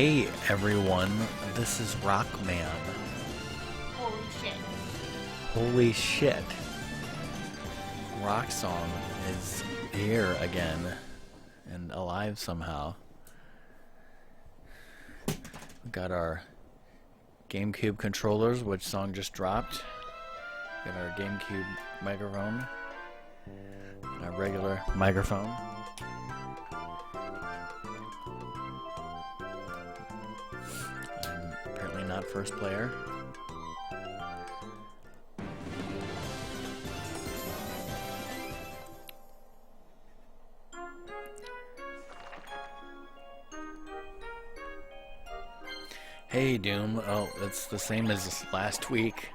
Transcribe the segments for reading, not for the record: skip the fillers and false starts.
Hey everyone, this is Rockman. Holy shit. Holy shit. RockSong is here again and alive somehow. We got our GameCube controllers, which song just dropped. Got our GameCube microphone. Our regular microphone. I'm apparently not first player. Hey Doom, oh, it's the same as last week.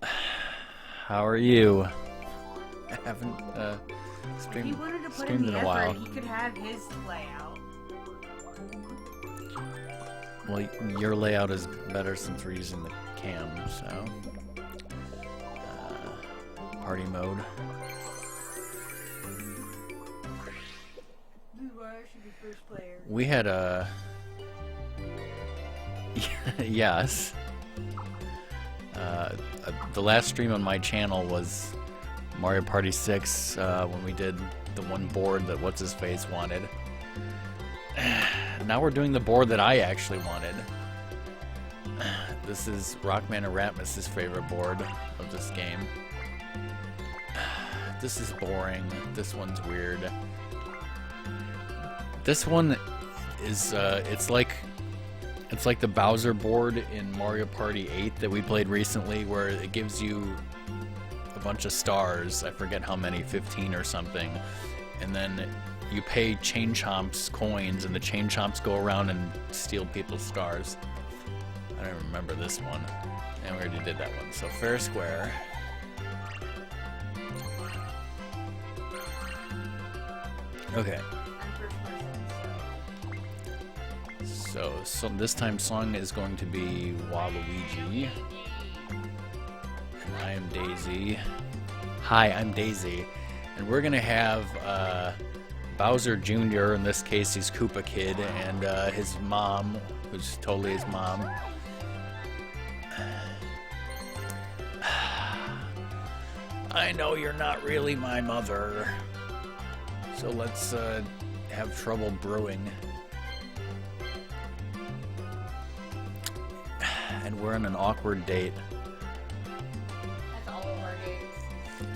How are you? I haven't If he wanted to put streamed in in the a while. effort, he could have his layout. Well, your layout is better since we're using the cam, so... party mode. I should be first player. We had a... yes. The last stream on my channel was Mario Party 6 when we did the one board that What's-His-Face wanted. Now we're doing the board that I actually wanted. This is Rockman Erasmus's favorite board of this game. This is boring. This one's weird. This one is it's like the Bowser board in Mario Party 8 that we played recently, where it gives you a bunch of stars. I forget how many, 15 or something. And then you pay Chain Chomps coins, and the Chain Chomps go around and steal people's stars. I don't remember this one. And we already did that one. So Faire Square. Okay. So this time song is going to be Waluigi. And I am Daisy. Hi, I'm Daisy. And we're gonna have Bowser Jr., in this case he's Koopa Kid, and his mom, who's totally his mom. I know you're not really my mother. So let's have trouble brewing. And we're on an awkward date. That's all of our dates.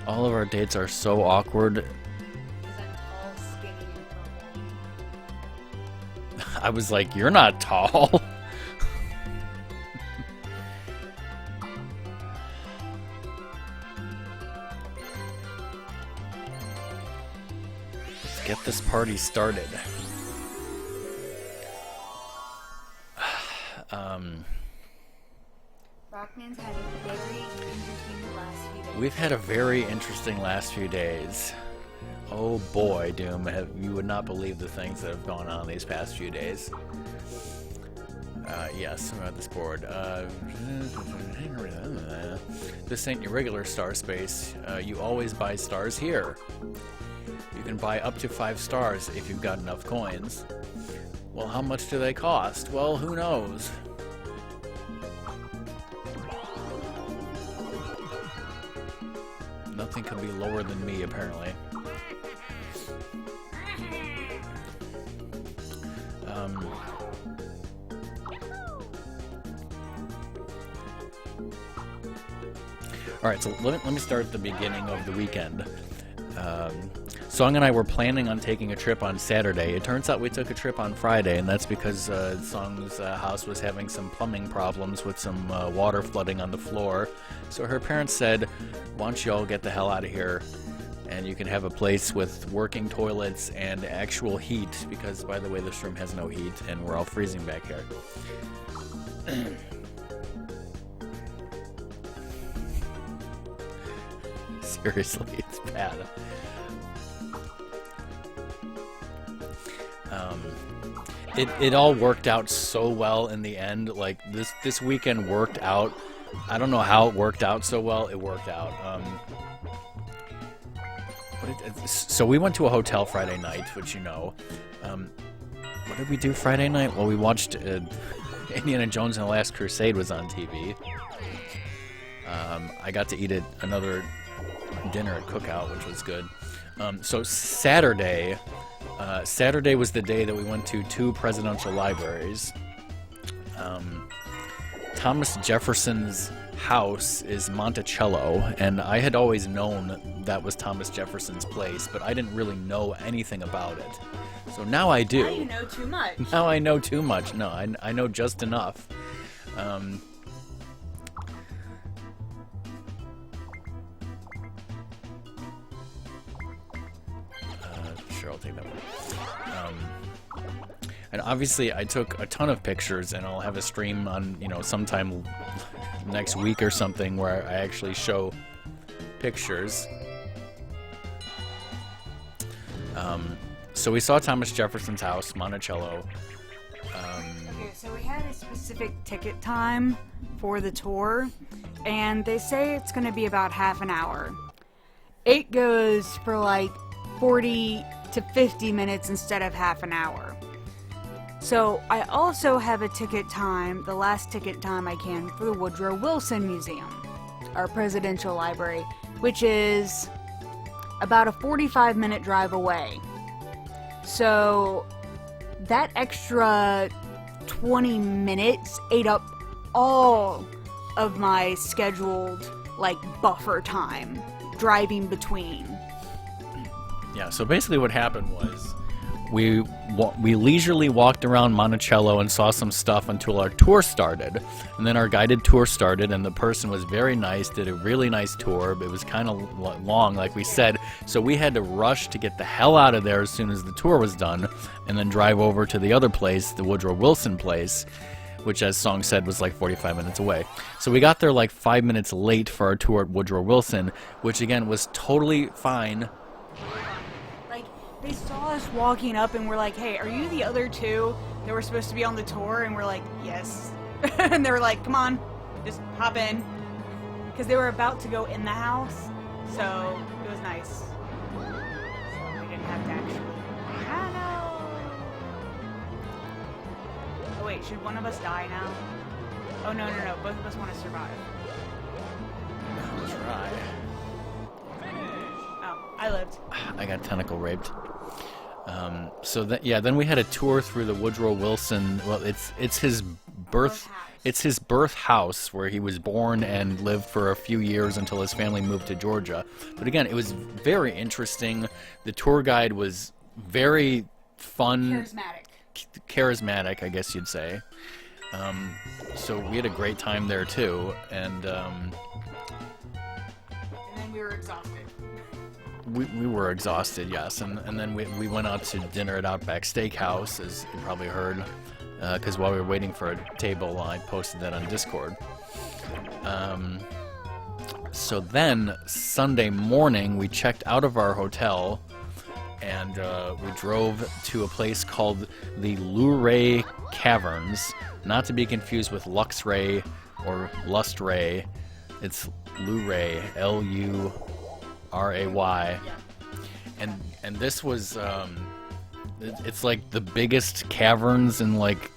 All of our dates are so awkward. Because I'm tall, skinny, and purple. I was like, you're not tall. Let's get this party started. Rockman's had a very interesting last few days. We've had a very interesting last few days. Oh boy, Doom, you would not believe the things that have gone on these past few days. Yes, I'm at this board. This ain't your regular star space. You always buy stars here. You can buy up to 5 stars if you've got enough coins. Well, how much do they cost? Well, who knows? Nothing could be lower than me, apparently. Alright, so let me start at the beginning of the weekend. Song and I were planning on taking a trip on Saturday. It turns out we took a trip on Friday, and that's because Song's house was having some plumbing problems with some water flooding on the floor. So her parents said, why don't you all get the hell out of here, and you can have a place with working toilets and actual heat, because, by the way, this room has no heat, and we're all freezing back here. Seriously, it's bad. It all worked out so well in the end. Like this weekend worked out. I don't know how it worked out so well. It worked out. So we went to a hotel Friday night, which you know. what did we do Friday night? Well, we watched Indiana Jones and the Last Crusade was on TV. I got to eat another dinner at Cookout, which was good. So Saturday was the day that we went to 2 presidential libraries. Thomas Jefferson's house is Monticello, and I had always known that was Thomas Jefferson's place, but I didn't really know anything about it. So now I do. Now you know too much. Now I know too much. No, I know just enough. Sure, I'll take that one. And obviously, I took a ton of pictures, and I'll have a stream on, sometime next week or something where I actually show pictures. So we saw Thomas Jefferson's house, Monticello. Okay, so we had a specific ticket time for the tour, and they say it's going to be about half an hour. It goes for like 40 to 50 minutes instead of half an hour. So I also have a ticket time, the last ticket time I can, for the Woodrow Wilson Museum, our presidential library, which is about a 45-minute drive away. So that extra 20 minutes ate up all of my scheduled, buffer time driving between. Yeah, so basically what happened was we leisurely walked around Monticello and saw some stuff until our tour started. And then our guided tour started, and the person was very nice, did a really nice tour. It was kind of long, like we said, so we had to rush to get the hell out of there as soon as the tour was done, and then drive over to the other place, the Woodrow Wilson place, which, as Song said, was like 45 minutes away. So we got there like 5 minutes late for our tour at Woodrow Wilson, which again was totally fine. They saw us walking up and were like, hey, are you the other two that were supposed to be on the tour? And we're like, yes. And they were like, come on, just hop in. Because they were about to go in the house, so it was nice. So we didn't have to actually... Ah, no! Oh wait, should one of us die now? Oh no, both of us want to survive. I'll try. Oh, I lived. I got tentacle raped. Then we had a tour through the Woodrow Wilson. Well, it's his birth. It's his birth house where he was born and lived for a few years until his family moved to Georgia. But again, it was very interesting. The tour guide was very fun, charismatic, I guess you'd say. So we had a great time there too, and then we were exhausted. We were exhausted, yes, and then we went out to dinner at Outback Steakhouse, as you probably heard, because while we were waiting for a table, I posted that on Discord. So then, Sunday morning, we checked out of our hotel, and we drove to a place called the Luray Caverns, not to be confused with Luxray or Lustray. It's Luray, Luray, and this was it's like the biggest caverns in like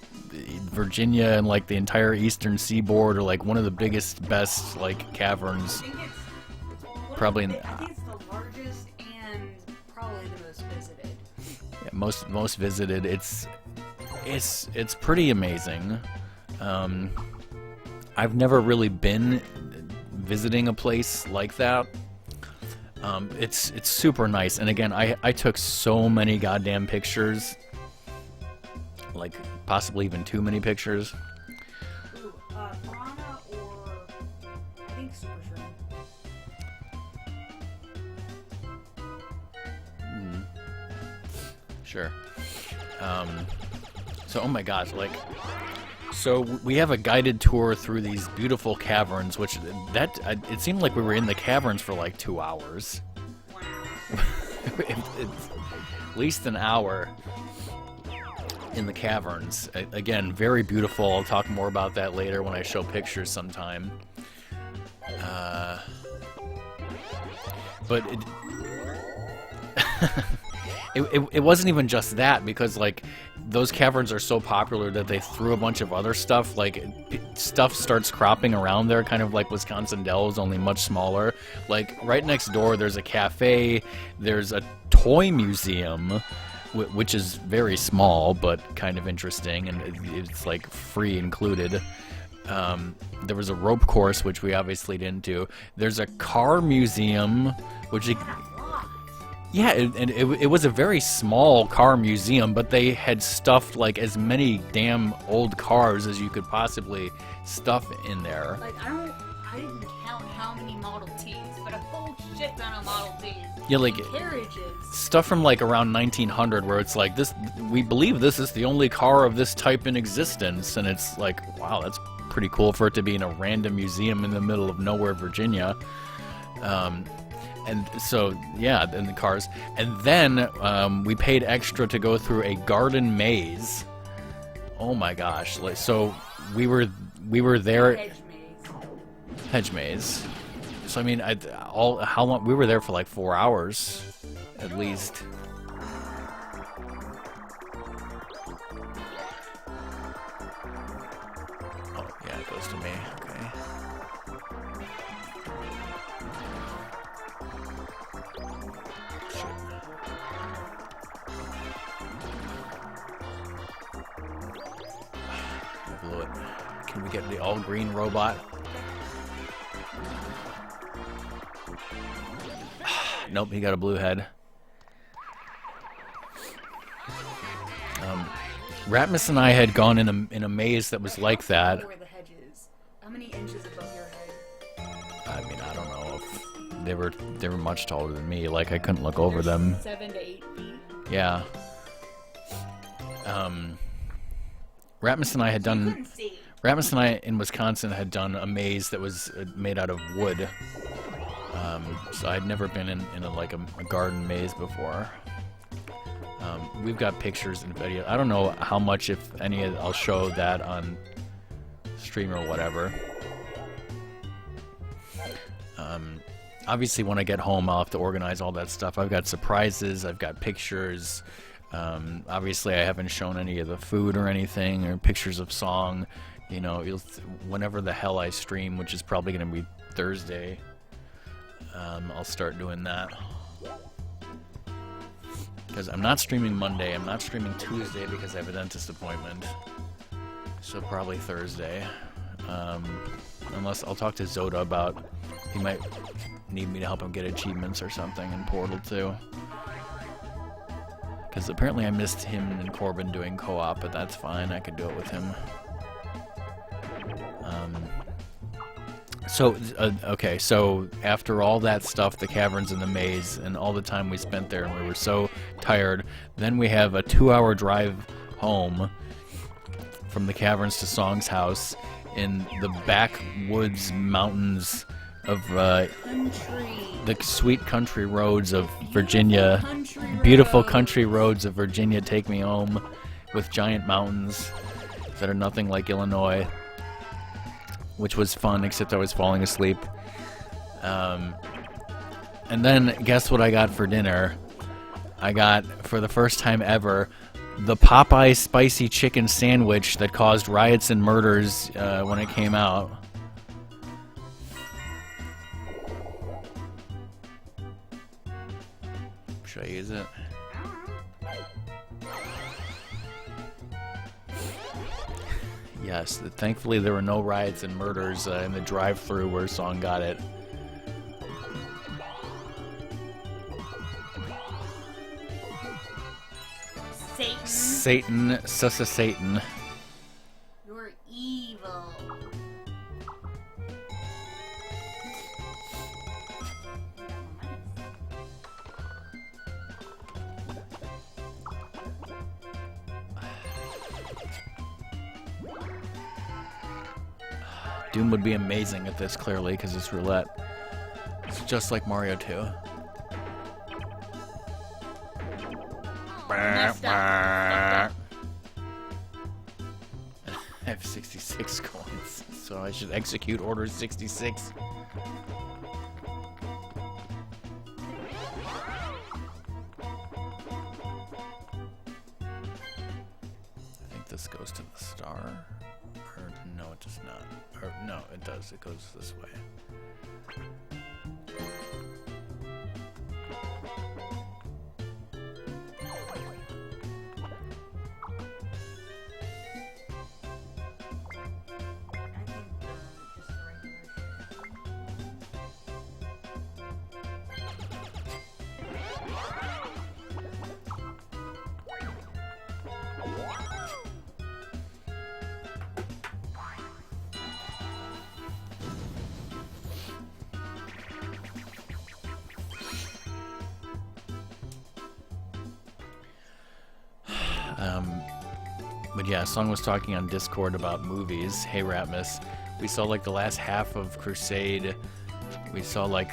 Virginia and like the entire eastern seaboard, or like one of the biggest, best like caverns. I think it's probably I think it's the largest and probably the most visited. Yeah, most visited. It's pretty amazing. I've never really been visiting a place like that. It's super nice, and again, I took so many goddamn pictures, like possibly even too many pictures. Ooh, Piranha or I think Super Shrimp. Sure. So, oh my gosh, so we have a guided tour through these beautiful caverns, which it seemed like we were in the caverns for like 2 hours. It's at least an hour in the caverns. Again, very beautiful. I'll talk more about that later when I show pictures sometime. But it wasn't even just that, because like those caverns are so popular that they threw a bunch of other stuff. Like stuff starts cropping around there, kind of like Wisconsin Dells, only much smaller. Like right next door, there's a cafe. There's a toy museum, which is very small but kind of interesting, and it's like free included. There was a rope course, which we obviously didn't do. There's a car museum, which yeah, and it was a very small car museum, but they had stuffed like as many damn old cars as you could possibly stuff in there. Like, I didn't count how many Model Ts, but a whole shit ton of Model Ts. Yeah, like Carriages. stuff from like around 1900, where it's like this. We believe this is the only car of this type in existence, and it's like, wow, that's pretty cool for it to be in a random museum in the middle of nowhere, Virginia. And so, yeah, in the cars. And then we paid extra to go through a garden maze. Oh my gosh! Like, so we were there. Hedge maze. So I mean, how long? We were there for like 4 hours, at least. Oh yeah, it goes to me. Okay. I blew it. Can we get the all-green robot? Nope, he got a blue head. Ratmus and I had gone in a maze that was like that. Where the hedge is. How many inches above your head? I mean, I don't know if they were much taller than me. Like I couldn't look over them. 7 to 8 feet. Yeah. Ratmus and I had done. Ratmus and I in Wisconsin had done a maze that was made out of wood. So I'd never been in a garden maze before. We've got pictures and video. I don't know how much, if any, I'll show that on stream or whatever. Obviously, when I get home, I'll have to organize all that stuff. I've got surprises. I've got pictures. Obviously, I haven't shown any of the food or anything, or pictures of song. You know, whenever the hell I stream, which is probably going to be Thursday, I'll start doing that. Because I'm not streaming Monday, I'm not streaming Tuesday because I have a dentist appointment. So probably Thursday. Unless I'll talk to Zoda about, he might need me to help him get achievements or something in Portal 2. Because apparently I missed him and Corbin doing co-op, but that's fine, I could do it with him. Okay, so after all that stuff, the caverns and the maze, and all the time we spent there, and we were so tired, then we have a 2-hour drive home from the caverns to Song's house in the backwoods mountains of the sweet country roads of Virginia. Beautiful country roads of Virginia take me home, with giant mountains that are nothing like Illinois. Which was fun, except I was falling asleep. And then, guess what I got for dinner? I got, for the first time ever, the Popeye spicy chicken sandwich that caused riots and murders when it came out. Should I use it? Yes, thankfully there were no riots and murders in the drive-thru where Song got it. Satan, sussa Satan. You're evil. Doom would be amazing at this, clearly, because it's roulette. It's just like Mario 2. Messed up. I have 66 coins, so I should execute Order 66. this goes to the star. Or, no, it does not. Or, no, it does. It goes this way. But yeah, Song was talking on Discord about movies. Hey, Ratmus. We saw like the last half of Crusade. We saw like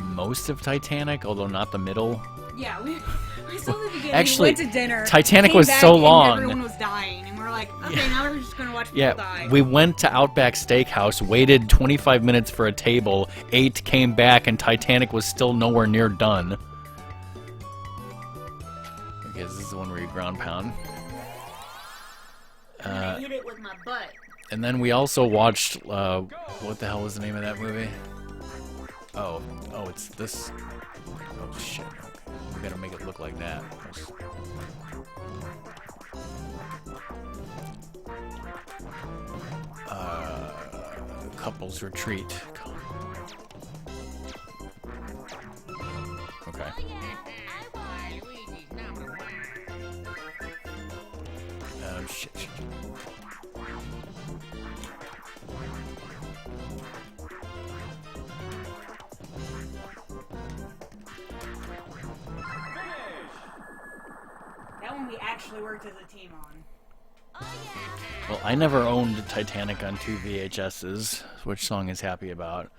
most of Titanic, although not the middle. Yeah, we saw the beginning. Actually, we went to dinner. Titanic came was back, so and long. everyone was dying, and we were like, okay, now we're just gonna watch people Yeah, die. we went to Outback Steakhouse, waited 25 minutes for a table, ate, came back, and Titanic was still nowhere near done. Okay, this is the one where you ground pound. I hit it with my butt. And then we also watched, what the hell was the name of that movie? Oh, it's this. Oh shit, okay. We gotta make it look like that. Couples Retreat. Okay. Shit. That one we actually worked as a team on. Well, I never owned Titanic on 2 VHSs, which Song is happy about.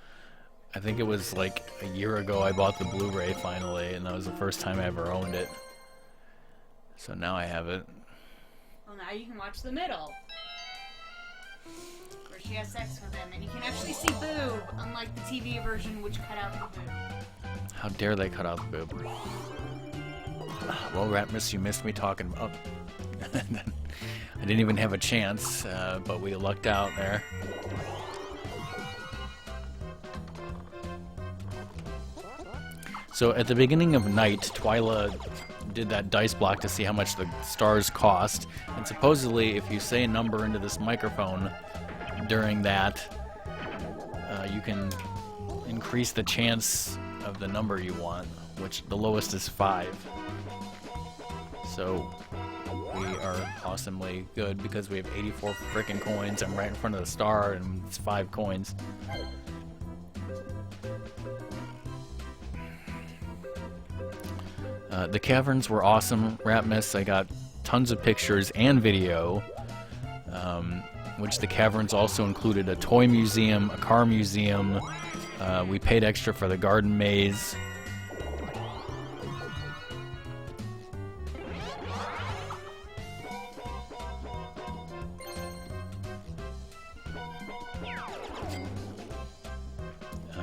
I think it was like a year ago I bought the Blu-ray finally, and that was the first time I ever owned it. So now I have it. Well, now you can watch the middle. Where she has sex with him, and you can actually see boob, unlike the TV version, which cut out the boob. How dare they cut out the boob? Well, Ratmus, you missed me talking about... I didn't even have a chance, but we lucked out there. So at the beginning of night, Twyla did that dice block to see how much the stars cost, and supposedly if you say a number into this microphone during that, you can increase the chance of the number you want, which the lowest is 5. So we are awesomely good because we have 84 frickin' coins. I'm right in front of the star and it's 5 coins. The caverns were awesome, Ratmus. I got tons of pictures and video, which the caverns also included a toy museum, a car museum. We paid extra for the garden maze.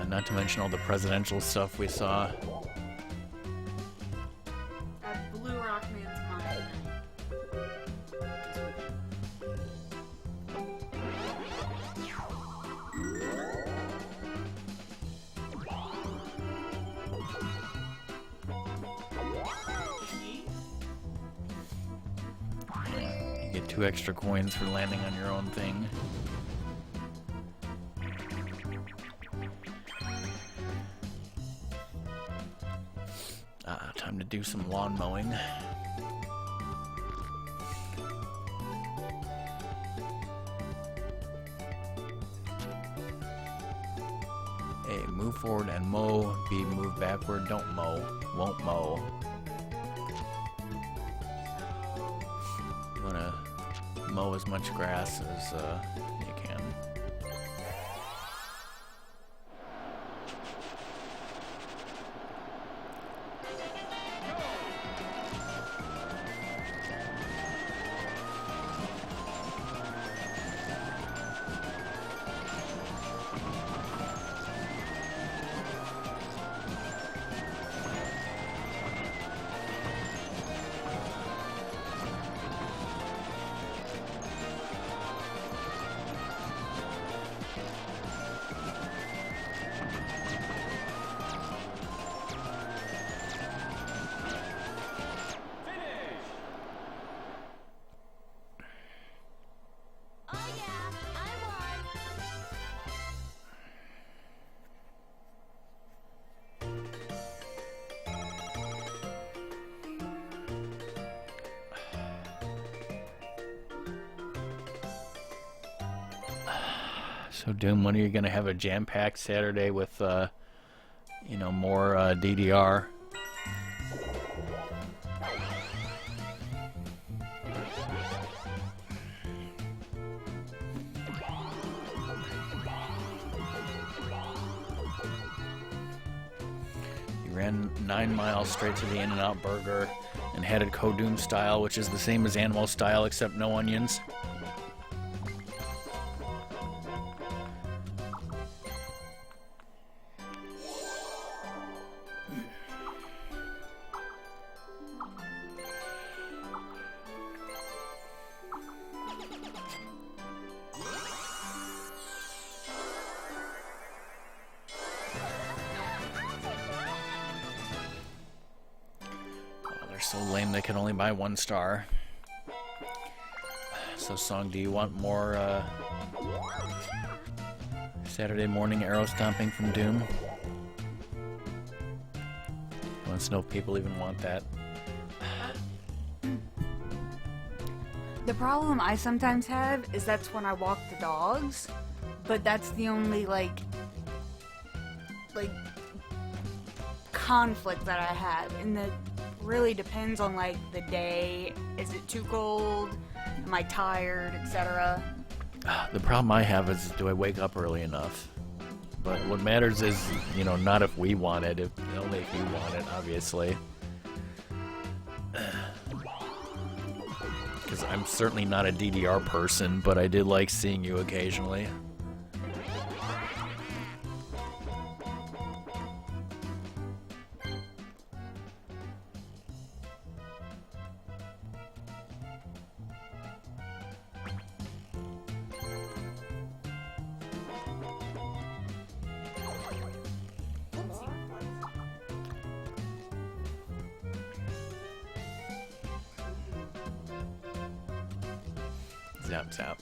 Not to mention all the presidential stuff we saw. Blue Rock Man's mine. You get 2 extra coins for landing on your own thing. Time to do some lawn mowing. A, move forward and mow. B, move backward, don't mow. Won't mow. You wanna mow as much grass as you can. So Doom, when are you gonna have a jam-packed Saturday with, you know, more DDR? You ran 9 miles straight to the In-N-Out Burger and had it Doom style, which is the same as Animal style except no onions. So lame they can only buy 1 star. So Song, do you want more Saturday morning arrow stomping from Doom? Wants to know if people even want that. The problem I sometimes have is that's when I walk the dogs, but that's the only like conflict that I have, and that really depends on like the day. Is it too cold? Am I tired, etc.? The problem I have is, do I wake up early enough? But what matters is, you know, not if we want it, only if you want it, obviously. Because I'm certainly not a DDR person, but I did like seeing you occasionally. Zap zap.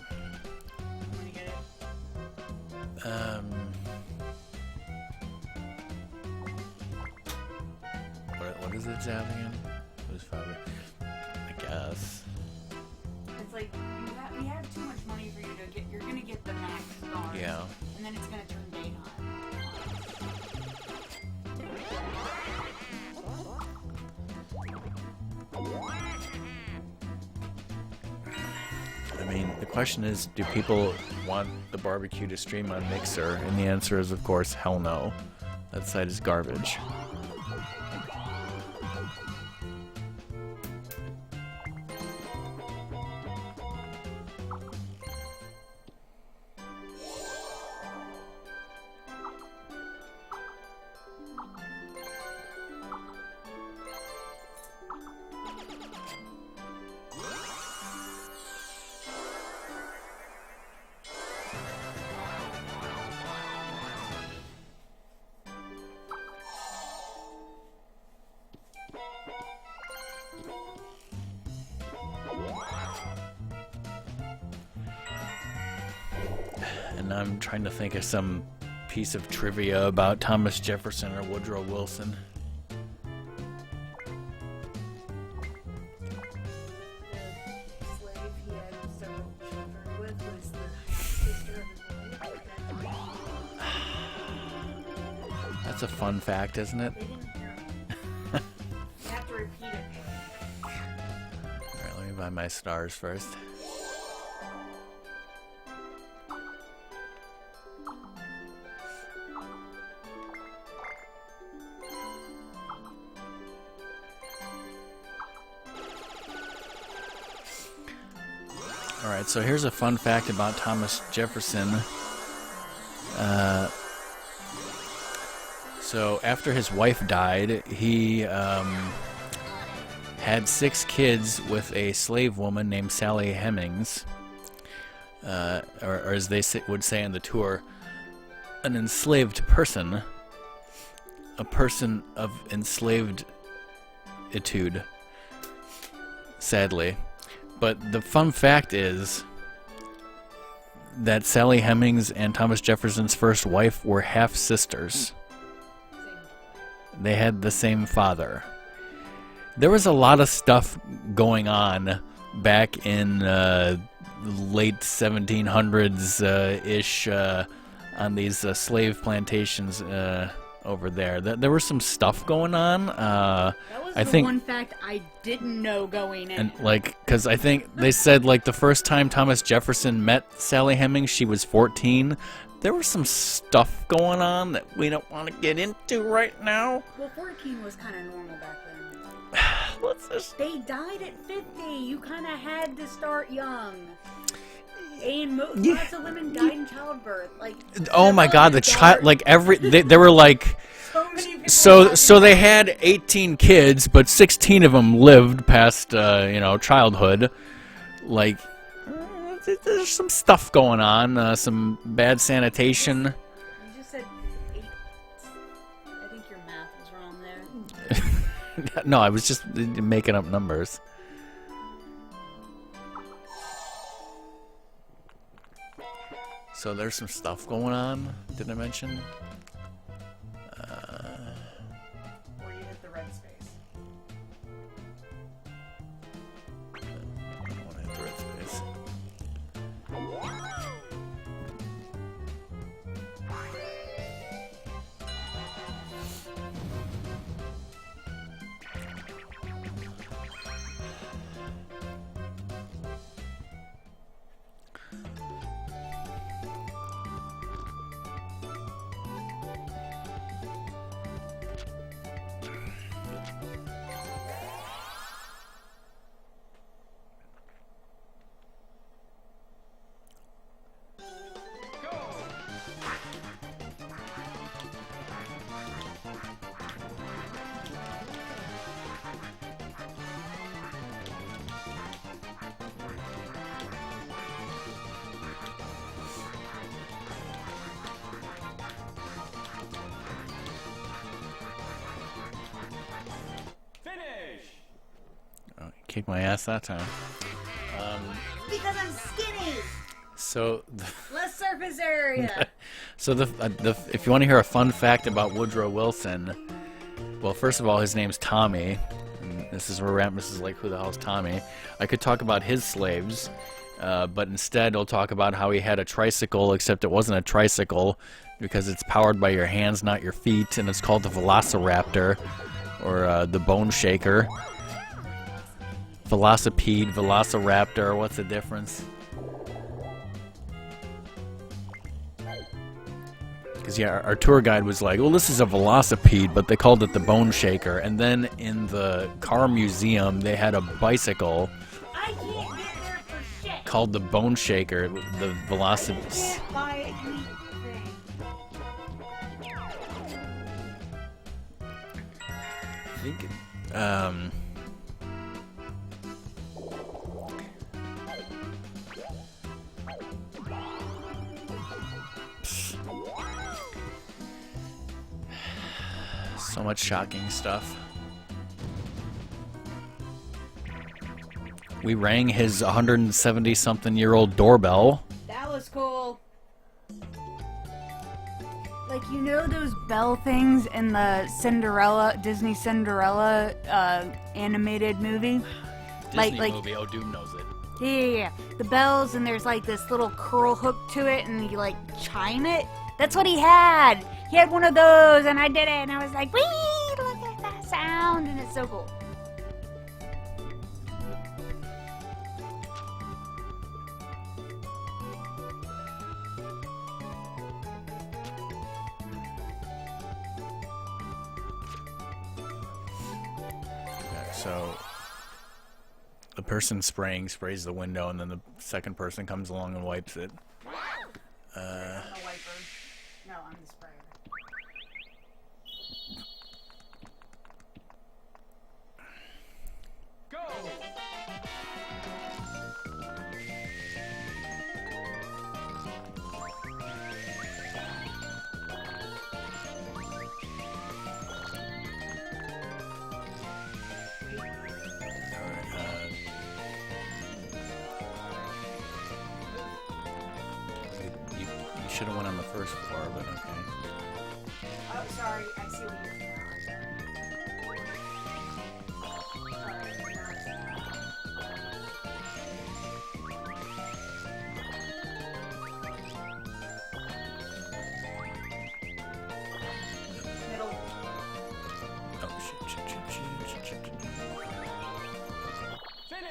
What is it zapping? Who's Faber? I guess. It's like we have too much money for you to get. You're gonna get the max stars. Yeah. And then it's gonna turn daytime. I mean, the question is, do people want the barbecue to stream on Mixer? And the answer is, of course, hell no. That site is garbage. And I'm trying to think of some piece of trivia about Thomas Jefferson or Woodrow Wilson. The slave he had several children with was the sister of his wife. That's a fun fact, isn't it? They didn't hear me. You have to repeat it. Alright, let me buy my stars first. Alright, so here's a fun fact about Thomas Jefferson. So after his wife died, he had 6 kids with a slave woman named Sally Hemings. Or as they would say on the tour, an enslaved person. A person of enslaved etude. Sadly. But the fun fact is that Sally Hemings and Thomas Jefferson's first wife were half-sisters. They had the same father. There was a lot of stuff going on back in late 1700s ish on these slave plantations over there. There was some stuff going on. That was I the think, one fact I didn't know going in. and like, because I think they said like the first time Thomas Jefferson met Sally Hemings, she was 14. There was some stuff going on that we don't want to get into right now. Well, 14 was kind of normal back then. Let's just. They died at 50. You kind of had to start young. And lots of women died in childbirth. Like, Oh my God, the child, like they were like. so many people So they had 18 kids, but 16 of them lived past childhood. Like, there's some stuff going on, some bad sanitation. You just said 8. I think your math was wrong there. No, I was just making up numbers. So there's some stuff going on. Did I mention? Or you hit the red space. I don't want to hit the red space. Kick my ass that time. Because I'm skinny. So, Less surface area. so if you want to hear a fun fact about Woodrow Wilson, well, first of all, his name's Tommy. And this is where we're at. This is like, who the hell's Tommy? I could talk about his slaves, but instead I'll talk about how he had a tricycle, except it wasn't a tricycle because it's powered by your hands, not your feet, and it's called the Velociraptor, or the Bone Shaker. Velocipede, Velociraptor, what's the difference? Because, yeah, our tour guide was like, well, this is a velocipede, but they called it the Bone Shaker. And then in the car museum, they had a bicycle I can't get there for shit. called the Bone Shaker, the velocipede. Can't buy anything. I think, so much shocking stuff. We rang his 170-something-year-old doorbell. That was cool. Like, you know those bell things in the Disney Cinderella animated movie? Disney movie, oh, dude knows it. Yeah. The bells, and there's like this little curl hook to it, and you like chime it. That's what he had. He had one of those, and I did it, and I was like, wee, look at that sound, and it's so cool. So the person spraying sprays the window, and then the second person comes along and wipes it. I'm the wiper. No, I'm the sprayer. You should have went on the first floor, but okay. Oh, sorry. I see what you're doing now. I'm sorry.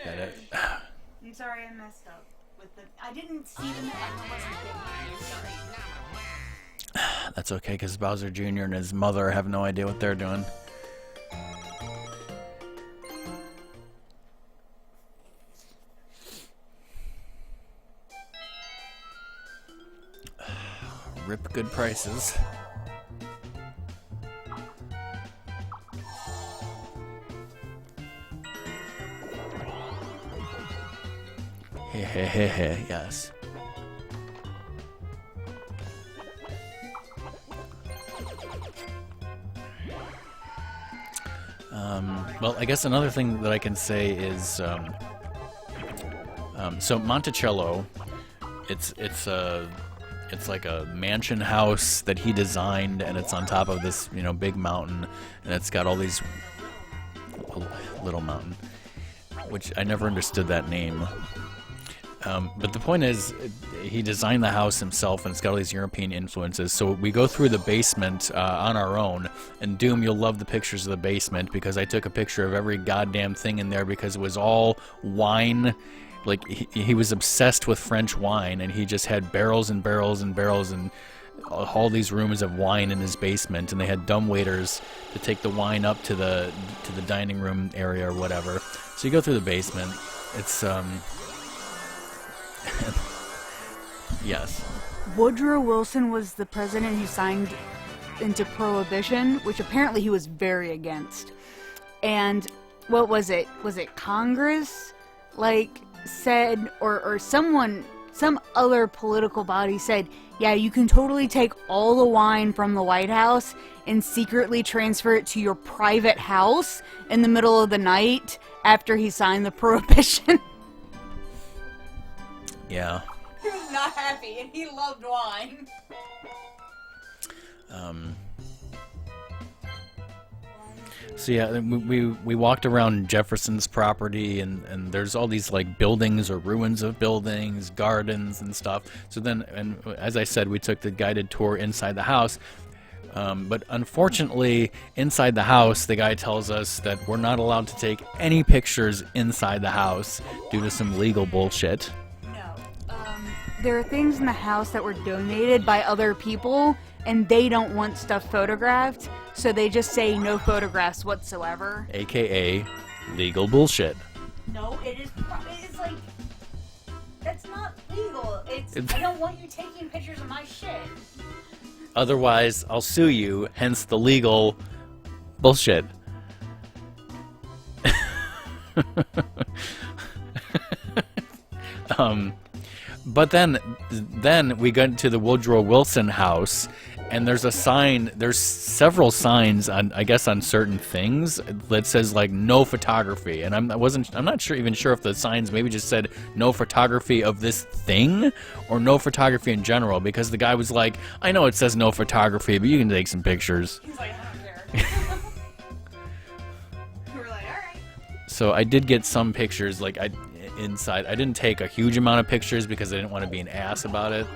Got it. I'm sorry I messed up with the... I didn't see the... I wasn't getting sorry. That's okay, because Bowser Jr. and his mother have no idea what they're doing. Rip good prices. Hehehehe, yes. Well, I guess another thing that I can say is, so Monticello, it's like a mansion house that he designed, and it's on top of this, big mountain, and it's got all these little mountain, which I never understood that name. But the point is, he designed the house himself, and it's got all these European influences. So we go through the basement on our own, and Doom, you'll love the pictures of the basement, because I took a picture of every goddamn thing in there, because it was all wine. Like, he was obsessed with French wine, and he just had barrels and barrels and barrels and all these rooms of wine in his basement, and they had dumb waiters to take the wine up to the dining room area or whatever. So you go through the basement. It's yes. Woodrow Wilson was the president who signed into Prohibition, which apparently he was very against. And what was it? Was it Congress? Said, or someone, some other political body said, yeah, you can totally take all the wine from the White House and secretly transfer it to your private house in the middle of the night after he signed the Prohibition. Yeah. He was not happy, and he loved wine. So yeah, we walked around Jefferson's property, and there's all these buildings or ruins of buildings, gardens and stuff. So then, and as I said, we took the guided tour inside the house. But unfortunately, inside the house, the guy tells us that we're not allowed to take any pictures inside the house due to some legal bullshit. There are things in the house that were donated by other people, and they don't want stuff photographed, so they just say no photographs whatsoever. AKA legal bullshit. No, it's that's not legal. I don't want you taking pictures of my shit. Otherwise, I'll sue you, hence the legal bullshit. But then we got to the Woodrow Wilson house, and there's a sign. There's several signs on, I guess, on certain things that says no photography. And I'm not even sure if the signs maybe just said no photography of this thing or no photography in general, because the guy was like, I know it says no photography, but you can take some pictures. He's like, I don't care. We're like, all right. So I did get some pictures, inside. I didn't take a huge amount of pictures because I didn't want to be an ass about it.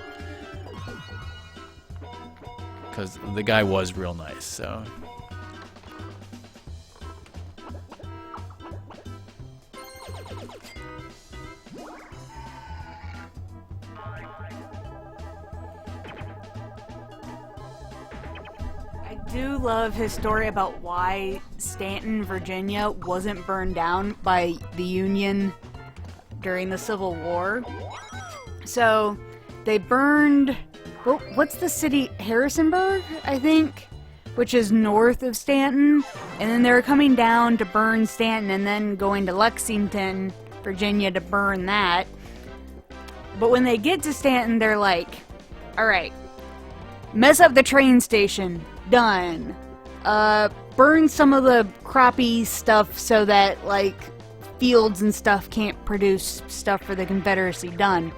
Because the guy was real nice, so. I do love his story about why Stanton, Virginia wasn't burned down by the Union during the Civil War. So they burned, what's the city? Harrisonburg, I think, which is north of Stanton. And then they were coming down to burn Stanton and then going to Lexington, Virginia to burn that. But when they get to Stanton, they're like, all right, mess up the train station, done. Burn some of the crappie stuff so that fields and stuff can't produce stuff for the Confederacy, done.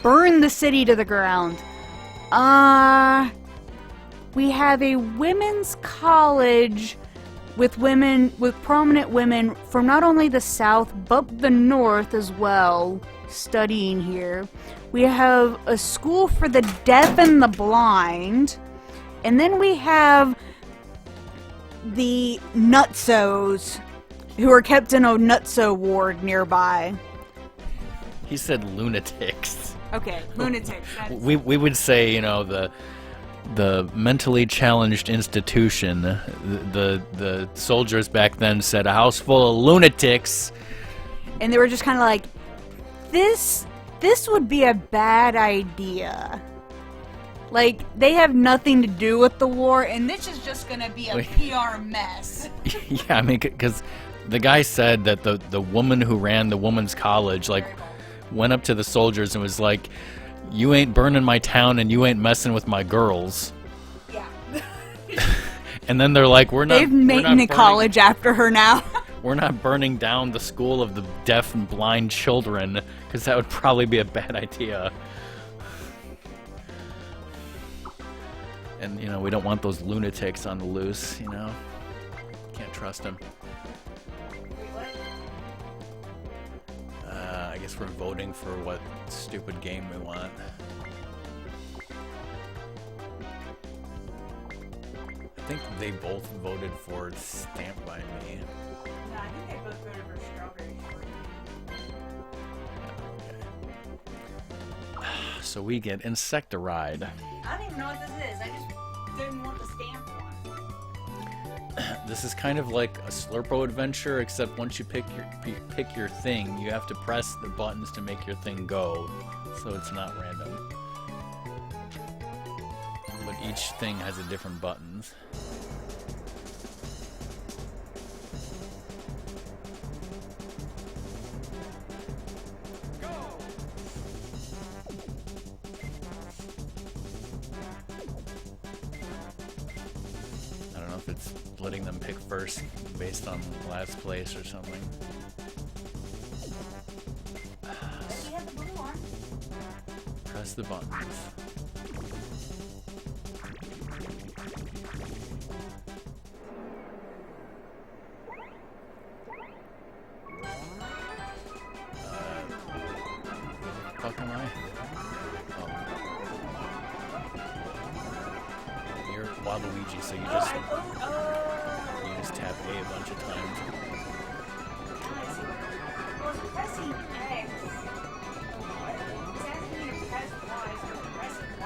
Burn the city to the ground. We have a women's college with prominent women from not only the South but the North as well studying here. We have a school for the deaf and the blind, and then we have the nutsos who are kept in a nutso ward nearby. He said lunatics. Okay, lunatics. That's... We would say, you know, the mentally challenged institution. The soldiers back then said a house full of lunatics. And they were just kind of like, this would be a bad idea. Like, they have nothing to do with the war, and this is just gonna be a PR mess. Yeah, I mean, because the guy said that the woman who ran the women's college, like, went up to the soldiers and was like, "You ain't burning my town and you ain't messing with my girls." Yeah. And then they're like, They've made a college after her now. We're not burning down the school of the deaf and blind children, because that would probably be a bad idea. And, you know, we don't want those lunatics on the loose, you know? Can't trust them. I guess we're voting for what stupid game we want. I think they both voted for Stamped by Me. No, I think they both voted for Strawberry Shortcake. Okay. So we get Insectaride. I don't even know what this is. I just didn't want the stamped one. This is kind of like a Slurpo adventure, except once you pick your thing, you have to press the buttons to make your thing go, so it's not random. But each thing has a different buttons. I don't know if it's letting them pick first based on last place or something. We have the blue one. Press the buttons. Fuck am I? Oh. You're Waluigi, so you just tap A a bunch of times. Well, it's pressing X. What? It's asking me to press Y, so I'm pressing Y.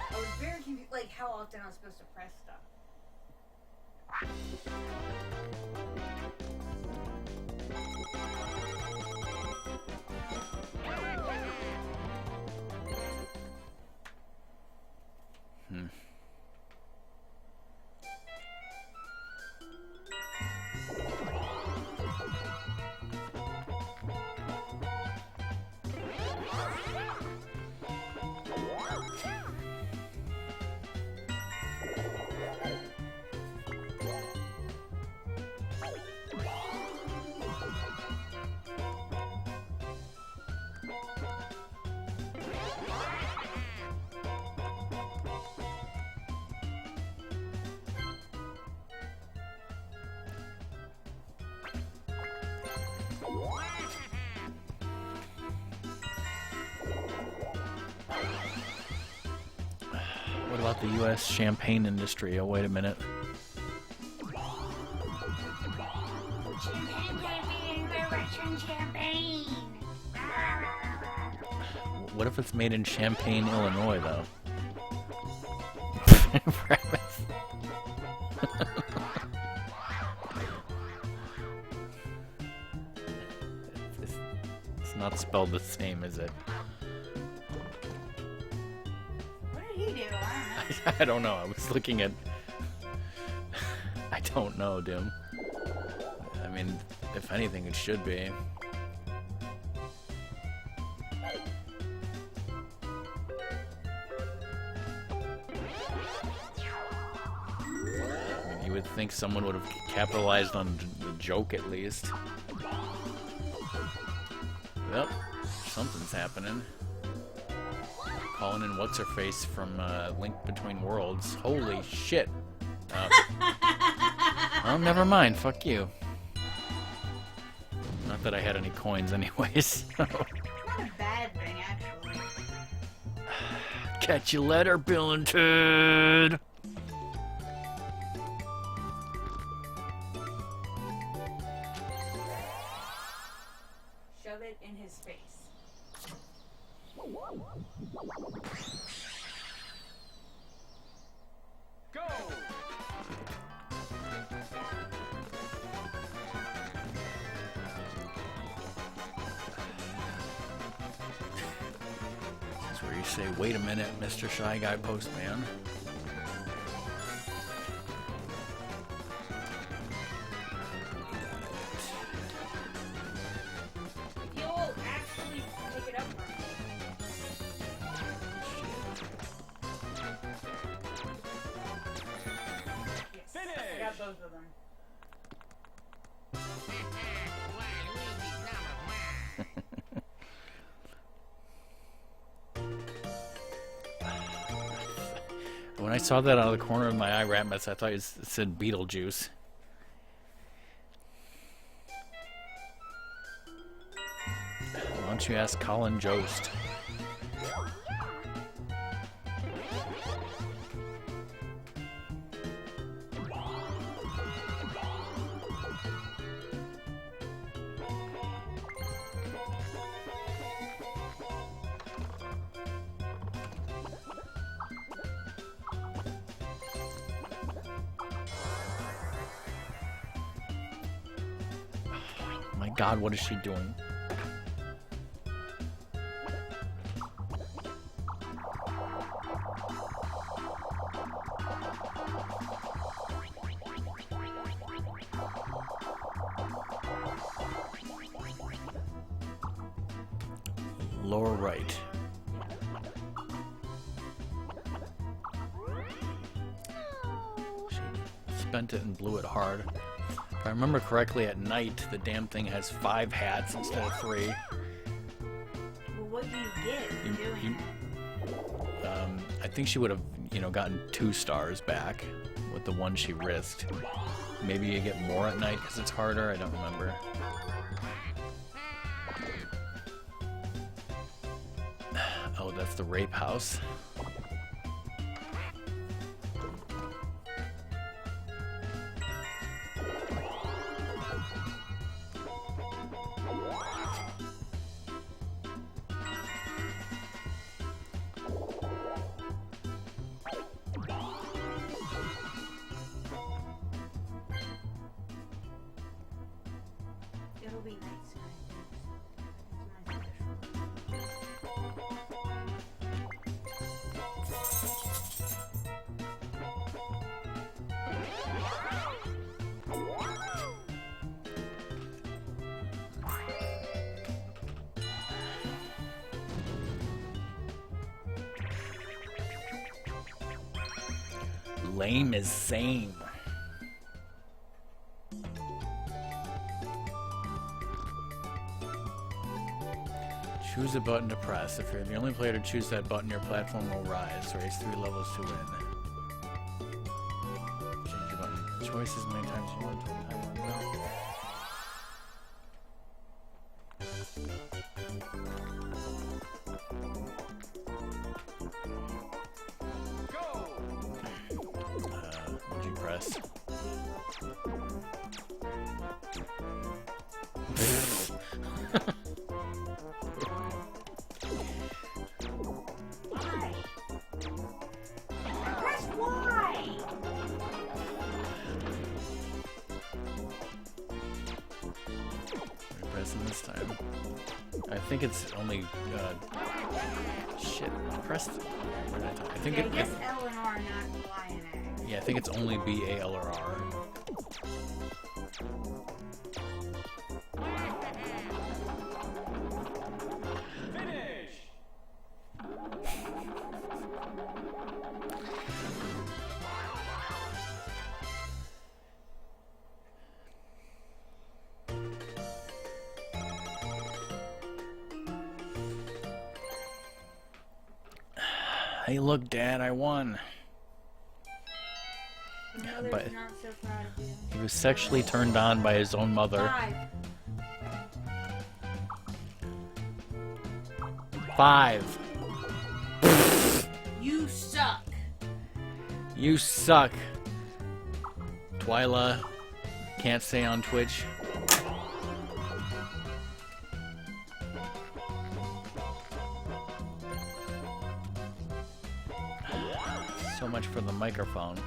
I was very confused, like how often I was supposed to press stuff. What about the U.S. champagne industry? Oh, wait a minute. What if it's made in Champaign, Illinois, though? It's not spelled the same, is it? What did he do? I don't know. I was looking at... I don't know, Doom. I mean, if anything, it should be. You would think someone would have capitalized on the joke at least. Yep, something's happening. calling in what's her face from Link Between Worlds. Holy shit! Oh, never mind. Fuck you. Not that I had any coins, anyways. Not a bad thing, actually. Catch you later, Bill and Ted. Shove it in his face. Go! That's where you say, wait a minute, Mr. Shy Guy Postman. If you'll actually pick it up for me. Yes. I got both of them. When I saw that out of the corner of my eye, Ratmus, I thought it said Beetlejuice. Why don't you ask Colin Jost? My God, what is she doing? Lower right. She spent it and blew it hard. If I remember correctly, at night, the damn thing has 5 hats instead of 3. Well, what do you get for doing that? I think she would have, gotten 2 stars back with the one she risked. Maybe you get more at night because it's harder. I don't remember. Oh, that's the rape house. It'll be nice. Lame is same. Choose a button to press. If you're the only player to choose that button, your platform will rise. Race 3 levels to win. Change your button choices as many times as you want until the time runs out. What'd you press? Press Y! We're pressing this time. I think it's only shit. I pressed. Where did I think Yeah, it. I guess L and R, not Y and A. Yeah, I think it's only B, A, L, or R. Finish! Hey, look, Dad, I won. Mother's But- not so proud of you. He was sexually turned on by his own mother. 5. You suck. You suck. Twyla. Can't say on Twitch. So much for the microphone.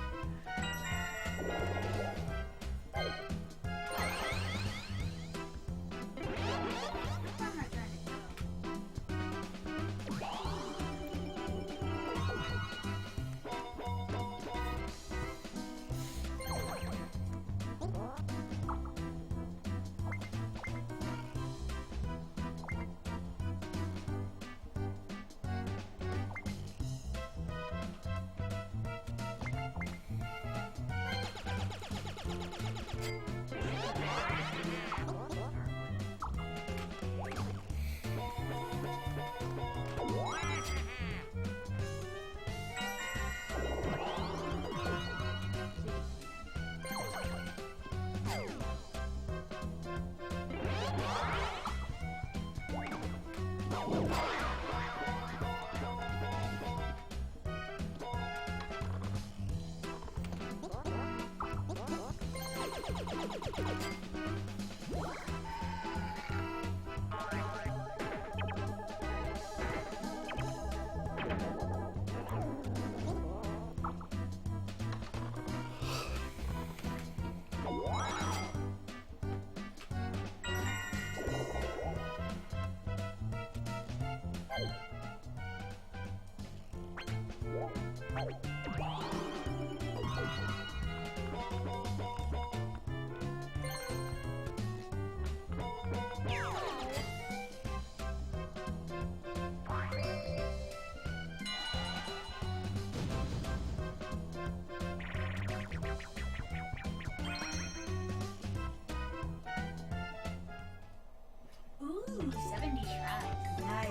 Ooh, 70 shrines. Nice.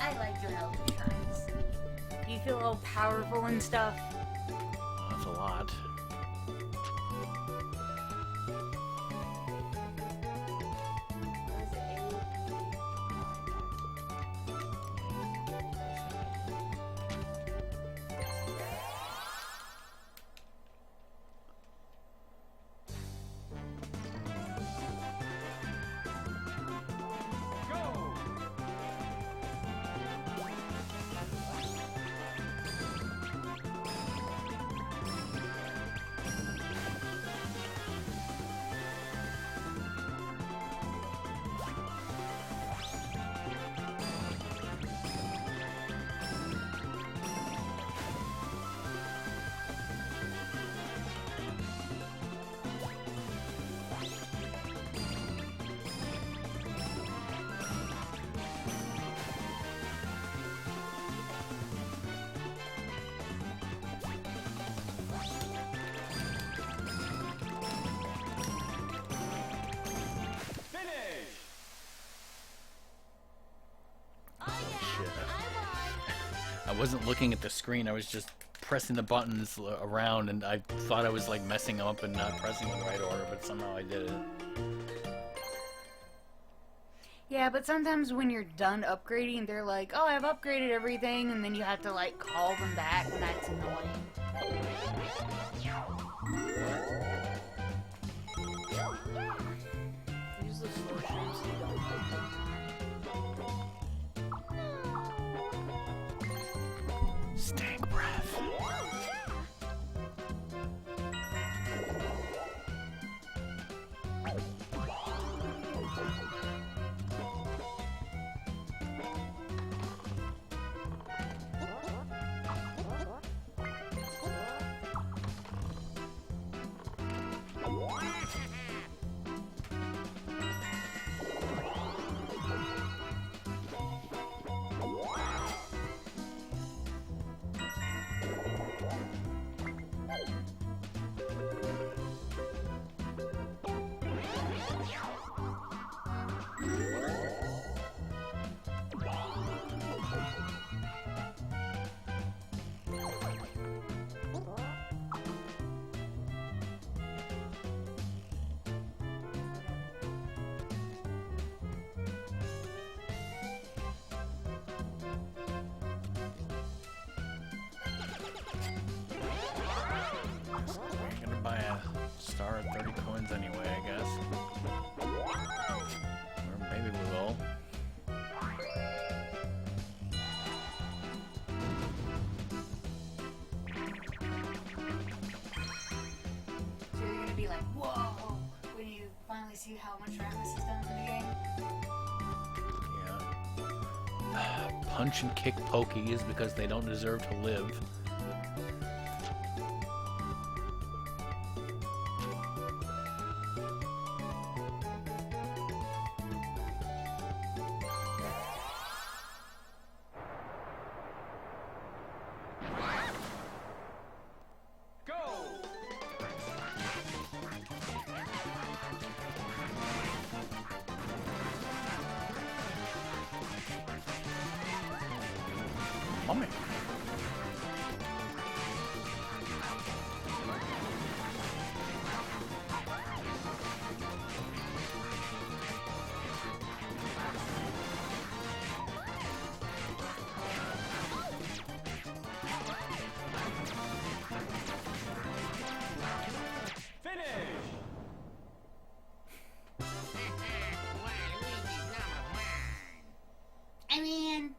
I like doing all the shrines. Do you feel all powerful and stuff? That's a lot. Go! Finish! Shit. I wasn't looking at the screen, I was just pressing the buttons around, and I thought I was like messing up and not pressing in the right order, but somehow I did it. Yeah, but sometimes when you're done upgrading, they're like, oh, I've upgraded everything, and then you have to, like, call them back, and that's annoying. Use the slow stream so you don't like them. Stank breath. see how much Rammus has done in the game? Yeah. Punch and kick pokies because they don't deserve to live. Mommy. I mean,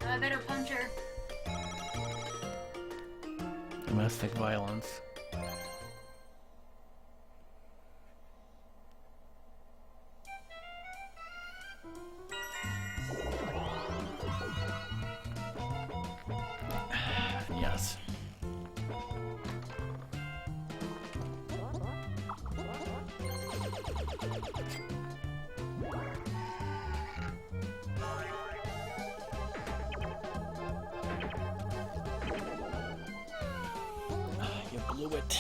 a better puncher. Domestic violence. Yes. You blew it.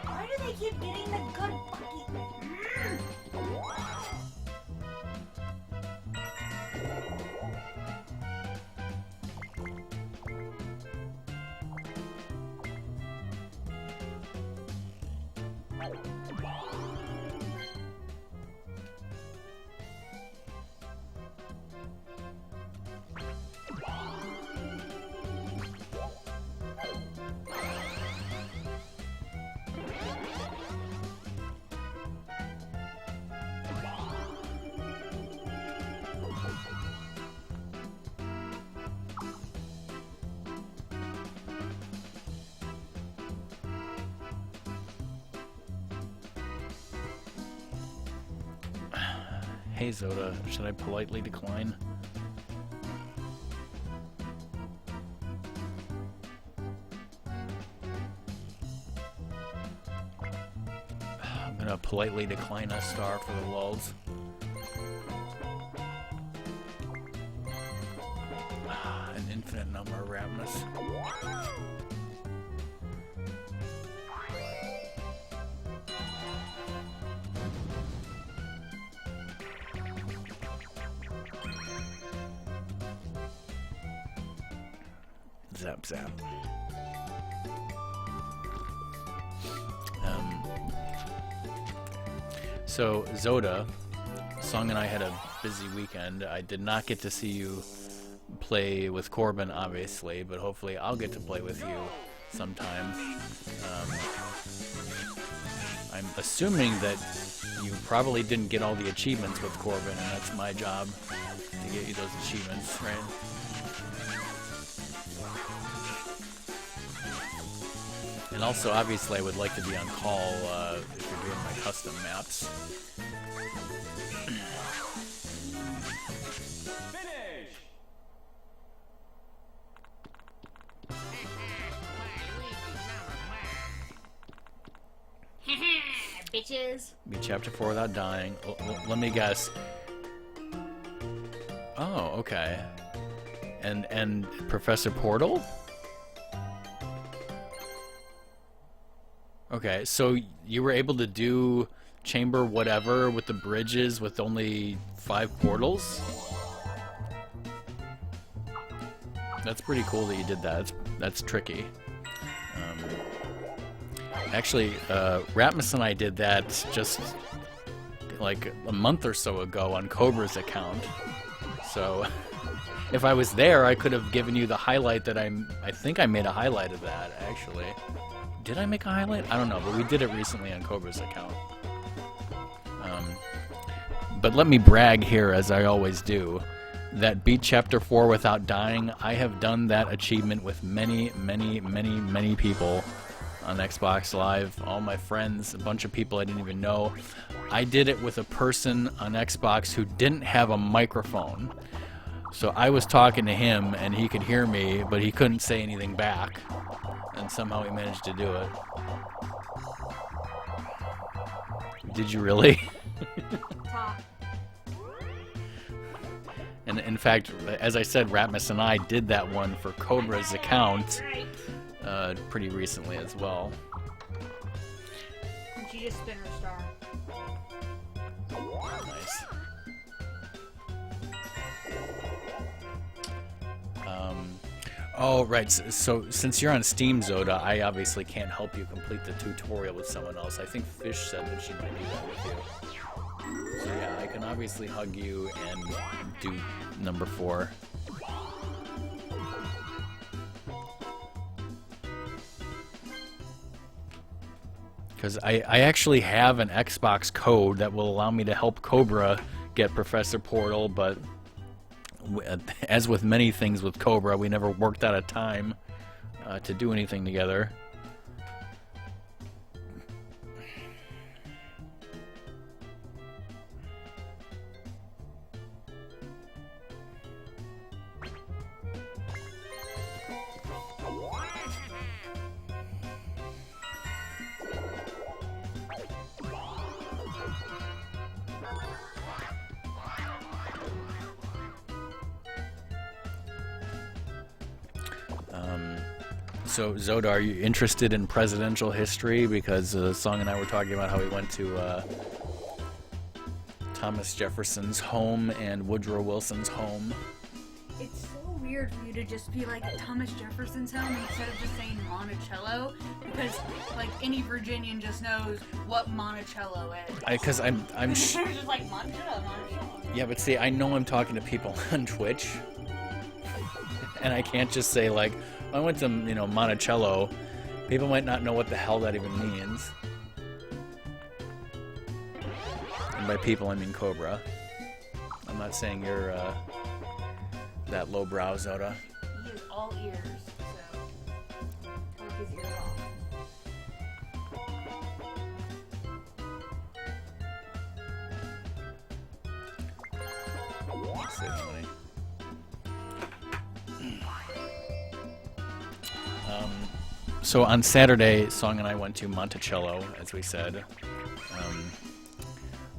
Why do they keep getting the good bucket? Hey Zoda, should I politely decline? I'm gonna politely decline a star for the lulz. An infinite number of Ravnus. Zap zap. So Zoda, Song and I had a busy weekend. I did not get to see you play with Corbin, obviously, but hopefully I'll get to play with you sometime. I'm assuming that you probably didn't get all the achievements with Corbin, and that's my job to get you those achievements, right? And also, obviously, I would like to be on call if you're doing my custom maps. Bitches. Beat Chapter 4 without dying. Let me guess. Oh, okay. And Professor Portal? Okay, so you were able to do chamber whatever with the bridges with only 5 portals? That's pretty cool that you did that. That's tricky. Actually, Ratmus and I did that just like a month or so ago on Cobra's account. So if I was there, I could have given you the highlight that I think I made a highlight of that, actually. Did I make a highlight? I don't know, but we did it recently on Cobra's account. But let me brag here, as I always do, that beat Chapter 4 without dying. I have done that achievement with many, many, many, many people on Xbox Live. All my friends, a bunch of people I didn't even know. I did it with a person on Xbox who didn't have a microphone. So I was talking to him, and he could hear me, but he couldn't say anything back. And somehow he managed to do it. Did you really? And in fact, as I said, Ratmus and I did that one for Cobra's account pretty recently as well. And she just spin her star. Nice. Oh, right. So since you're on Steam, Zoda, I obviously can't help you complete the tutorial with someone else. I think Fish said that she might do that with you. So yeah, I can obviously hug you and do number 4. Because I actually have an Xbox code that will allow me to help Cobra get Professor Portal, but as with many things with Cobra, we never worked out a time to do anything together. So, Zoda, are you interested in presidential history? Because Song and I were talking about how we went to Thomas Jefferson's home and Woodrow Wilson's home. It's so weird for you to just be like Thomas Jefferson's home instead of just saying Monticello, because like any Virginian just knows what Monticello is. Because I'm They're just like Monticello. yeah, but see, I know I'm talking to people on Twitch, and I can't just say like, I went to, Monticello. People might not know what the hell that even means. And by people, I mean Cobra. I'm not saying you're that lowbrow, Zoda. He is all ears, so poke his ears off. Certainly. So on Saturday, Song and I went to Monticello, as we said,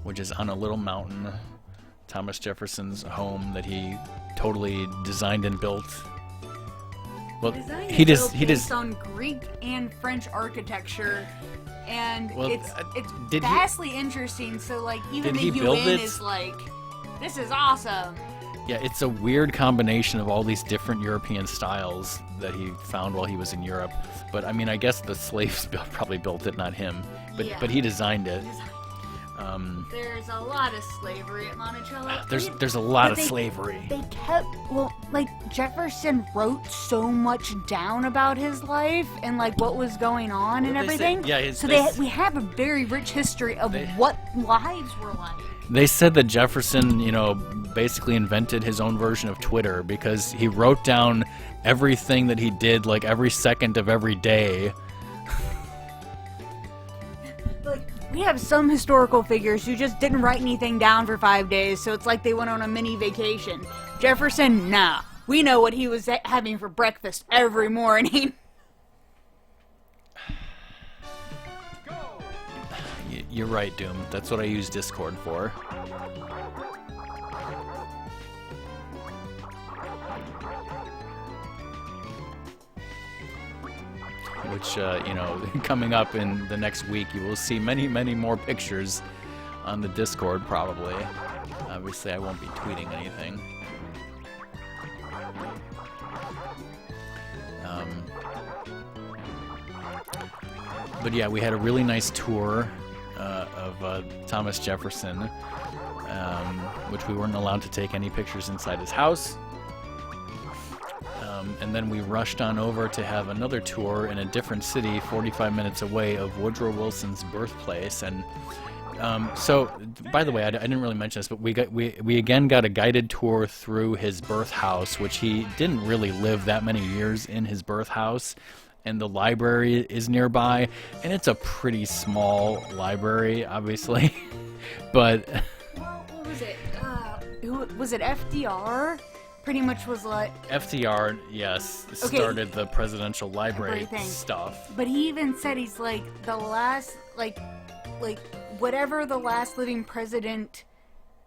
which is on a little mountain. Thomas Jefferson's home that he totally designed and built. Well, he just based on Greek and French architecture, and Well, it's did he- vastly interesting. So like even Did the he build UN it? is like, this is awesome. Yeah, it's a weird combination of all these different European styles that he found while he was in Europe. But I mean, I guess the slaves probably built it, not him. But Yeah. but he designed it. There's a lot of slavery at Monticello. There's a lot But of they- slavery. They kept, like Jefferson wrote so much down about his life and like what was going on and Well, they say- everything. yeah, so they- we have a very rich history of They- what lives were like. They said that Jefferson, basically invented his own version of Twitter because he wrote down everything that he did, like every second of every day. Like, we have some historical figures who just didn't write anything down for 5 days, so it's like they went on a mini vacation. Jefferson, nah. We know what he was having for breakfast every morning. You're right, Doom. That's what I use Discord for. Which, coming up in the next week, you will see many, many more pictures on the Discord, probably. Obviously, I won't be tweeting anything. But yeah, we had a really nice tour of Thomas Jefferson, which we weren't allowed to take any pictures inside his house. And then we rushed on over to have another tour in a different city 45 minutes away of Woodrow Wilson's birthplace. And so, by the way, I didn't really mention this, but we again got a guided tour through his birth house, which he didn't really live that many years in his birth house. And the library is nearby, and it's a pretty small library, obviously. But Well, what was it? Was it FDR? Pretty much was like... FDR, yes, started the presidential library stuff. But he even said he's like the last, like whatever the last living president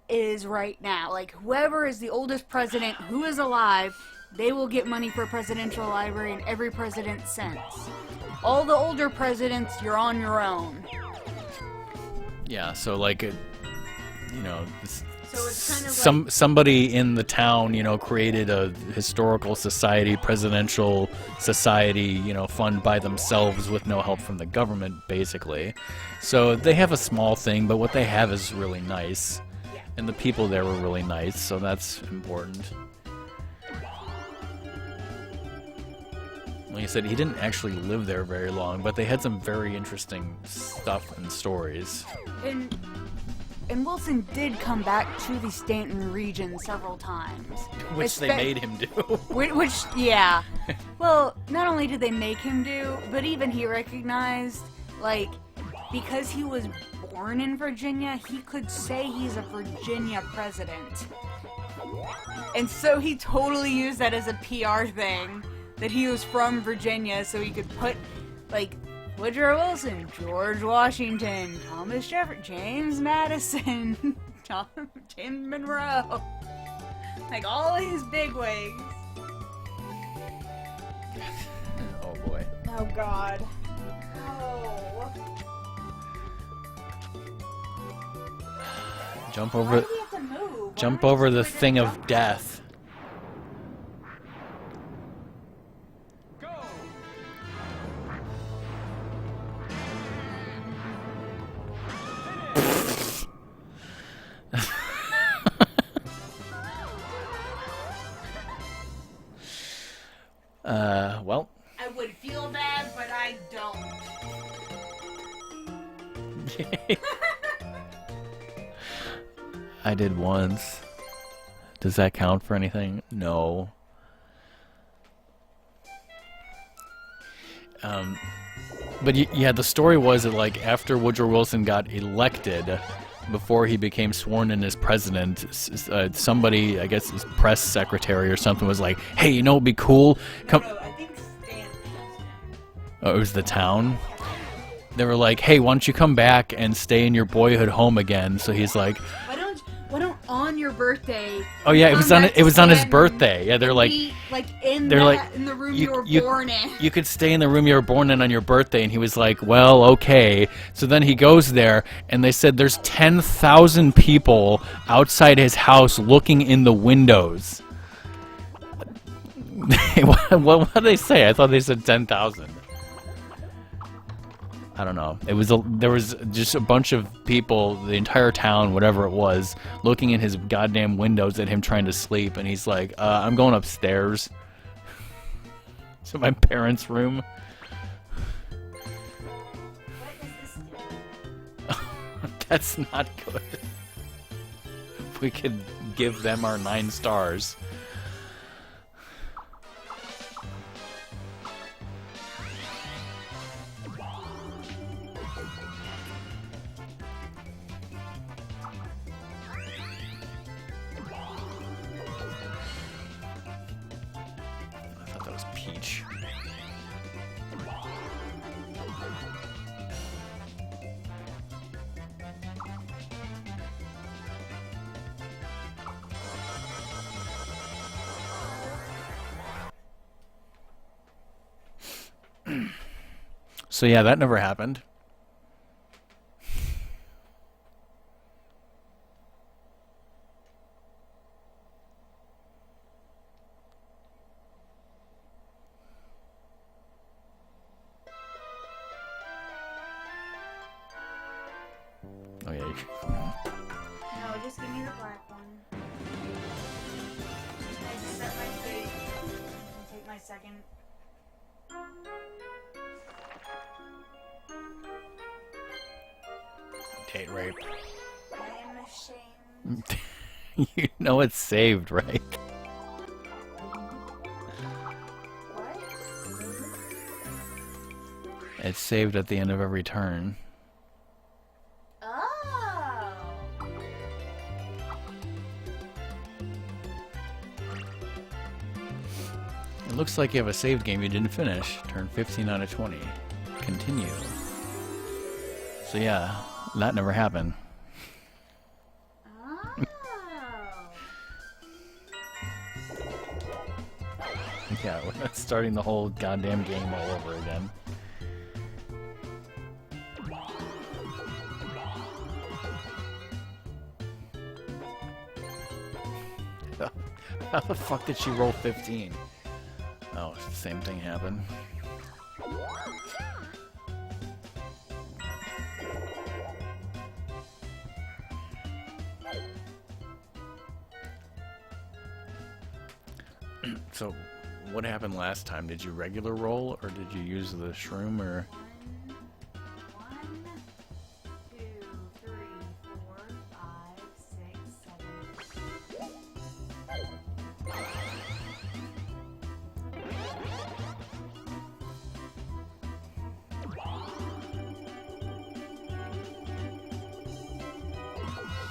is right now. Like whoever is the oldest president who is alive, they will get money for a presidential library and every president since. All the older presidents, you're on your own. Yeah, so like, you know, So it's kind of somebody in the town, you know, created a historical society, presidential society, you know, fund by themselves with no help from the government, basically. So they have a small thing, but what they have is really nice. Yeah. And the people there were really nice, so that's important. Like I said, he didn't actually live there very long, but they had some very interesting stuff and stories. And Wilson did come back to the Stanton region several times. Which they made him do. Which, yeah. Well, not only did they make him do, but even he recognized, like, because he was born in Virginia, he could say he's a Virginia president. And so he totally used that as a PR thing, that he was from Virginia, so he could put, like, Woodrow Wilson, George Washington, Thomas Jefferson, James Madison, James Monroe. Like, all his bigwigs. Oh, boy. Oh, God. Oh. Jump Why over, do we have to move? jump Why don't over we the just thing jump of there? death. Go! Well, I would feel bad, but I don't. I did once. Does that count for anything? No. But yeah, the story was that like after Woodrow Wilson got elected, before he became sworn in as president, somebody, I guess his press secretary or something, was like, "Hey, you know, it'd be cool. Come." No, I think Stanton. Oh, it was the town. They were like, "Hey, why don't you come back and stay in your boyhood home again?" So he's like, Why don't on your birthday? "Oh yeah, it was come on back it was on his Stanton birthday." Yeah, they're and like, be, in they're like, in the room you- you were you- born in. "You could stay in the room you were born in on your birthday," and he was like, "Well, okay." So then he goes there, and they said there's 10,000 people outside his house looking in the windows. What did they say? I thought they said 10,000. I don't know. There was just a bunch of people, the entire town, whatever it was, looking in his goddamn windows at him trying to sleep, and he's like, "I'm going upstairs to my parents' room." That's not good. We could give them our 9 stars. I thought that was Peach. So yeah, that never happened. Oh yeah, No, just give me the black one. I just set my fate and take my second. Date rape. I am ashamed. You know it's saved, right? What? It's saved at the end of every turn. Oh. It looks like you have a saved game you didn't finish. Turn 15 out of 20. Continue. So yeah, that never happened. Oh. Yeah, we're not starting the whole goddamn game all over again. How the fuck did she roll 15? Oh, the same thing happened. So, what happened last time? Did you regular roll, or did you use the shroom, or... 1, 2, 3, 4, 5, 6, 7.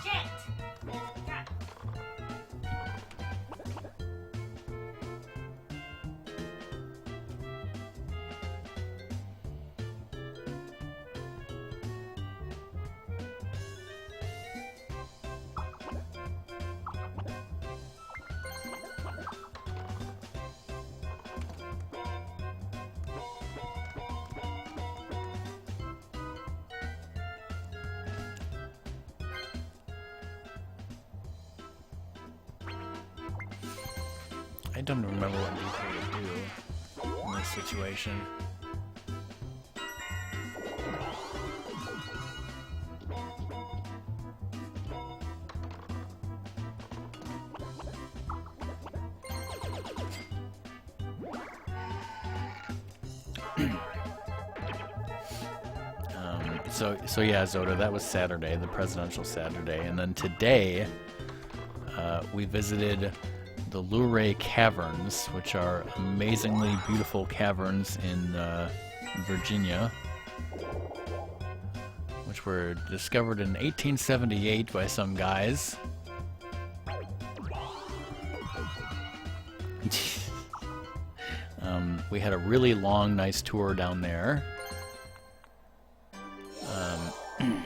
Shit! God. I don't remember what DK would do in this situation. So yeah, Zoda, that was Saturday, the presidential Saturday, and then today we visited the Luray Caverns, which are amazingly beautiful caverns in Virginia, which were discovered in 1878 by some guys. We had a really long, nice tour down there. It's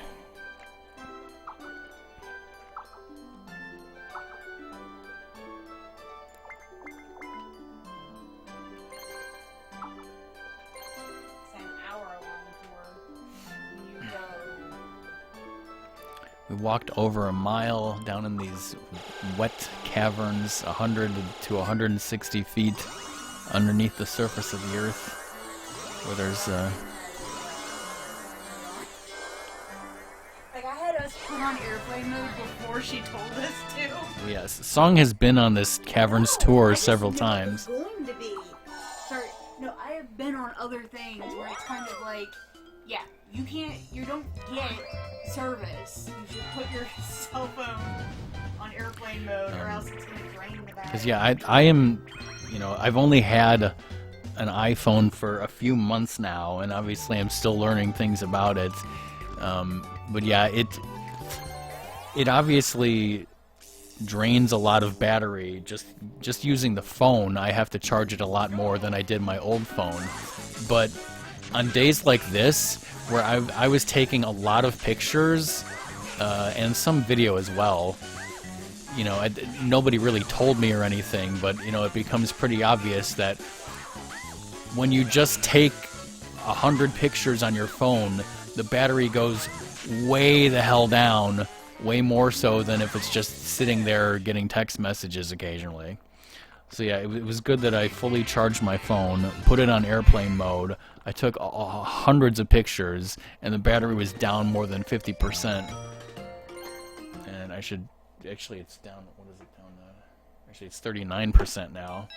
an hour-long tour. You go. We walked over a mile down in these wet caverns, 100 to 160 feet underneath the surface of the earth, where there's Like, I had us put on airplane mode before she told us to. yes, Song has been on this caverns tour I just several knew times. It was going to be. Sorry, no, I have been on other things where it's kind of like, yeah, you don't get service. You should put your cell phone on airplane mode or else it's going to drain the battery. Because yeah, I am, I've only had an iPhone for a few months now, and obviously I'm still learning things about it. But yeah, it obviously drains a lot of battery. Just using the phone, I have to charge it a lot more than I did my old phone. But on days like this, where I was taking a lot of pictures and some video as well, nobody really told me or anything, but it becomes pretty obvious that when you just take 100 pictures on your phone, the battery goes way the hell down, way more so than if it's just sitting there getting text messages occasionally. So yeah, it was good that I fully charged my phone, put it on airplane mode. I took hundreds of pictures, and the battery was down more than 50%. I should... Actually, it's down... What is it down to? Actually, it's 39% now.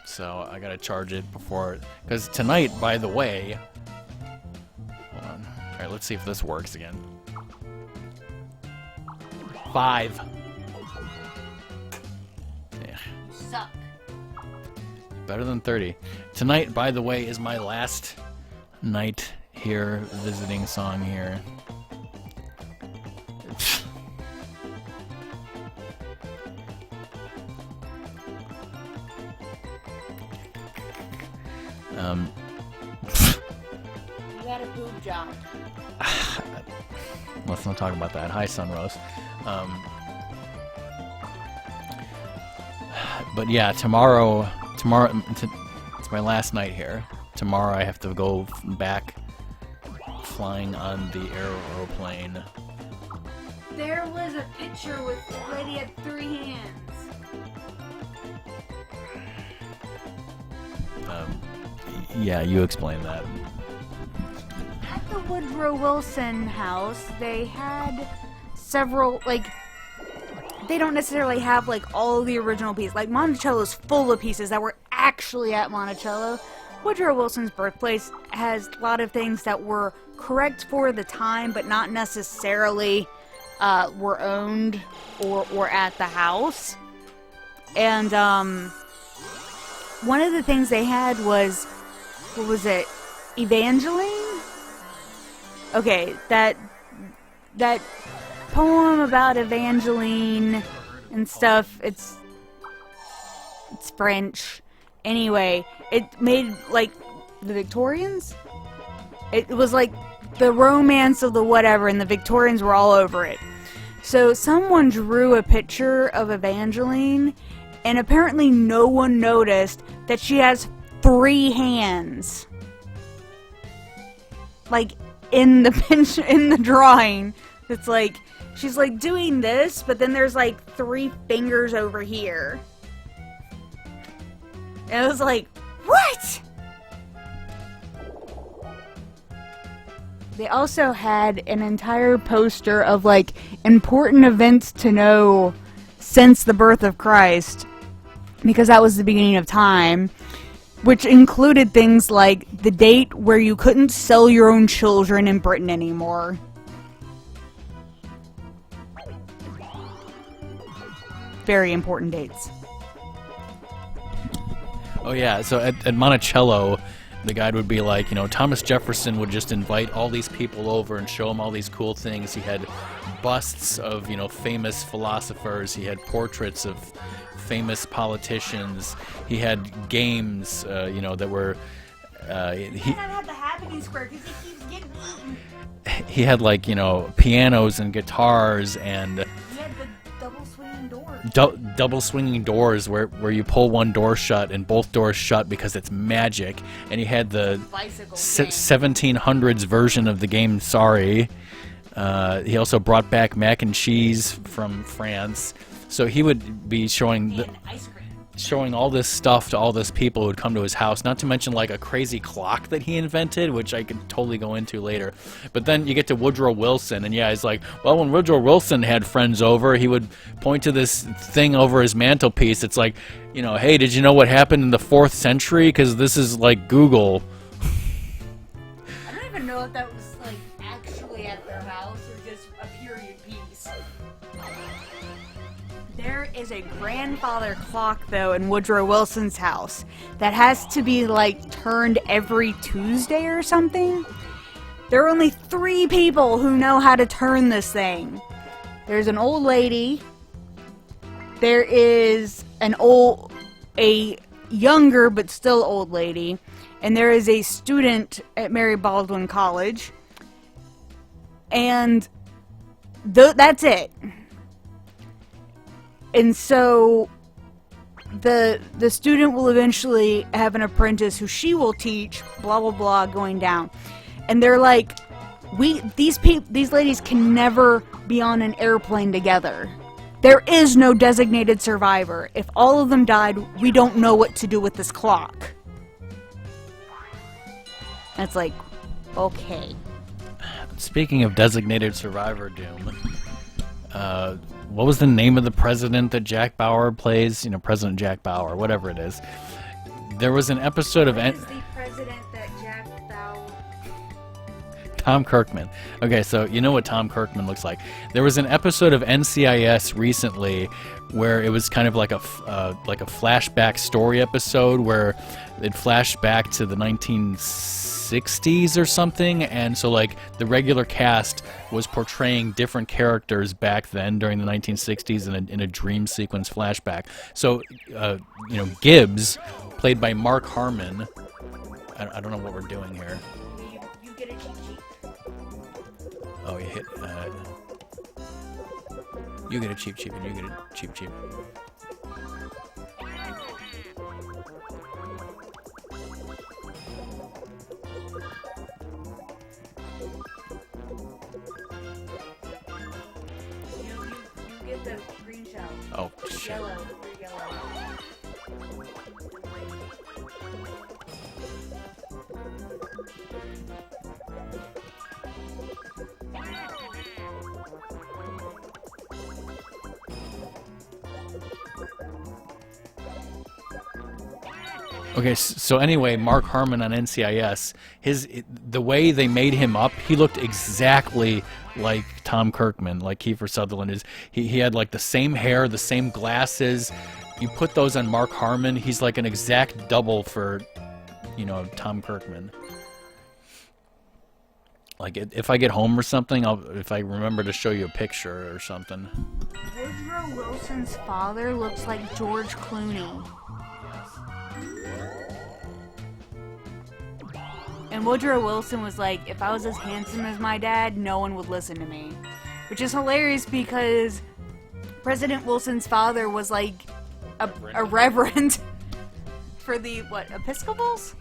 So I gotta charge it before... Because tonight, by the way... Hold on. Alright, let's see if this works again. 5. Yeah. You suck. Better than 30. Tonight, by the way, is my last night here visiting Song here. You got a boob job. Let's not talk about that. Hi, Sunrose. But yeah, tomorrow, it's my last night here. Tomorrow I have to go back flying on the aeroplane. There was a picture with the lady had 3 hands. Yeah, you explain that. At the Woodrow Wilson house, they had several, like, they don't necessarily have, like, all of the original pieces. Like, Monticello's full of pieces that were actually at Monticello. Woodrow Wilson's birthplace has a lot of things that were correct for the time, but not necessarily were owned or at the house. And, one of the things they had was, what was it? Evangeline? Okay, that poem about Evangeline and stuff, it's French. Anyway, it made, like, the Victorians? It was like the romance of the whatever, and the Victorians were all over it. So someone drew a picture of Evangeline, and apparently no one noticed that she has 3 hands. Like, in the picture, in the drawing, it's like, she's like doing this, but then there's like 3 fingers over here. And I was like, what? They also had an entire poster of like important events to know since the birth of Christ, because that was the beginning of time, which included things like the date where you couldn't sell your own children in Britain anymore. Very important dates. Oh yeah, so at Monticello, the guide would be like, you know, Thomas Jefferson would just invite all these people over and show them all these cool things. He had busts of, you know, famous philosophers. He had portraits of famous politicians. He had games, you know, that were... He had the happening square because he keeps getting eaten. He had, like, you know, pianos and guitars and... He had the double swinging doors. Double swinging doors where you pull one door shut and both doors shut because it's magic. And he had the 1700s version of the game Sorry. He also brought back mac and cheese from France. So he would be showing showing all this stuff to all this people who would come to his house, not to mention like a crazy clock that he invented, which I could totally go into later. But then you get to Woodrow Wilson, and yeah, he's like, well, when Woodrow Wilson had friends over, he would point to this thing over his mantelpiece. It's like, you know, hey, did you know what happened in the 4th century? Because this is like Google. I don't even know if that was like actually at their house or just a period piece. There is a grandfather clock, though, in Woodrow Wilson's house that has to be, like, turned every Tuesday or something. There are only 3 people who know how to turn this thing. There's an old lady. There is a younger but still old lady. And there is a student at Mary Baldwin College. And that's it. And so the student will eventually have an apprentice who she will teach, blah blah blah, going down. And they're like, these ladies can never be on an airplane together. There is no designated survivor. If all of them died, we don't know what to do with this clock. That's like, okay. Speaking of designated survivor doom, what was the name of the president that Jack Bauer plays? You know, President Jack Bauer, whatever it is. There was an episode of What is the president that Jack Bauer... Tom Kirkman. Okay, so you know what Tom Kirkman looks like. There was an episode of NCIS recently where it was kind of like a flashback story episode where it flashed back to the 1960s or something, and so like the regular cast was portraying different characters back then during the 1960s in a dream sequence flashback. So you know, Gibbs, played by Mark Harmon. I don't know what we're doing here. You get a cheat sheet. Oh, you hit. You get a cheap cheap, and you get a cheap cheap. You get the green shell. Oh shit! Yellow. You're yellow. Okay, so anyway, Mark Harmon on NCIS, the way they made him up, he looked exactly like Tom Kirkman, like Kiefer Sutherland is. He had like the same hair, the same glasses. You put those on Mark Harmon, he's like an exact double for, you know, Tom Kirkman. Like if I get home or something, if I remember to show you a picture or something. Woodrow Wilson's father looks like George Clooney. And Woodrow Wilson was like, if I was as handsome as my dad, no one would listen to me. Which is hilarious because President Wilson's father was like a reverend for the, what, Episcopals?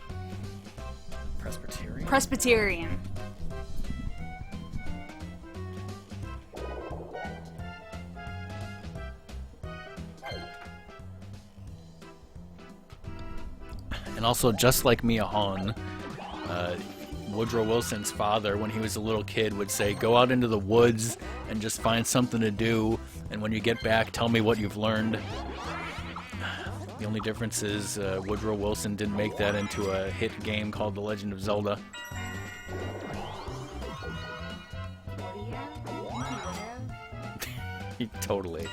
Presbyterian? Presbyterian. And also, just like Mia Hahn, Woodrow Wilson's father, when he was a little kid, would say, go out into the woods and just find something to do, and when you get back, tell me what you've learned. The only difference is Woodrow Wilson didn't make that into a hit game called The Legend of Zelda. Totally.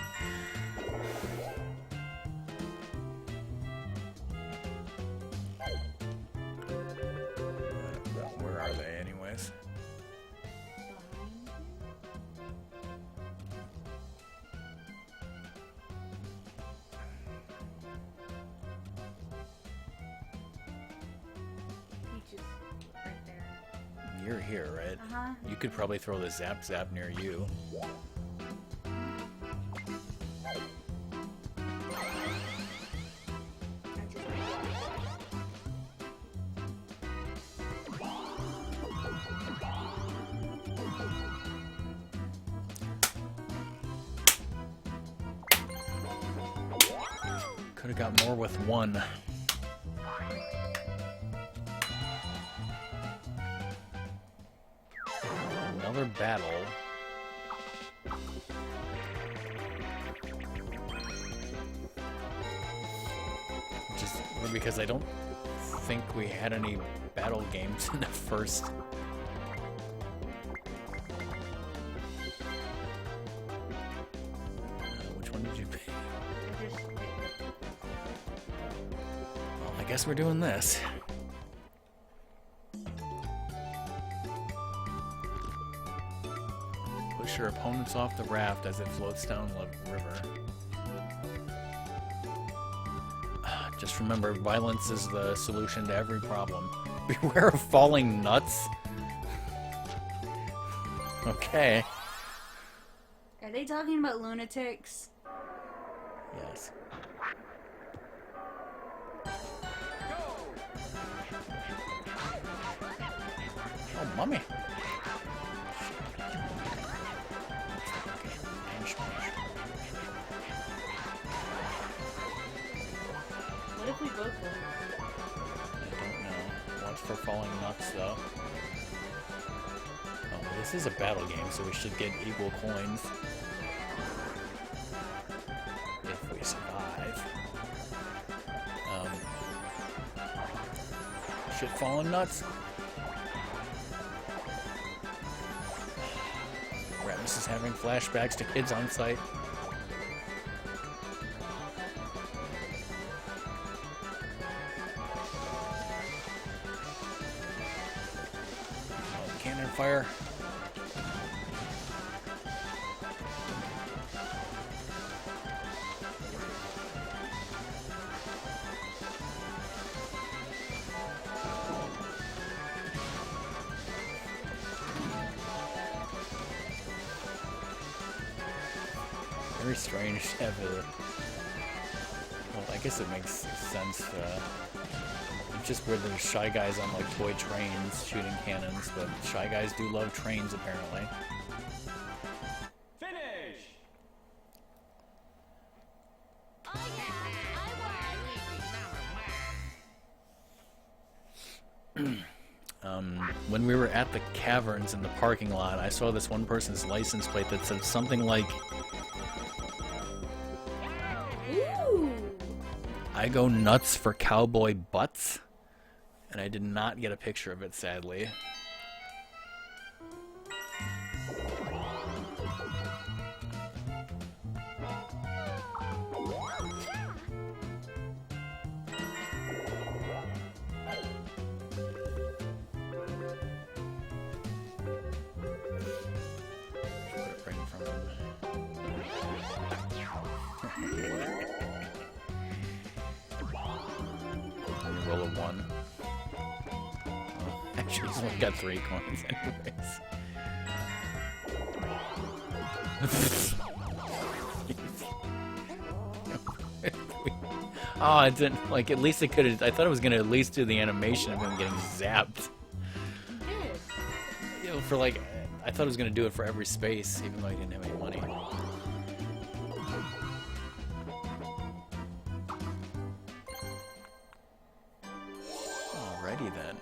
Where are they, anyways? Peaches, right there. You're here, right? Uh-huh. You could probably throw the Zap Zap near you. Could have got more with one. Another battle. Just because I don't think we had any battle games in the first. Which one did you pick? Well, I guess we're doing this. Push your opponents off the raft as it floats down the river. Just remember, violence is the solution to every problem. Beware of falling nuts. Okay. Are they talking about lunatics? Yes. Oh, mummy. What if we both win? I don't know. Watch for falling nuts, though. Oh, this is a battle game, so we should get equal coins. Shit falling nuts. Ramus is having flashbacks to kids on site. Oh, cannon fire. Very strange to have a... Well, I guess it makes sense. It's just where there's Shy Guys on, like, toy trains shooting cannons, but Shy Guys do love trains, apparently. Finish! When we were at the caverns in the parking lot, I saw this one person's license plate that said something like, Ooh. I go nuts for cowboy butts, and I did not get a picture of it, sadly. Right in front of him. Roll a 1. Oh, actually, he's only got 3 coins anyways. Oh, it didn't, like, at least it could have, I thought it was going to at least do the animation of him getting zapped. You know, for like, I thought it was going to do it for every space, even though he didn't have any money. Alrighty then.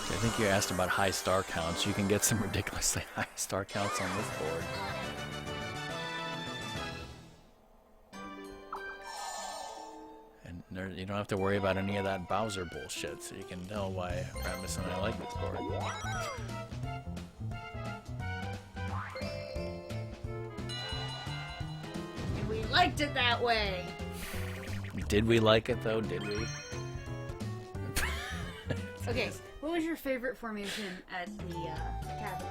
I think you asked about high star counts. You can get some ridiculously high star counts on this board. And you don't have to worry about any of that Bowser bullshit, so you can tell why Ramus and I like this board. And we liked it that way. Did we like it though? Did we? Okay, what was your favorite formation at the cabin?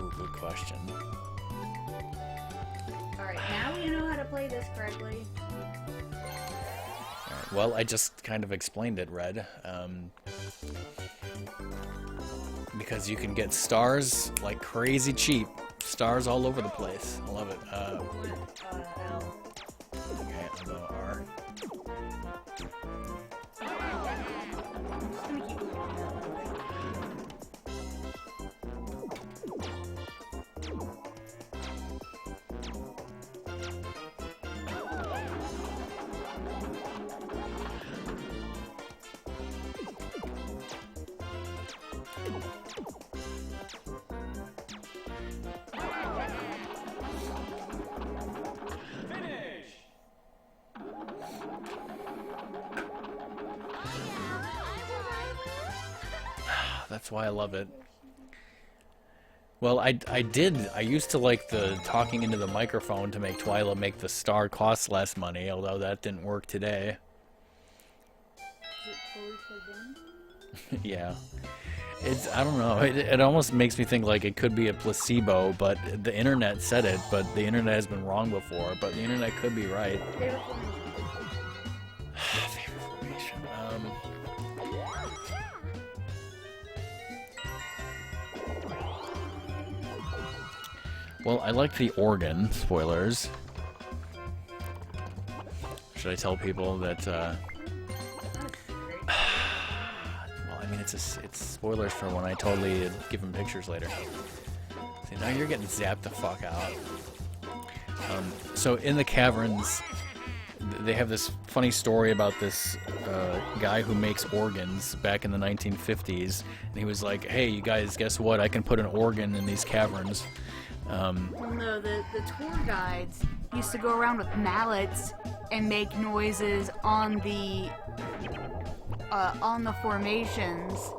Ooh, good question. Alright, now you know how to play this correctly. Alright, well, I just kind of explained it, Red. Because you can get stars like crazy cheap. Stars all over the place. I love it. L. Okay, I'll go R. Finish! That's why I love it. Well, I used to like the talking into the microphone to make Twyla make the star cost less money, although that didn't work today. Is it fully plugged in? Yeah. I don't know, it almost makes me think like it could be a placebo, but the internet said it, but the internet has been wrong before, but the internet could be right. Favorite formation? Favorite formation. Well, I like the organ, spoilers. Should I tell people that, well, I mean, it's spoilers for when I totally give them pictures later. See, now you're getting zapped the fuck out. So in the caverns, they have this funny story about this guy who makes organs back in the 1950s, and he was like, "Hey, you guys, guess what? I can put an organ in these caverns." Well, no, the tour guides used to go around with mallets and make noises on the formations.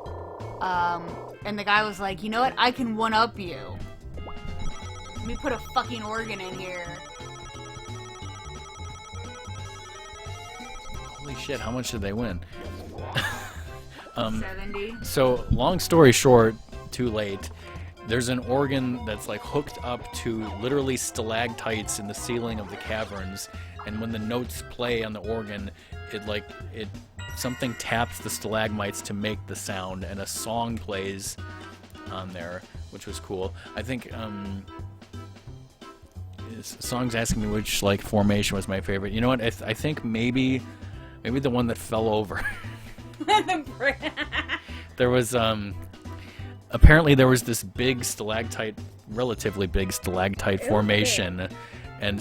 And the guy was like, "You know what? I can one-up you. Let me put a fucking organ in here." Holy shit! How much did they win? 70. So, long story short, too late. There's an organ that's like hooked up to literally stalactites in the ceiling of the caverns, and when the notes play on the organ, it something taps the stalagmites to make the sound, and a song plays on there, which was cool. I think Song's asking me which like formation was my favorite. You know what? I think maybe the one that fell over. There was apparently there was this big stalactite, relatively big stalactite formation, and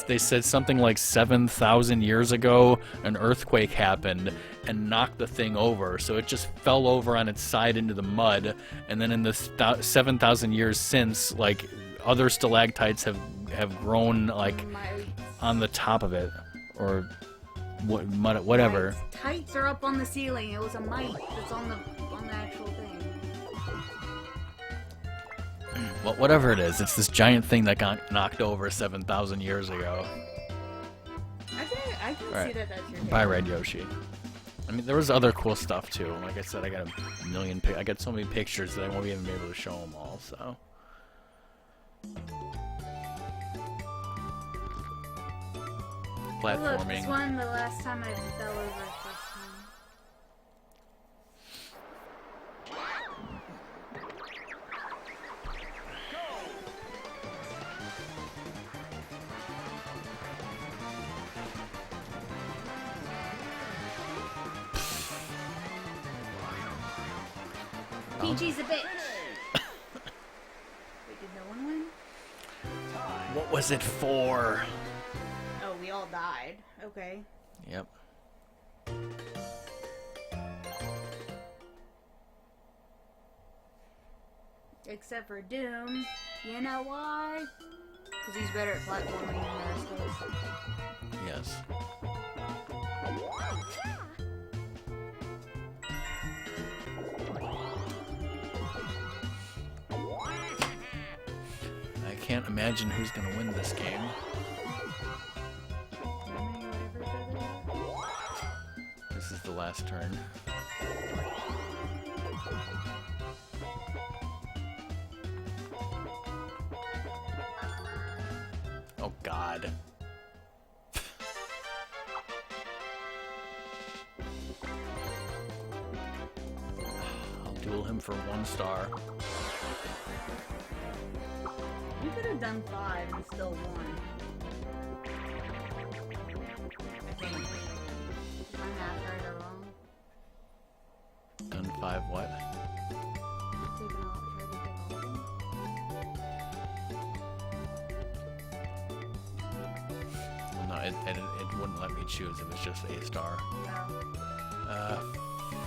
they said something like 7,000 years ago an earthquake happened and knocked the thing over, so it just fell over on its side into the mud, and then in the 7,000 years since, like, other stalactites have grown like on the top of it, or whatever. Tights are up on the ceiling. It was a mite that's on the actual thing. Well, whatever it is, it's this giant thing that got knocked over 7,000 years ago. I can Right. see that that's your Bye, Red Yoshi. I mean, there was other cool stuff too. Like I said, I got a million. I got so many pictures that I won't even be able to show them all. So. Look, Platforming. this one, the last time I fell over first time. Peachy's a bitch. Wait, did no one win? What was it for? Oh, we all died. Okay. Yep. Except for Doom. You know why? Because he's better at platforming than the rest of us. Yes. I can't imagine who's gonna win this game. This is the last turn. Oh God. I'll duel him for 1 star. You could have done 5 and still won. I think. Am I half right or wrong? Done 5 what? Taking all, try to take all of them? Well, no, it wouldn't let me choose. It was just A star. No.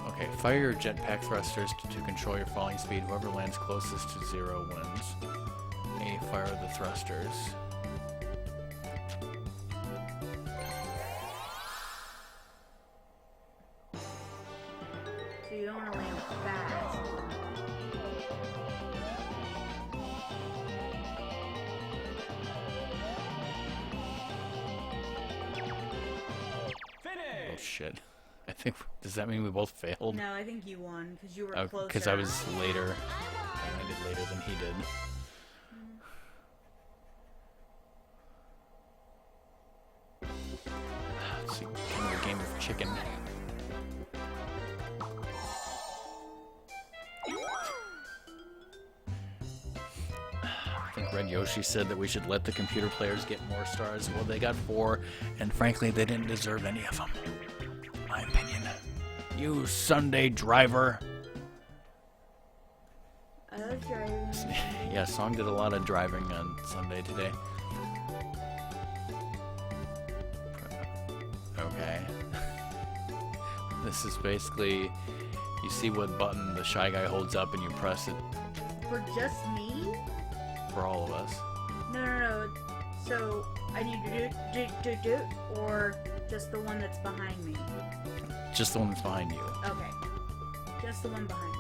Okay, fire your jetpack thrusters to control your falling speed. Whoever lands closest to 0 wins. A, fire the thrusters. So you don't want to land fast. Oh shit. I think, does that mean we both failed? No, I think you won because you were Oh, closer. because I was later. And I did later than he did. Let's see, kind of a game of chicken. I think Red Yoshi said that we should let the computer players get more stars. Well, they got 4, and frankly, they didn't deserve any of them. In my opinion. You Sunday driver. I was driving. Yeah, Song did a lot of driving on Sunday today. Okay. This is basically, you see what button the Shy Guy holds up and you press it For just me? for all of us. No. So I need to do, or just the one that's behind me? Just the one that's behind you. Okay. Just the one behind me.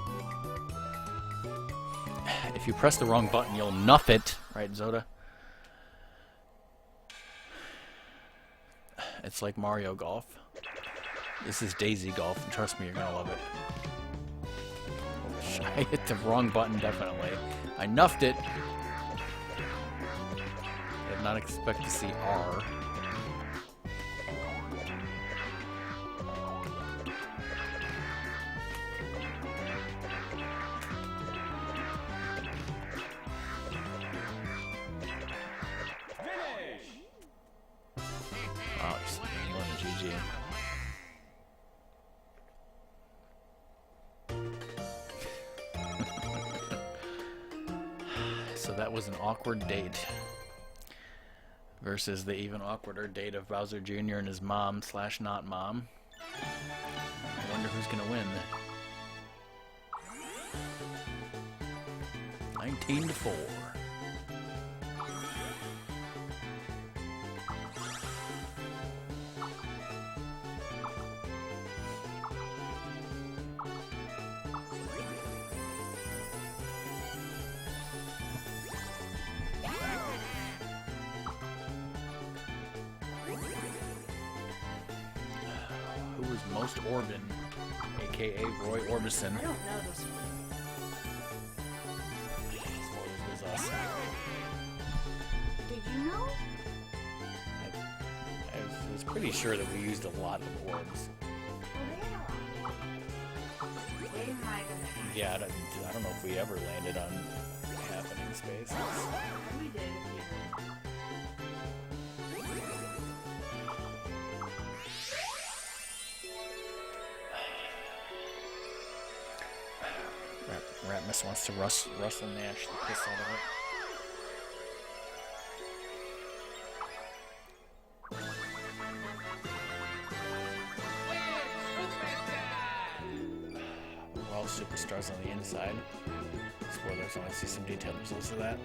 If you press the wrong button, you'll nuff it. Right, Zoda? It's like Mario Golf. This is Daisy Golf, and trust me, you're gonna love it. I hit the wrong button, definitely. I nuffed it. Did not expect to see R. Wow, just GG. So that was an awkward date versus the even awkwarder date of Bowser Jr. and his mom / not mom. I wonder who's gonna win. 19-4. Who was most Orbin, aka Roy Orbison? I don't know this one. Spoilers was us. Did you know? I was pretty sure that we used a lot of orbs. They might have. Yeah, I don't know if we ever landed on happening spaces. We did. Ratmus wants to Russell Nash the piss out of it. We're all superstars on the inside. Spoilers, I want to see some detailed results of that.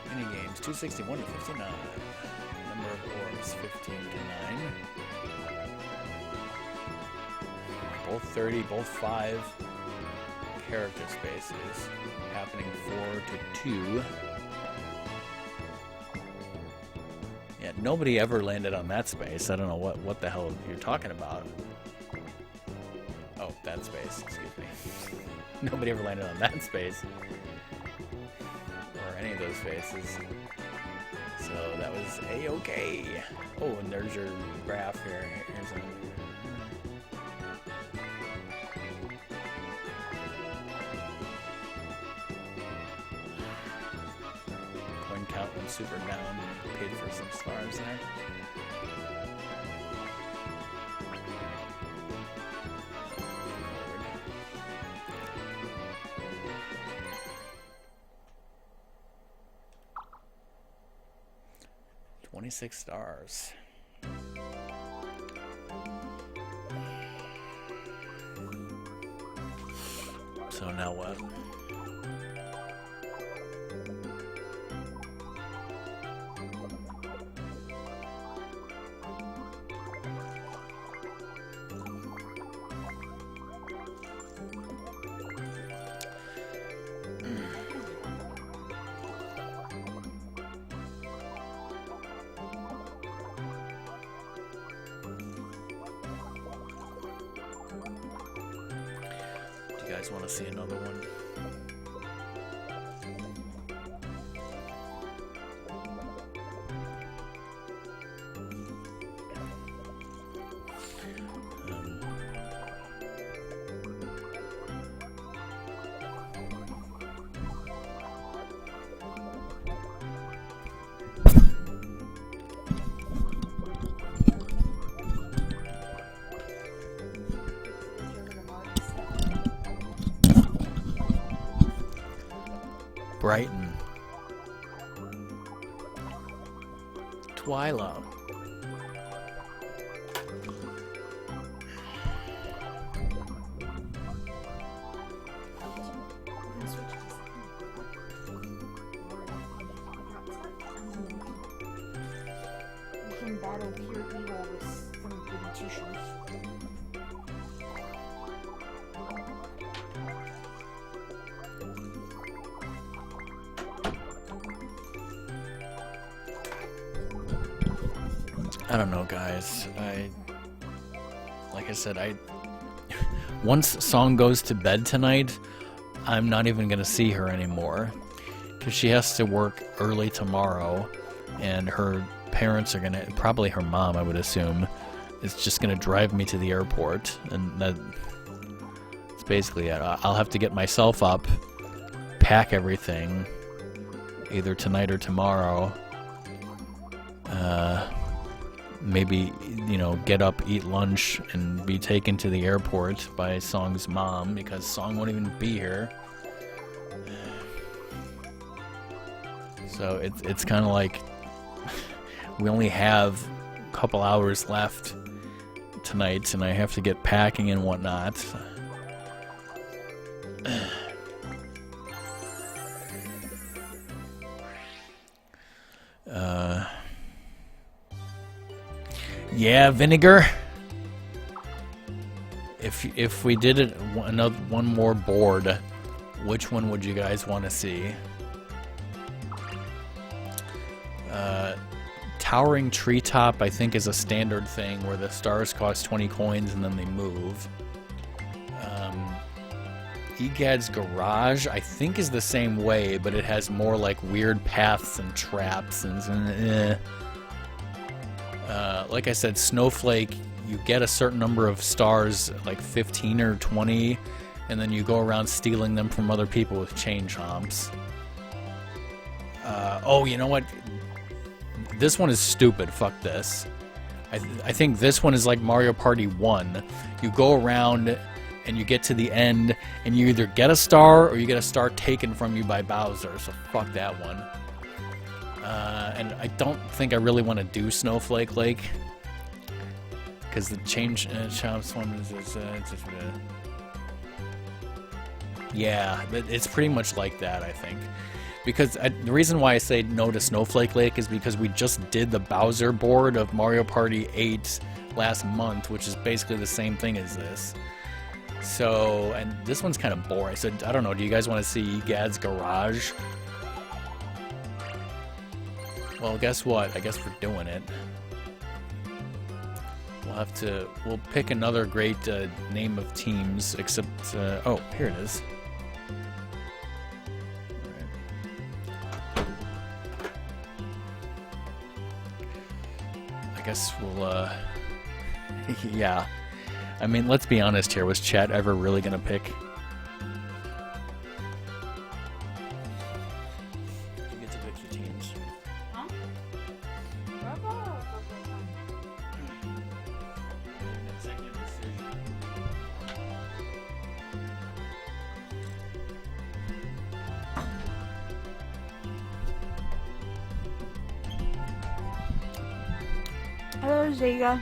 Mini games 261 to 59. Number of orbs 15 to 9. Both 30, both 5 character spaces. Happening 4 to 2. Yeah, nobody ever landed on that space. I don't know what the hell you're talking about. Oh, that space, excuse me. Nobody ever landed on that space. Or any of those spaces. So that was A-okay. Oh, and there's your graph here. Here's a... Coin count went super down. Paid for some stars there. Forward. 26 stars. So now what? Do you guys want to see another one? Brighton. Twyla. We can battle pure evil with some goody two shoes. I don't know, guys. Like I said, once Song goes to bed tonight, I'm not even gonna see her anymore, because she has to work early tomorrow, and her parents are gonna, probably her mom, I would assume, is just gonna drive me to the airport, and that's basically it. I'll have to get myself up, pack everything, either tonight or tomorrow. Maybe, get up, eat lunch, and be taken to the airport by Song's mom, because Song won't even be here. So it's kind of like we only have a couple hours left tonight, and I have to get packing and whatnot. Yeah, Vinegar. If we did it one more board, which one would you guys want to see? Towering Treetop, I think, is a standard thing where the stars cost 20 coins and then they move. Egadd's Garage, I think, is the same way, but it has more like weird paths and traps and like I said, Snowflake, you get a certain number of stars, like 15 or 20, and then you go around stealing them from other people with chain chomps. Oh, you know what? This one is stupid. Fuck this. I think this one is like Mario Party 1. You go around and you get to the end, and you either get a star or you get a star taken from you by Bowser, so fuck that one. And I don't think I really want to do Snowflake Lake, because the change chomps one is yeah, it's pretty much like that, I think. Because the reason why I say no to Snowflake Lake is because we just did the Bowser board of Mario Party 8 last month, which is basically the same thing as this. So, and this one's kind of boring. So, I don't know, do you guys want to see Gadd's Garage? Well, guess what? I guess we're doing it. We'll pick another great name of teams, except, oh, here it is. I guess we'll, yeah. I mean, let's be honest here. Was chat ever really gonna pick? You get to pick your teams. Huh? Executive decision. Hello, Zega.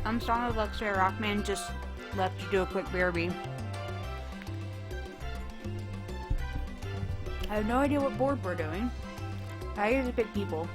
I'm Song of Luxray Rockman, just left to do a quick BRB. I have no idea what board we're doing. I usually pick people.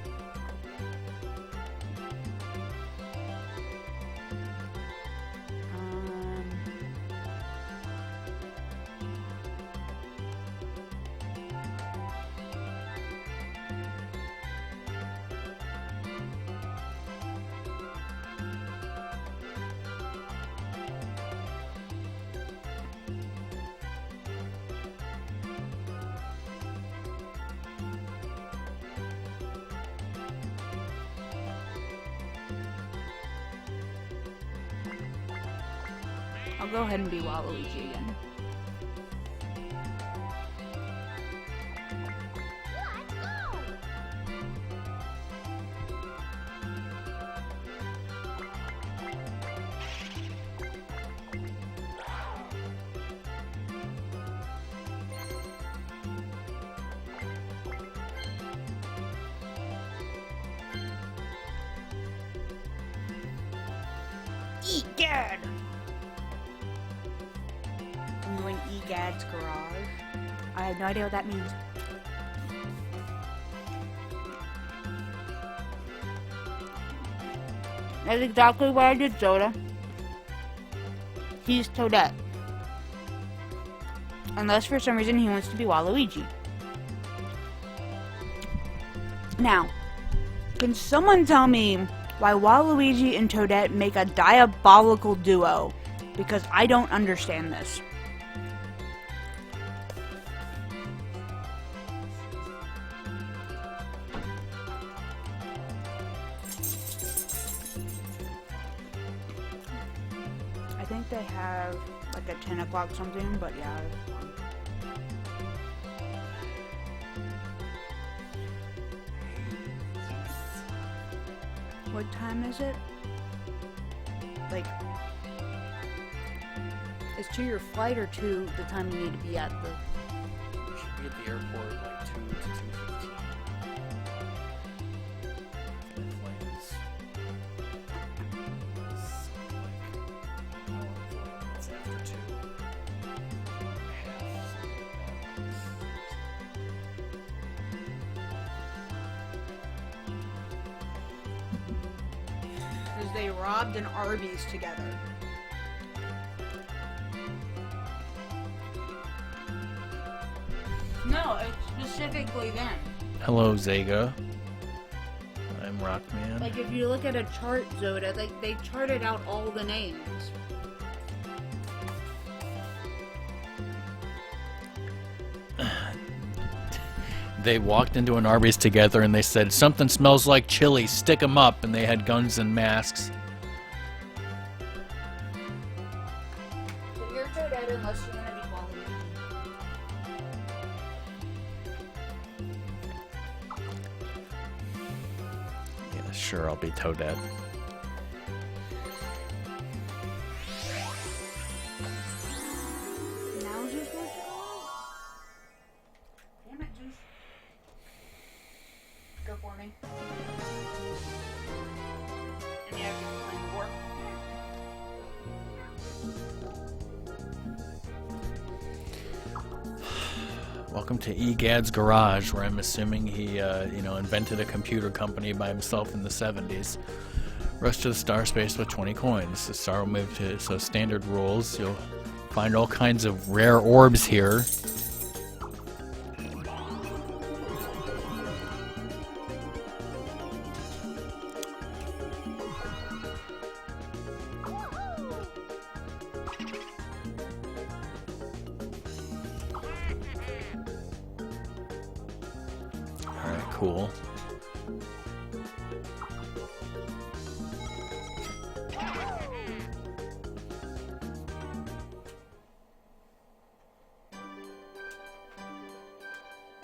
I'll go ahead and be Waluigi again. Eat Gadd! I'm going Gadd's garage. I have no idea what that means. That's exactly what I did, Zoda. He's Toadette. Unless for some reason he wants to be Waluigi. Now, can someone tell me why Waluigi and Toadette make a diabolical duo? Because I don't understand this. I think they have like a 10 o'clock something, but yeah. What time is it? Like, is to your flight or to the time you need to be at the... We should be at the airport like 2 to 2:15. The flight is minutes after 2. Because they robbed an Arby's together. No, it's specifically them. Hello, Zega. I'm Rockman. Like, if you look at a chart, Zoda, like, they charted out all the names. They walked into an Arby's together and they said, "Something smells like chili, stick 'em up," and they had guns and masks. So you're Toadette unless you want to be Waluigi. Yeah, sure, I'll be Toadette. Now Zeus wants to go out? Damn it, Zeus. Go for me. And yeah, just playing warp. Welcome to Gadd's garage, where I'm assuming he, invented a computer company by himself in the 70s. Rush to the star space with 20 coins. The star will move to standard rules. You'll find all kinds of rare orbs here. Alright, cool.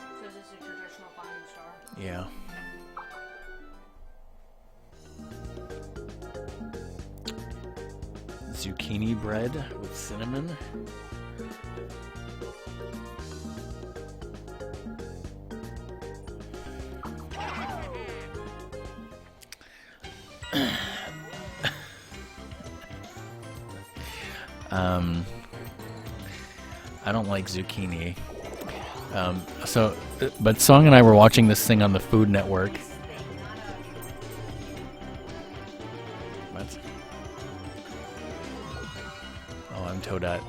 So is this a traditional flying star? Yeah. Zucchini bread with cinnamon. I don't like zucchini. But Song and I were watching this thing on the Food Network. What? Oh, I'm Toadette.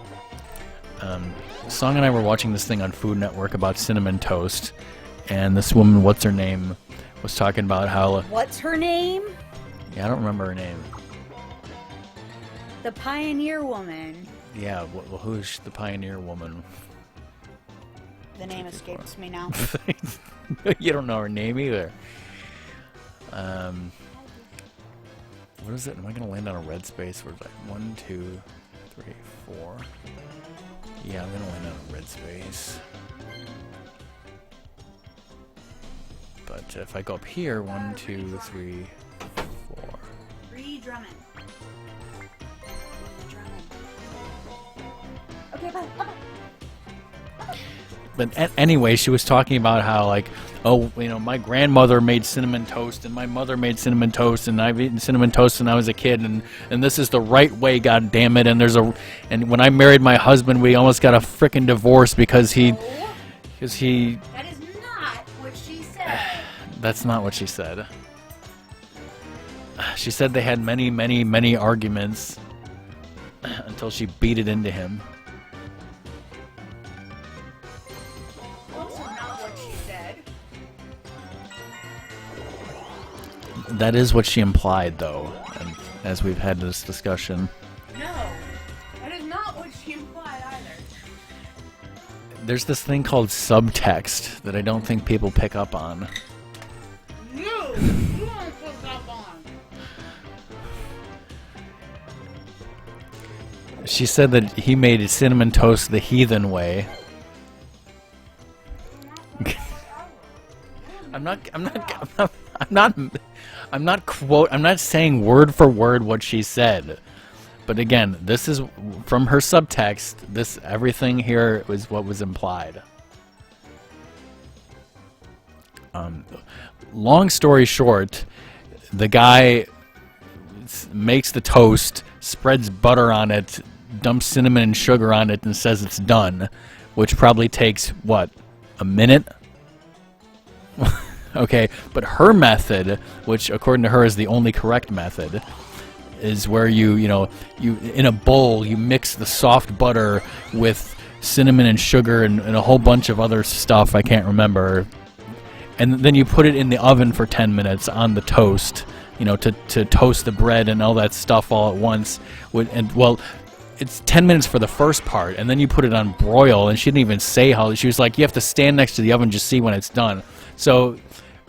Song and I were watching this thing on Food Network about cinnamon toast, and this woman, what's her name, was talking about how... What's her name? Yeah, I don't remember her name. The Pioneer Woman. Yeah, well, who's the Pioneer Woman? The name escapes me now. You don't know her name either. What is it? Am I gonna land on a red space where it's like 1, 2, 3, 4? Yeah, I'm gonna land on a red space. But if I go up here, 1, 2, 3, 4. Free Drummond. Okay, bye. But anyway, she was talking about how, like, oh, you know, my grandmother made cinnamon toast, and my mother made cinnamon toast, and I've eaten cinnamon toast when I was a kid, and this is the right way, God damn it. And and when I married my husband, we almost got a frickin' divorce because he. That is not what she said. That's not what she said. She said they had many, many, many arguments until she beat it into him. Also not what she said. That is what she implied, though, and as we've had this discussion. No, that is not what she implied either. There's this thing called subtext that I don't think people pick up on. No, you won't put that on. She said that he made cinnamon toast the heathen way. I'm not saying word for word what she said. But again, this is from her subtext. Everything here was what was implied. Long story short, the guy makes the toast, spreads butter on it, dumps cinnamon and sugar on it, and says it's done, which probably takes, what, a minute? Okay, but her method, which according to her is the only correct method, is where you in a bowl, you mix the soft butter with cinnamon and sugar and a whole bunch of other stuff I can't remember, and then you put it in the oven for 10 minutes on the toast, to toast the bread and all that stuff all at once. It's 10 minutes for the first part, and then you put it on broil, and she didn't even say how. She was like, you have to stand next to the oven just see when it's done. So,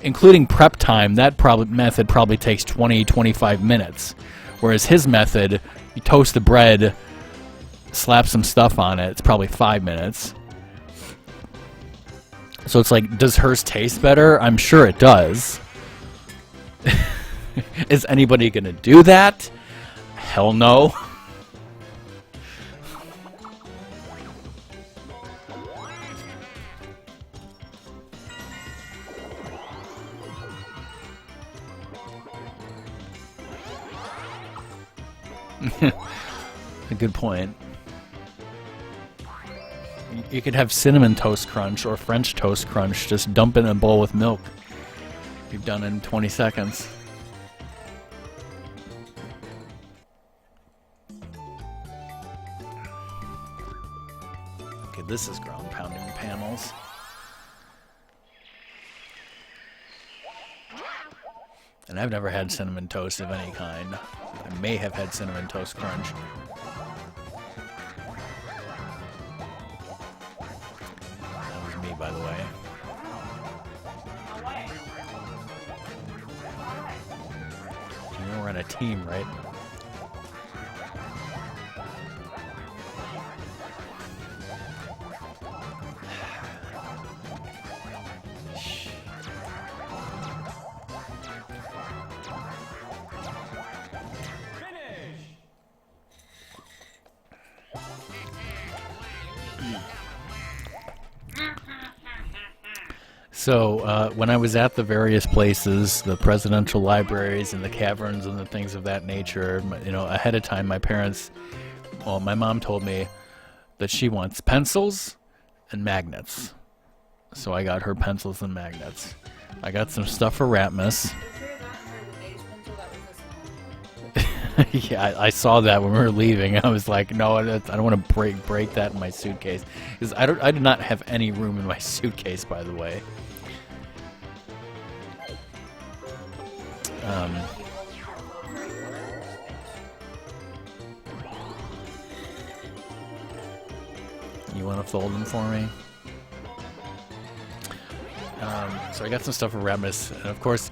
including prep time, that method probably takes 20-25 minutes. Whereas his method, you toast the bread, slap some stuff on it, it's probably 5 minutes. So it's like, does hers taste better? I'm sure it does. Is anybody gonna do that? Hell no. A good point. You could have cinnamon toast crunch or French toast crunch. Just dump it in a bowl with milk. Be done in 20 seconds. Okay, this is ground pounding panels. And I've never had cinnamon toast of any kind. I may have had cinnamon toast crunch. That was me, by the way. You know we're on a team, right? So, when I was at the various places, the presidential libraries and the caverns and the things of that nature, ahead of time, my mom told me that she wants pencils and magnets. So I got her pencils and magnets. I got some stuff for Ratmus. Yeah, I saw that when we were leaving. I was like, no, I don't want to break that in my suitcase. Because I did not have any room in my suitcase, by the way. You want to fold them for me? So I got some stuff for Remus, and of course,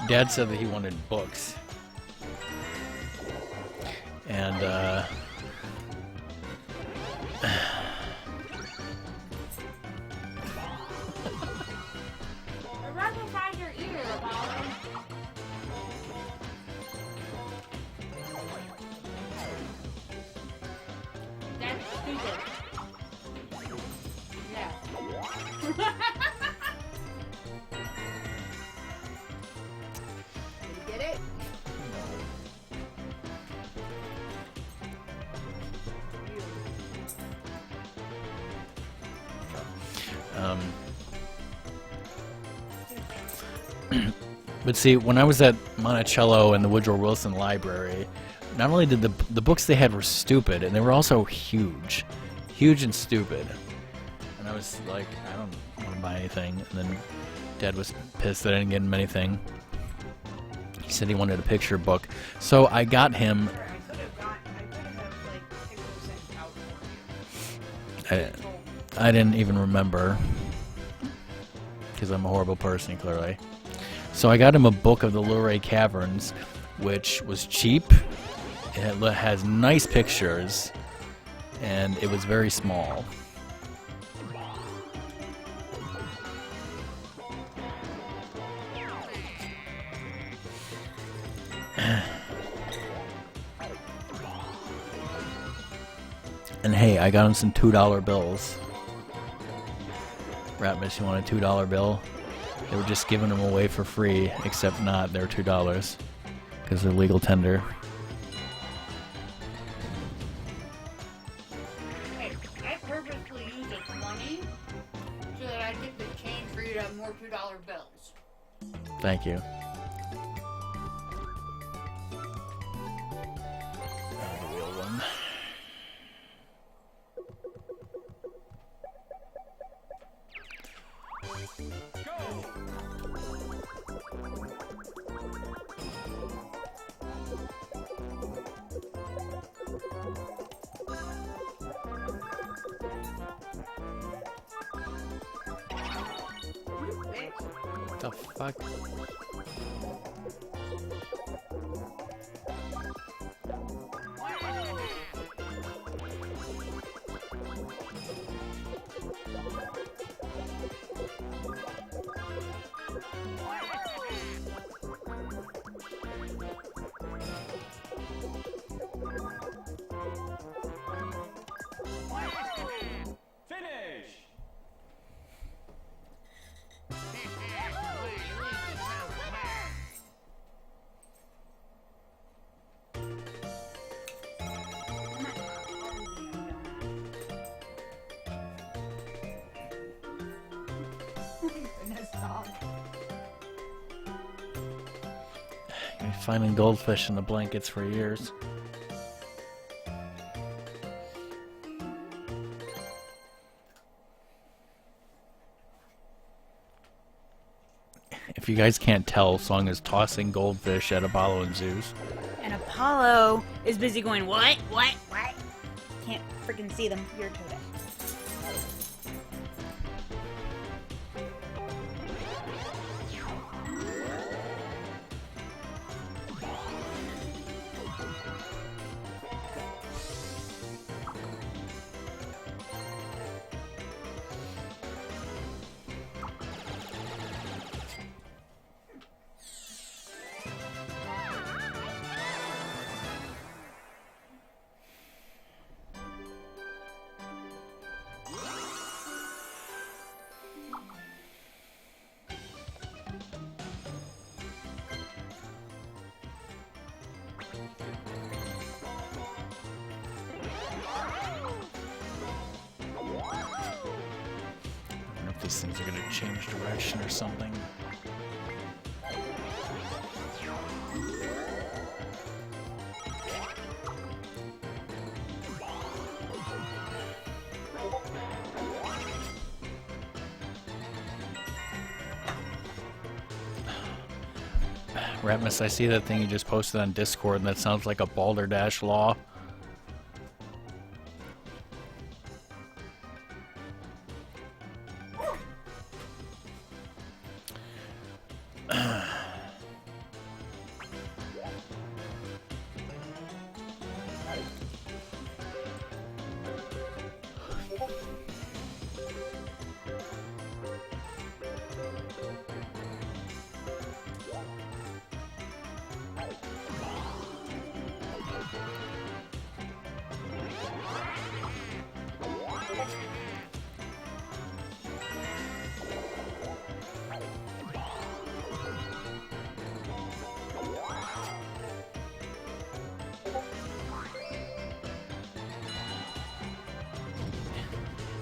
Dad said that he wanted books. And, right beside your ear, Apollo. That's stupid. Yeah. But see, when I was at Monticello and the Woodrow Wilson Library, not only did the books they had were stupid, and they were also huge and stupid. And I was like, I don't want to buy anything. And then Dad was pissed that I didn't get him anything. He said he wanted a picture book, so I got him. I didn't even remember, because I'm a horrible person, clearly. So I got him a book of the Luray Caverns, which was cheap. It has nice pictures, and it was very small. And hey, I got him some $2 bills. Ratmus, you want a $2 bill? They were just giving them away for free, except not. They're $2 because they're legal tender. Hey, I purposely use a 20 so that I get the change for you to have more $2 bills. Thank you. The real one. What the fuck? Finish! You're finding goldfish in the blankets for years. If you guys can't tell, Song is tossing goldfish at Apollo and Zeus. And Apollo is busy going, what? What? What? Can't freaking see them. You're today. I don't know if these things are going to change direction or something. Ratmus, I see that thing you just posted on Discord, and that sounds like a balderdash law.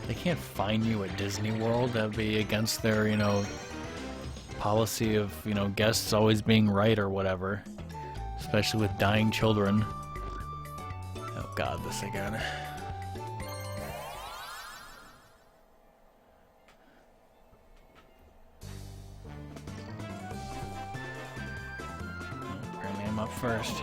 They can't fine you at Disney World. That'd be against their, you know, policy of, you know, guests always being right or whatever. Especially with dying children. Oh god, this again. Oh, apparently I'm up first.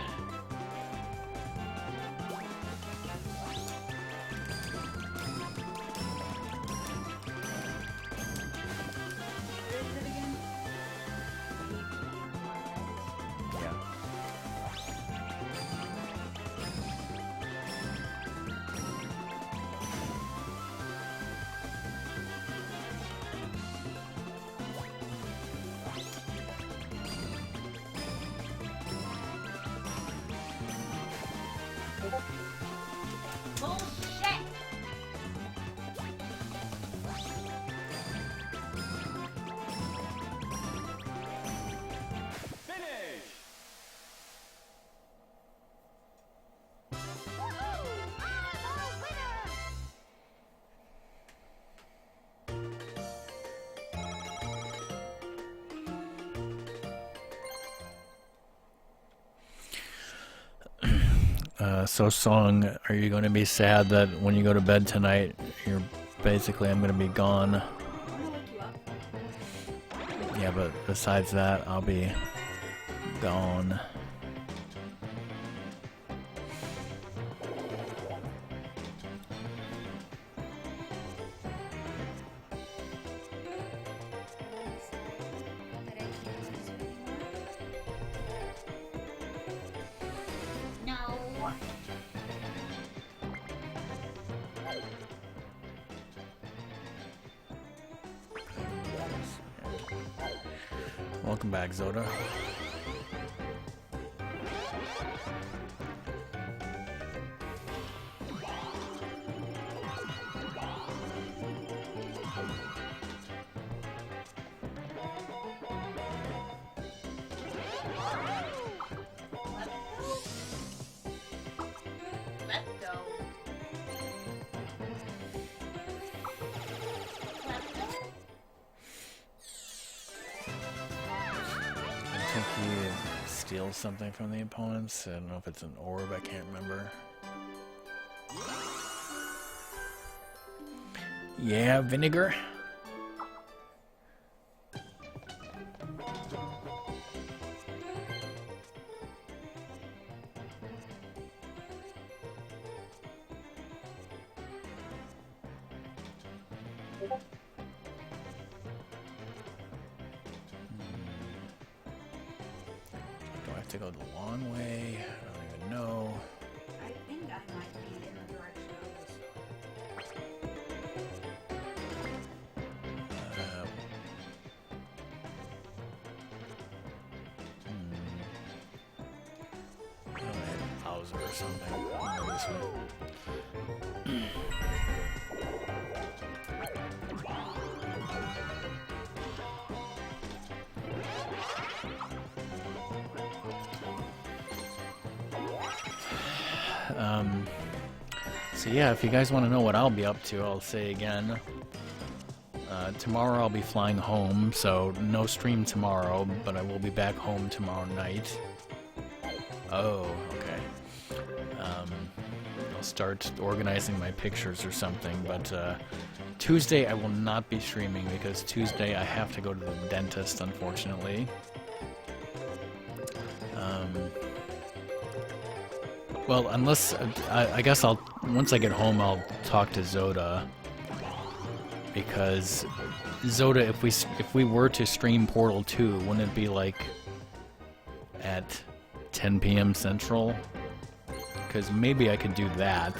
Yeah. Bullshit! Finish! So Song, are you going to be sad that when you go to bed tonight, you're basically, I'm going to be gone? I'm gonna wake you up. Yeah, but besides that, I'll be gone. No. Welcome back, Zoda. Let's go. I think he steals something from the opponents. I don't know if it's an orb, I can't remember. Yeah, vinegar. Do I have to go the long way? I don't even know. I think I might be in the direction of this. Uh, I don't know, hit Bowser or something. I'll go this way. So yeah, if you guys want to know what I'll be up to, I'll say again. Tomorrow I'll be flying home, so no stream tomorrow, but I will be back home tomorrow night. Oh, okay. I'll start organizing my pictures or something, but Tuesday I will not be streaming because Tuesday I have to go to the dentist, unfortunately. Well, unless I guess I'll once I get home I'll talk to Zoda, because Zoda, if we were to stream Portal 2, wouldn't it be like at 10 p.m. Central? Because maybe I could do that.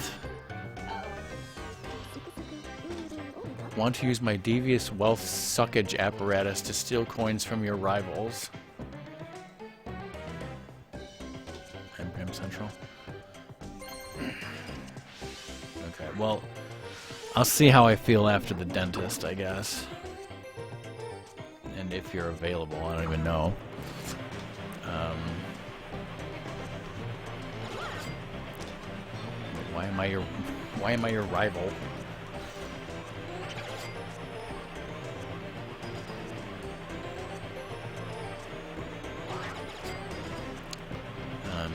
Want to use my devious wealth suckage apparatus to steal coins from your rivals. 10 p.m. Central. Okay, well, I'll see how I feel after the dentist, I guess. And if you're available, I don't even know. Why am I your rival?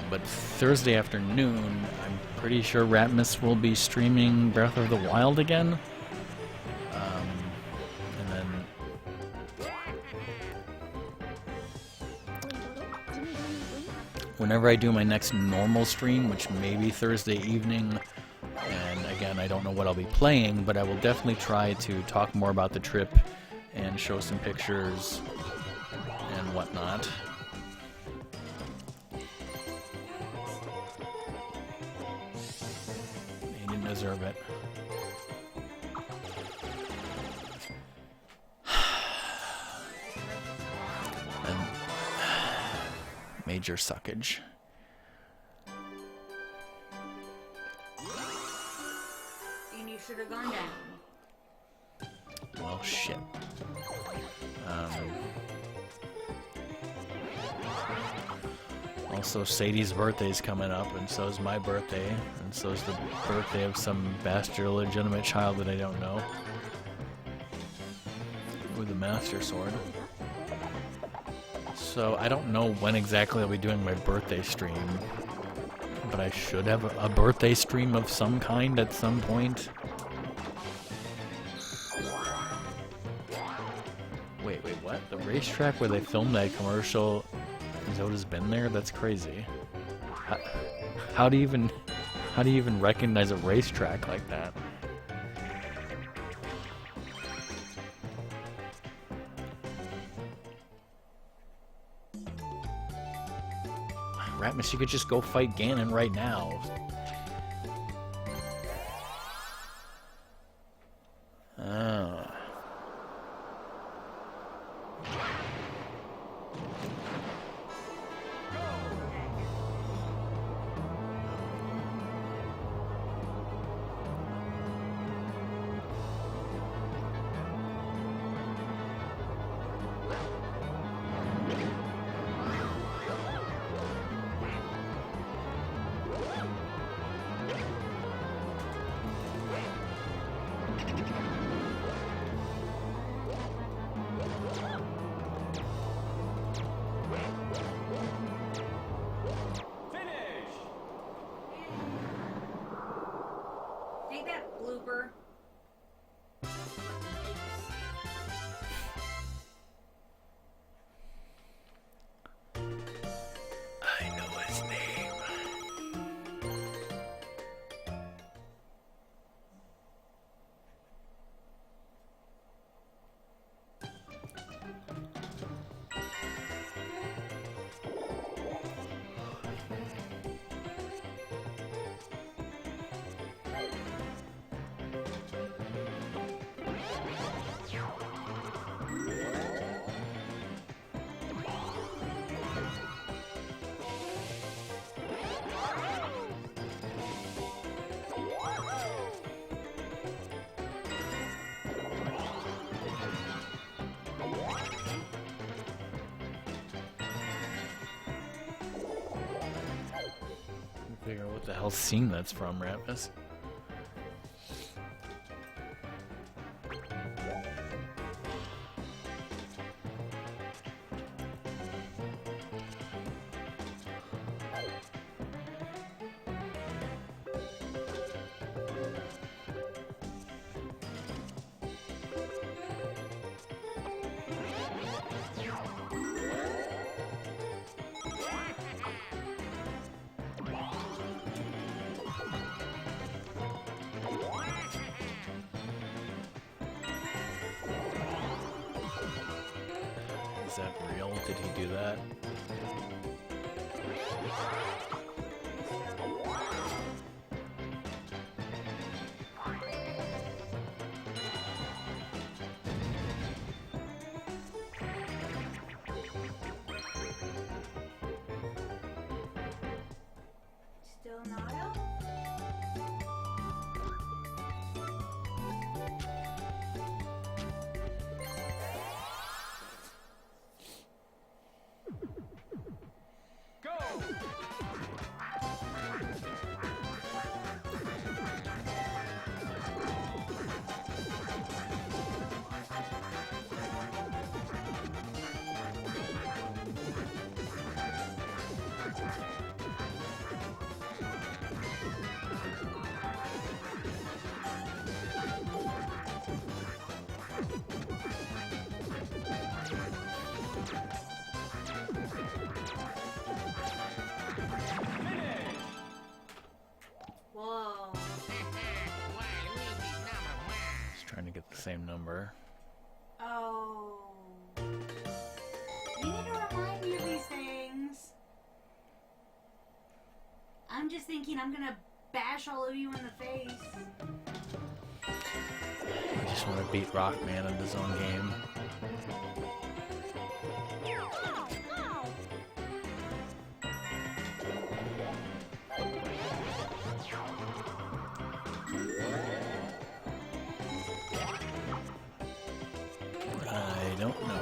but Thursday afternoon, I'm pretty sure Ratmus will be streaming Breath of the Wild again. And then whenever I do my next normal stream, which may be Thursday evening, and again, I don't know what I'll be playing, but I will definitely try to talk more about the trip and show some pictures and whatnot. He didn't deserve it. And major suckage. And you should have gone down. Well, shit. Also, Sadie's birthday's coming up, and so's my birthday, and so's the birthday of some bastard illegitimate child that I don't know. With a Master Sword. So, I don't know when exactly I'll be doing my birthday stream, but I should have a birthday stream of some kind at some point. Wait, what? The racetrack where they filmed that commercial, Zoda's been there? That's crazy. How do you even recognize a racetrack like that? Ratmus, you could just go fight Ganon right now. Oh. Finish! Take that, blooper. I know his name. Figure out what the hell scene that's from, Ratmus. Is that real? Did he do that? Still not out? same number. Oh. You need to remind me of these things. I'm just thinking I'm gonna bash all of you in the face. I just want to beat Rockman in his own game. I don't know.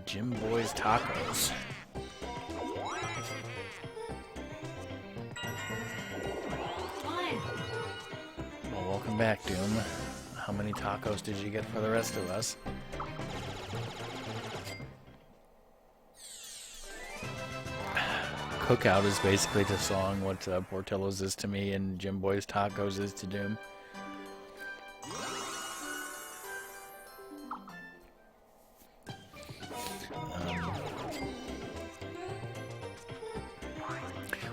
Jim Boy's Tacos. Well, welcome back, Doom. How many tacos did you get for the rest of us? Cookout is basically the song what Portillo's is to me and Jim Boy's Tacos is to Doom.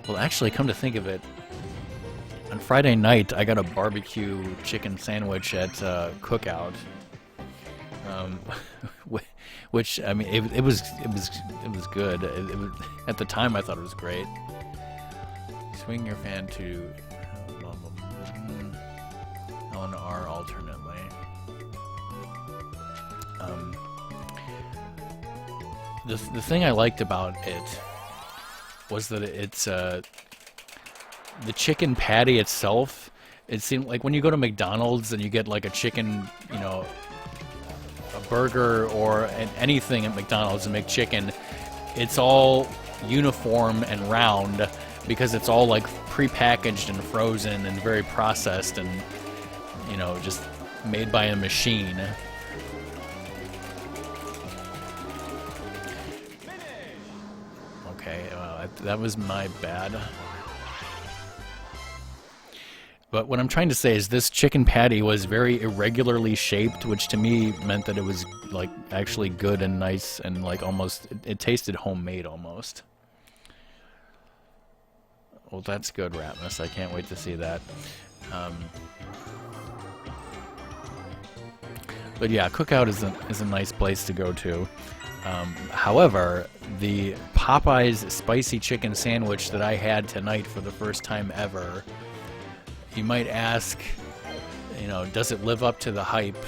Well, actually, come to think of it, on Friday night I got a barbecue chicken sandwich at Cookout, which I mean it was good. At the time I thought it was great. Swing your fan to L&R alternately. The thing I liked about it was that it's the chicken patty itself. It seemed like when you go to McDonald's and you get like a chicken, you know, a burger or anything at McDonald's, a McChicken, it's all uniform and round because it's all like prepackaged and frozen and very processed and, you know, just made by a machine. That was my bad. But what I'm trying to say is this chicken patty was very irregularly shaped, which to me meant that it was like actually good and nice and like almost, it tasted homemade almost. Well, that's good, Ratmus. I can't wait to see that. But yeah, Cookout is a nice place to go to. However, the Popeyes spicy chicken sandwich that I had tonight for the first time ever, you might ask, you know, does it live up to the hype?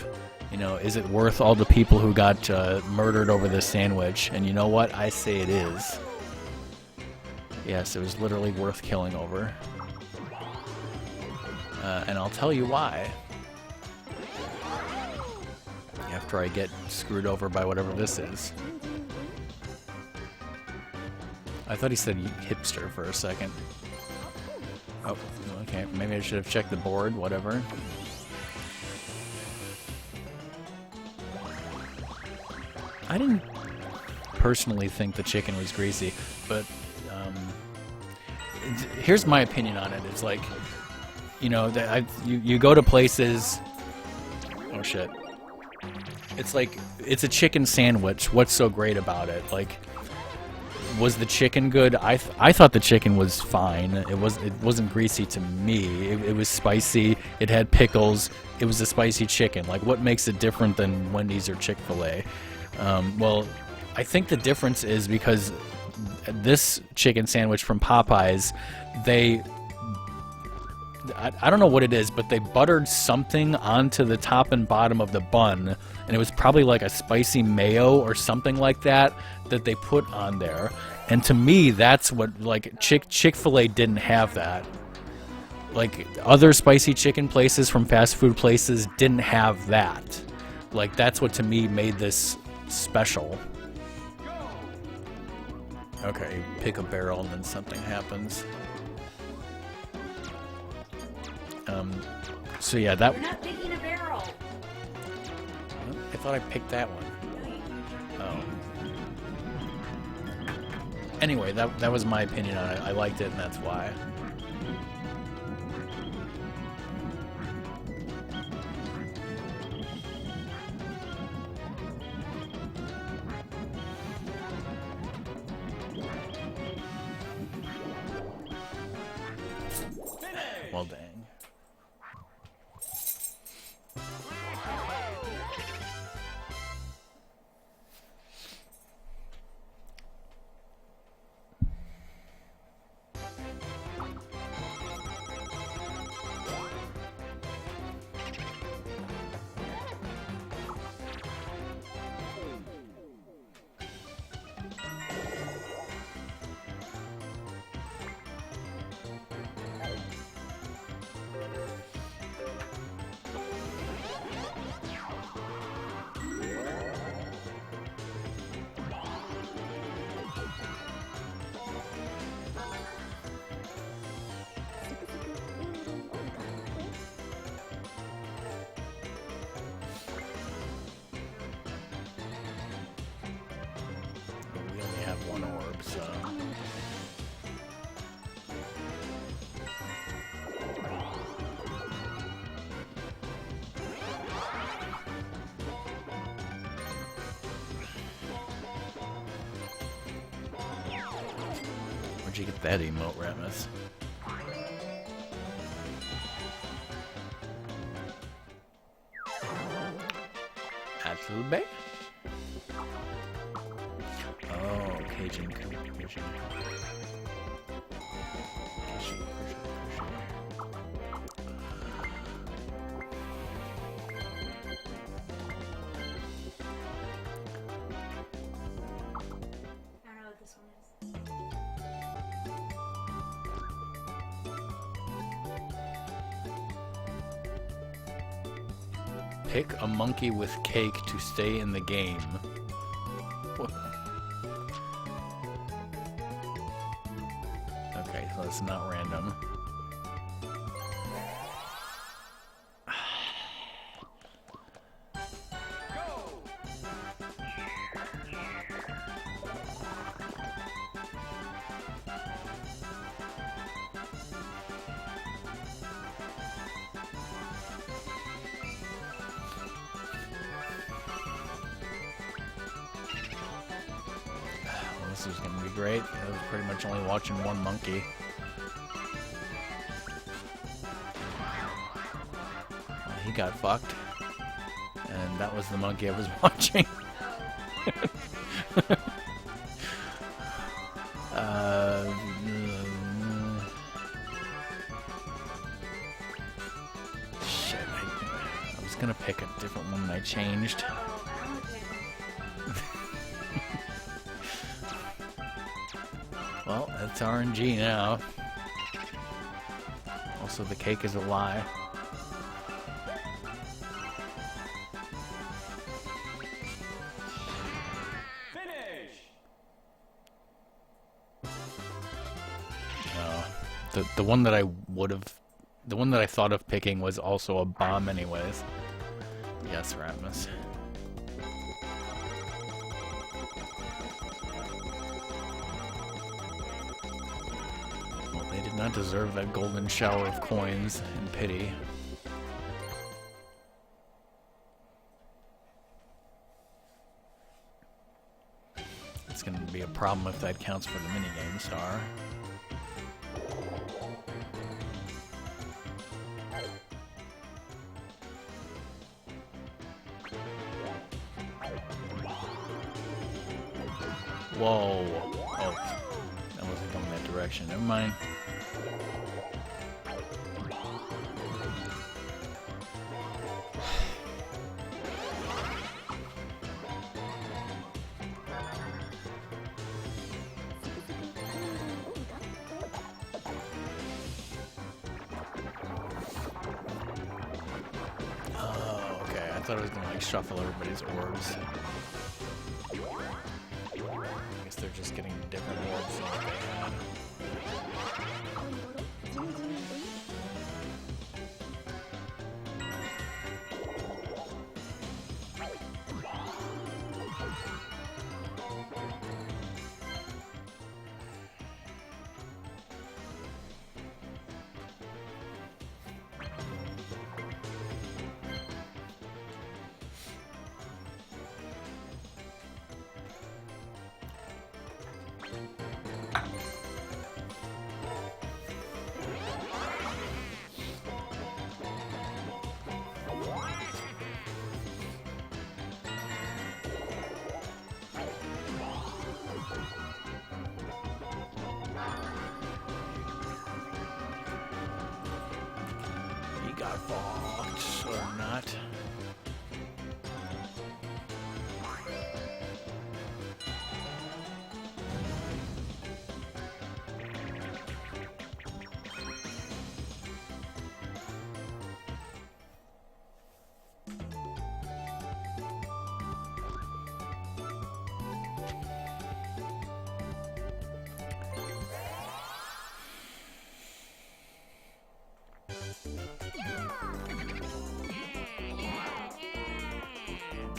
You know, is it worth all the people who got murdered over this sandwich? And you know what? I say it is. Yes, it was literally worth killing over. And I'll tell you why. After I get screwed over by whatever this is. I thought he said hipster for a second. Oh, okay. Maybe I should have checked the board, whatever. I didn't personally think the chicken was greasy, but here's my opinion on it. It's like, you know, you go to places... Oh, shit. It's like, it's a chicken sandwich. What's so great about it? Like, was the chicken good? I thought the chicken was fine. It wasn't greasy to me. It was spicy. It had pickles. It was a spicy chicken. Like, what makes it different than Wendy's or Chick-fil-A? Well, I think the difference is because this chicken sandwich from Popeyes, I don't know what it is, but they buttered something onto the top and bottom of the bun, and it was probably like a spicy mayo or something like that they put on there. And to me, that's what, like, Chick-fil-A didn't have that. Like, other spicy chicken places from fast food places didn't have that. Like, that's what to me made this special. Okay, you pick a barrel and then something happens. So yeah, that. You're not picking a barrel. I thought I picked that one. Oh. Anyway, that was my opinion on it. I liked it, and that's why. Well, dang. We only have one orb, so. Where'd you get that emote, Ratmus? Athelbay? Oh, Cajun. I don't know what this one is. Pick a monkey with cake to stay in the game. Okay, so it's not random. Well, this is gonna be great. I was pretty much only watching one monkey. Well, he got fucked. And that was the monkey I was watching. Shit, I was gonna pick a different one and I changed. Well, that's RNG now. Also, the cake is a lie. Finish! The one that I the one that I thought of picking was also a bomb anyways. Yes, Ratmus. Well, they did not deserve that golden shower of coins in pity. It's going to be a problem if that counts for the minigame star. Whoa. Oh, that wasn't going that direction. Never mind. Oh, okay. I thought I was going to like shuffle everybody's orbs. I guess they're just getting different orbs than what they had. fucked or not.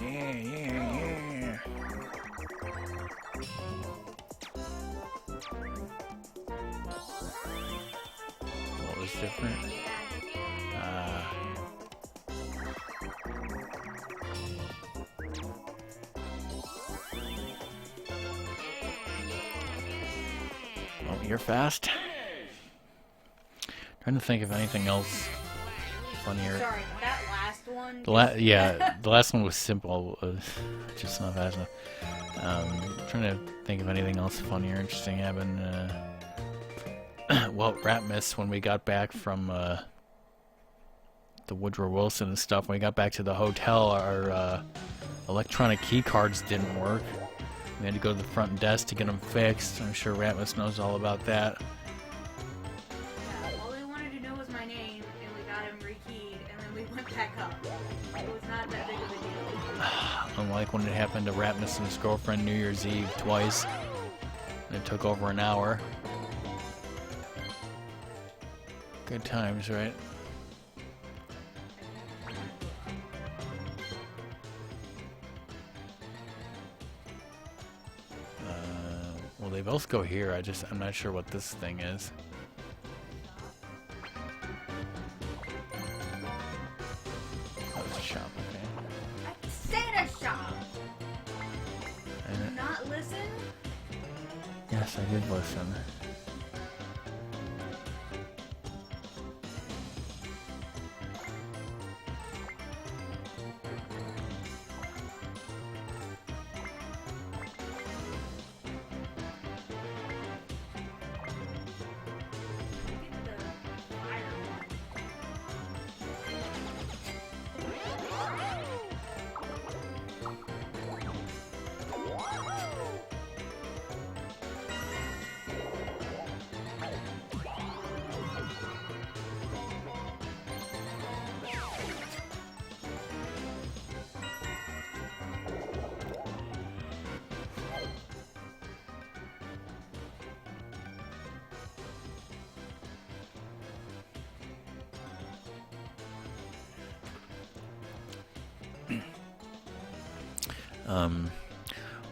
Yeah. What was different? Oh, you're fast. Trying to think of anything else funnier. Sorry, that last one. The last one was simple, just not fast enough. Trying to think of anything else funny or interesting happened. Well, Ratmus, when we got back from the Woodrow Wilson and stuff, when we got back to the hotel, our electronic key cards didn't work. We had to go to the front desk to get them fixed. I'm sure Ratmus knows all about that. Yeah, all they wanted to know was my name, and we got him rekeyed, and then we went back up. It was not that big of a deal. Unlike when it happened to Ratmus and his girlfriend New Year's Eve twice. And it took over an hour. Good times, right? Well, they both go here. I'm not sure what this thing is. That was a shop, okay. I said a shop! And Did you not listen? yes, I did listen.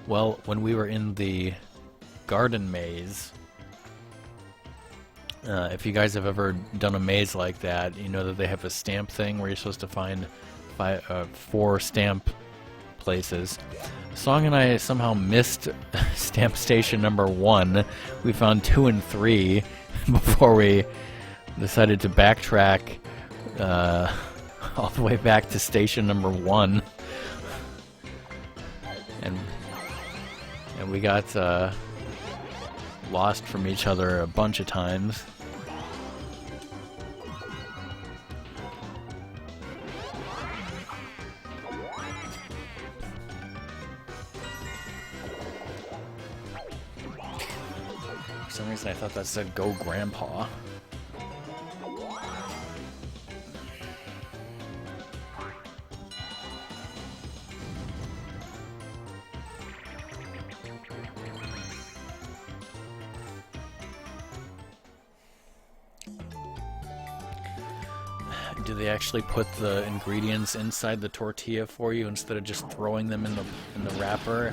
Well, when we were in the garden maze, if you guys have ever done a maze like that, you know that they have a stamp thing where you're supposed to find 4 stamp places. Song and I somehow missed stamp station number 1. We found 2 and 3 before we decided to backtrack all the way back to station number 1. And we got lost from each other a bunch of times. For some reason I thought that said "Go Grandpa." Do they actually put the ingredients inside the tortilla for you instead of just throwing them in the wrapper?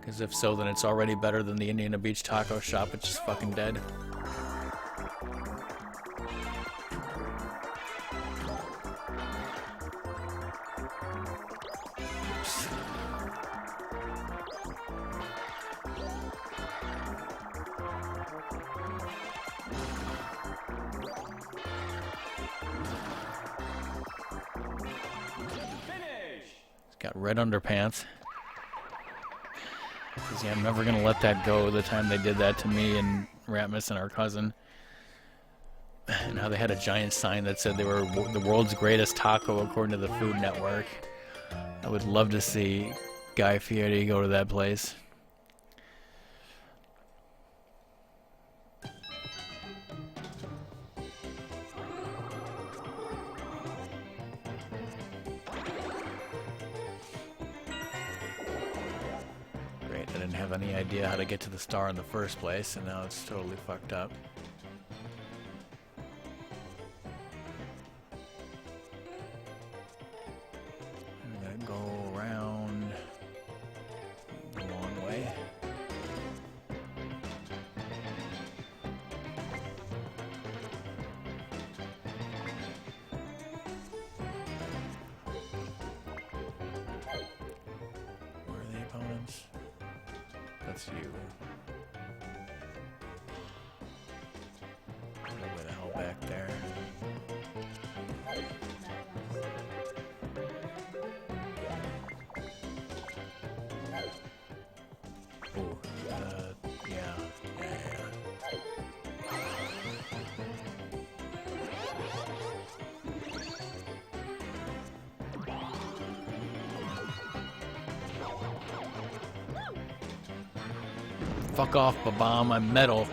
Because if so, then it's already better than the Indiana Beach taco shop, which is fucking dead. Oops. Got red underpants. Because, yeah, I'm never going to let that go the time they did that to me and Ratmus and our cousin. and how they had a giant sign that said they were the world's greatest taco according to the Food Network. I would love to see Guy Fieri go to that place. Great, I didn't have any idea how to get to the star in the first place, and now it's totally fucked up. Go around the long way. Where are the opponents? That's you. Where the hell back there? Fuck off, Babam, I'm metal.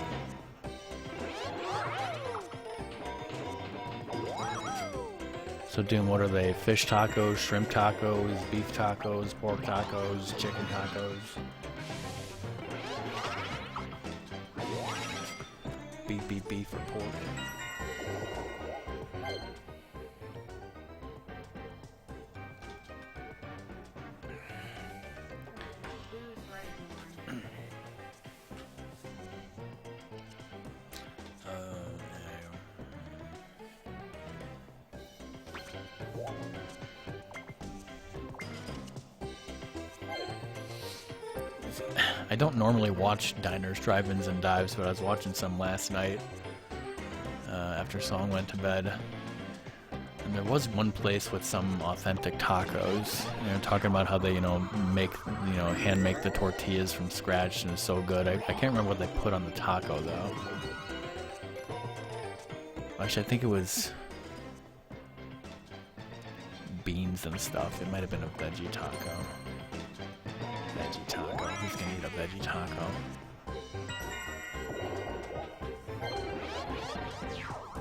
So Doom, what are they? Fish tacos, shrimp tacos, beef tacos, pork tacos, chicken tacos? Beef or pork? I don't normally watch diners, drive-ins, and dives, but I was watching some last night after Song went to bed. And there was one place with some authentic tacos. Talking about how they, make, hand make the tortillas from scratch, and it's so good. I can't remember what they put on the taco though. Actually, I think it was beans and stuff. It might have been a veggie taco. Veggie taco. Who's gonna eat a veggie taco?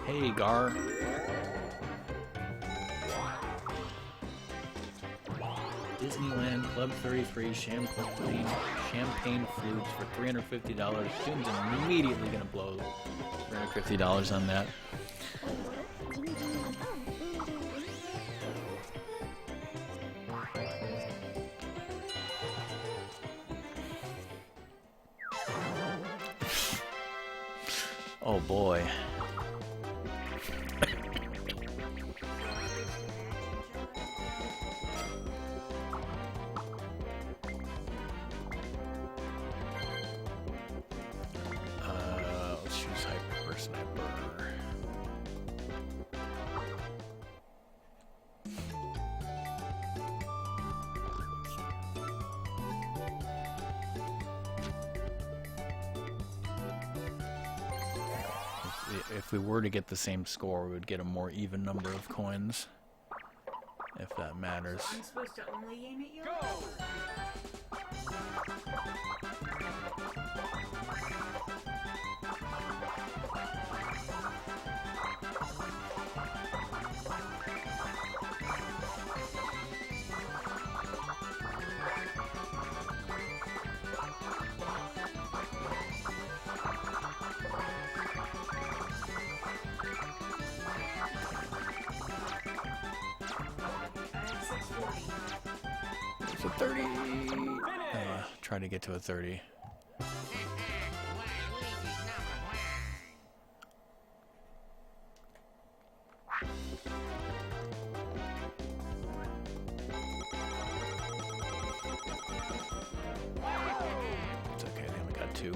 Hey, Gar. Disneyland Club 33 champagne flutes for $350. Doom's immediately gonna blow $350 on that. Oh boy. Let's choose Hyper Sniper. If we were to get the same score, we would get a more even number of coins, if that matters. I'm supposed to only aim at you? It's a 30. Try to get to a 30. It's okay, they only got 2.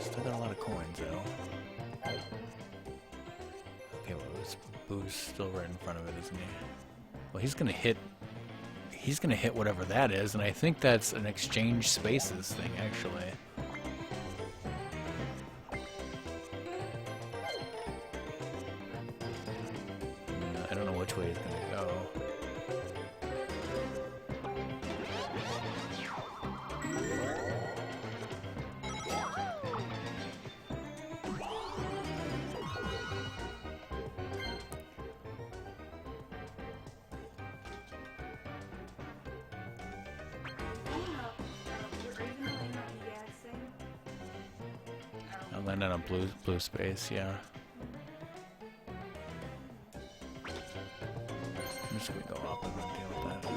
Still got a lot of coins, though. Okay, well, this Boo's still right in front of it, isn't he? Well, he's gonna hit he's gonna hit whatever that is, and I think that's an exchange spaces thing, actually. I don't know which way he's gonna go. I'll land on a blue space, yeah. I'm just gonna go up and then deal with that.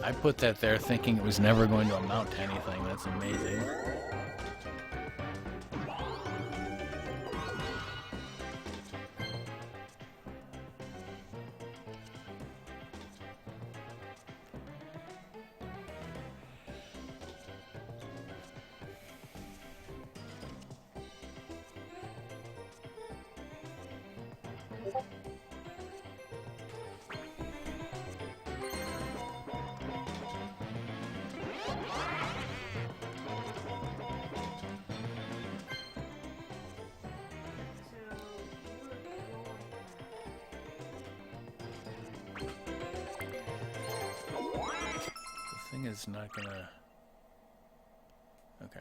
I put that there thinking it was never going to amount to anything. That's amazing. Is not gonna. Okay.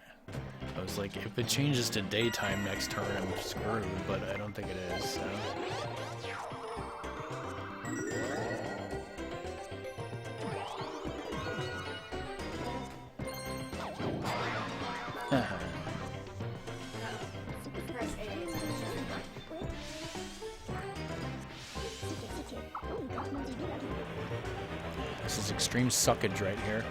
I was like, if it changes to daytime next turn, I'm screwed, but I don't think it is. So. This is extreme suckage right here.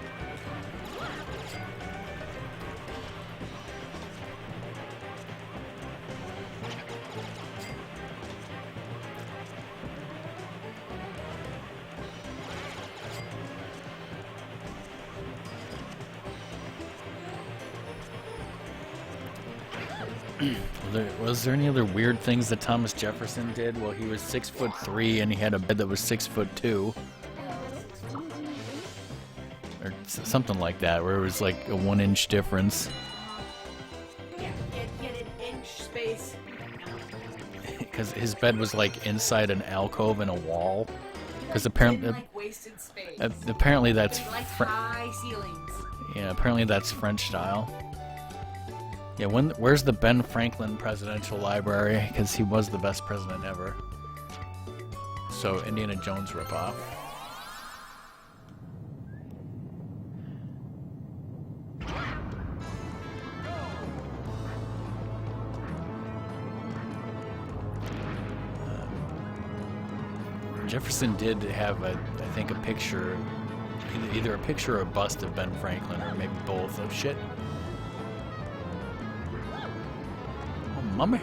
Was there any other weird things that Thomas Jefferson did? Well, he was 6'3" and he had a bed that was 6'2". Or something like that, where it was like a 1-inch difference. Yeah, get an inch space. Because his bed was like inside an alcove in a wall. Because apparently, like wasted space. Apparently that's like high ceilings. Yeah, apparently that's French style. Yeah, where's the Ben Franklin Presidential Library? Because he was the best president ever. So Indiana Jones ripoff. Jefferson did have I think a picture, either a picture or a bust of Ben Franklin, or maybe both. Oh shit. Oh, mummy.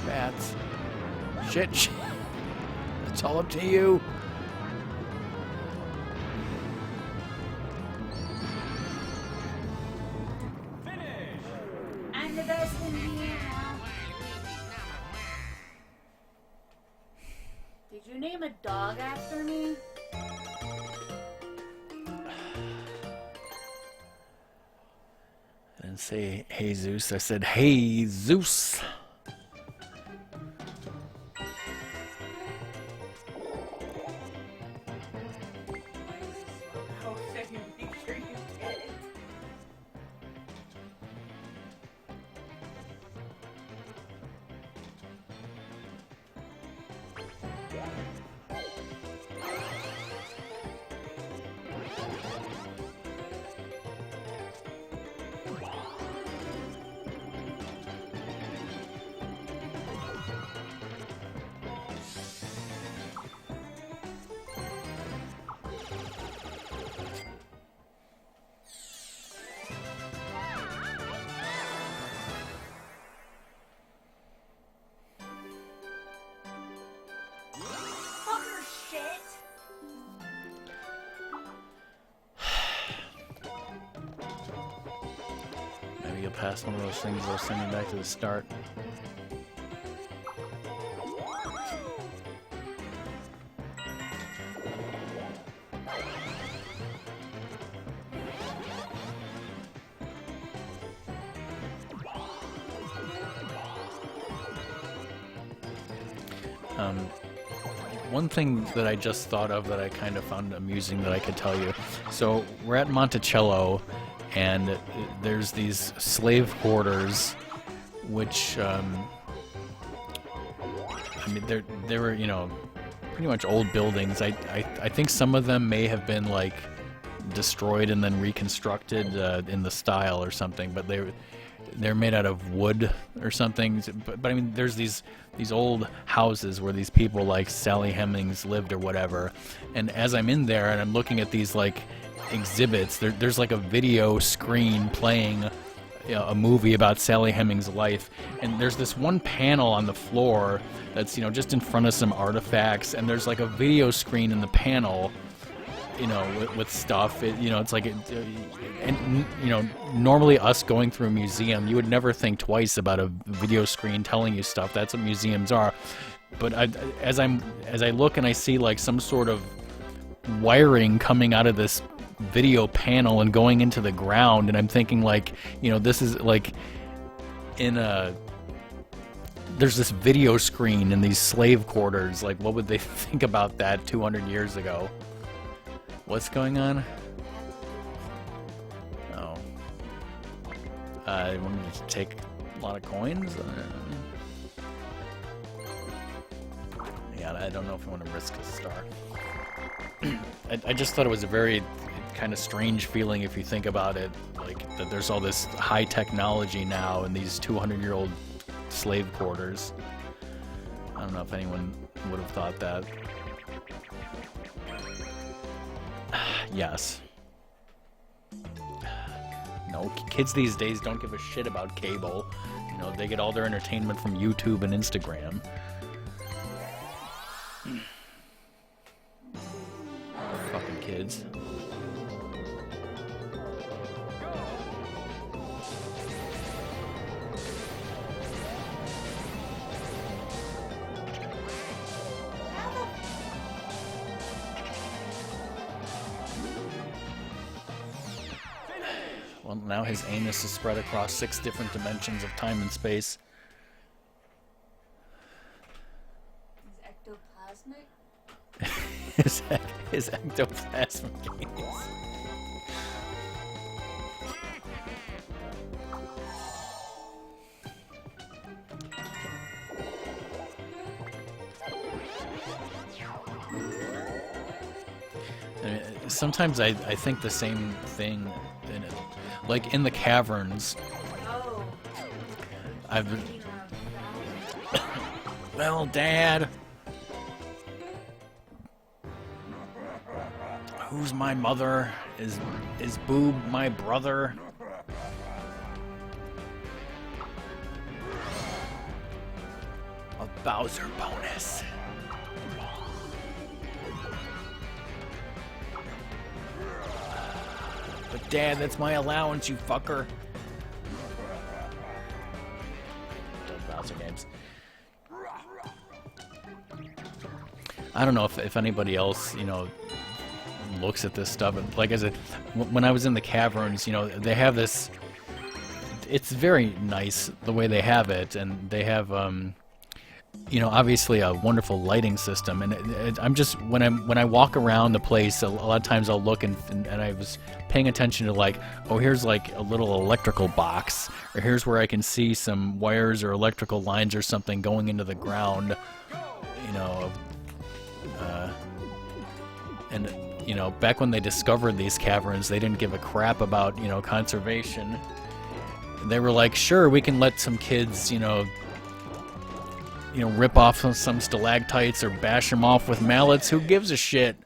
Bats. Shit. It's all up to you. I'm the best in here. Did you name a dog after me? I didn't say Jesus, I said hey Zeus. get past one of those things that'll send me back to the start. One thing that I just thought of that I kind of found amusing that I could tell you. So we're at Monticello, and there's these slave quarters, which I mean they were, you know, pretty much old buildings. I think some of them may have been like destroyed and then reconstructed in the style or something, but they're made out of wood or something. But I mean, there's these old houses where these people like Sally Hemings lived or whatever. And as I'm in there and I'm looking at these like exhibits, there's like a video screen playing, you know, a movie about Sally Hemings' life. And there's this one panel on the floor that's, you know, just in front of some artifacts, and there's like a video screen in the panel, you know, with stuff. You know, it's like, and you know, normally us going through a museum, you would never think twice about a video screen telling you stuff. That's what museums are. But as I look and I see like some sort of wiring coming out of this video panel and going into the ground, and I'm thinking like, you know, this is like there's this video screen in these slave quarters. Like, what would they think about that 200 years ago? What's going on? Oh. I wanted to take a lot of coins. Yeah, I don't know if I want to risk a star. I just thought it was a very kind of strange feeling if you think about it, like that there's all this high technology now in these 200-year-old slave quarters. I don't know if anyone would have thought that. Yes. No, kids these days don't give a shit about cable. You know, they get all their entertainment from YouTube and Instagram. Fucking kids. Well, now his anus is spread across 6 different dimensions of time and space. Is ectoplasmic? his ectoplasmic anus. I mean, sometimes I think the same thing in it. Like in the caverns, Oh. I've been... Well, Dad, who's my mother? Is Boob my brother? A Bowser bonus. But Dad, that's my allowance, you fucker. Those Bowser games. I don't know if anybody else, you know, looks at this stuff. Like I said, when I was in the caverns, you know, they have this. It's very nice the way they have it, and they have, you know, obviously a wonderful lighting system. And I'm just when I walk around the place, a lot of times I'll look and I was paying attention to like, oh, here's like a little electrical box, or here's where I can see some wires or electrical lines or something going into the ground, you know. And you know, back when they discovered these caverns, they didn't give a crap about, you know, conservation. They were like, sure, we can let some kids, you know, rip off some stalactites or bash them off with mallets. Who gives a shit?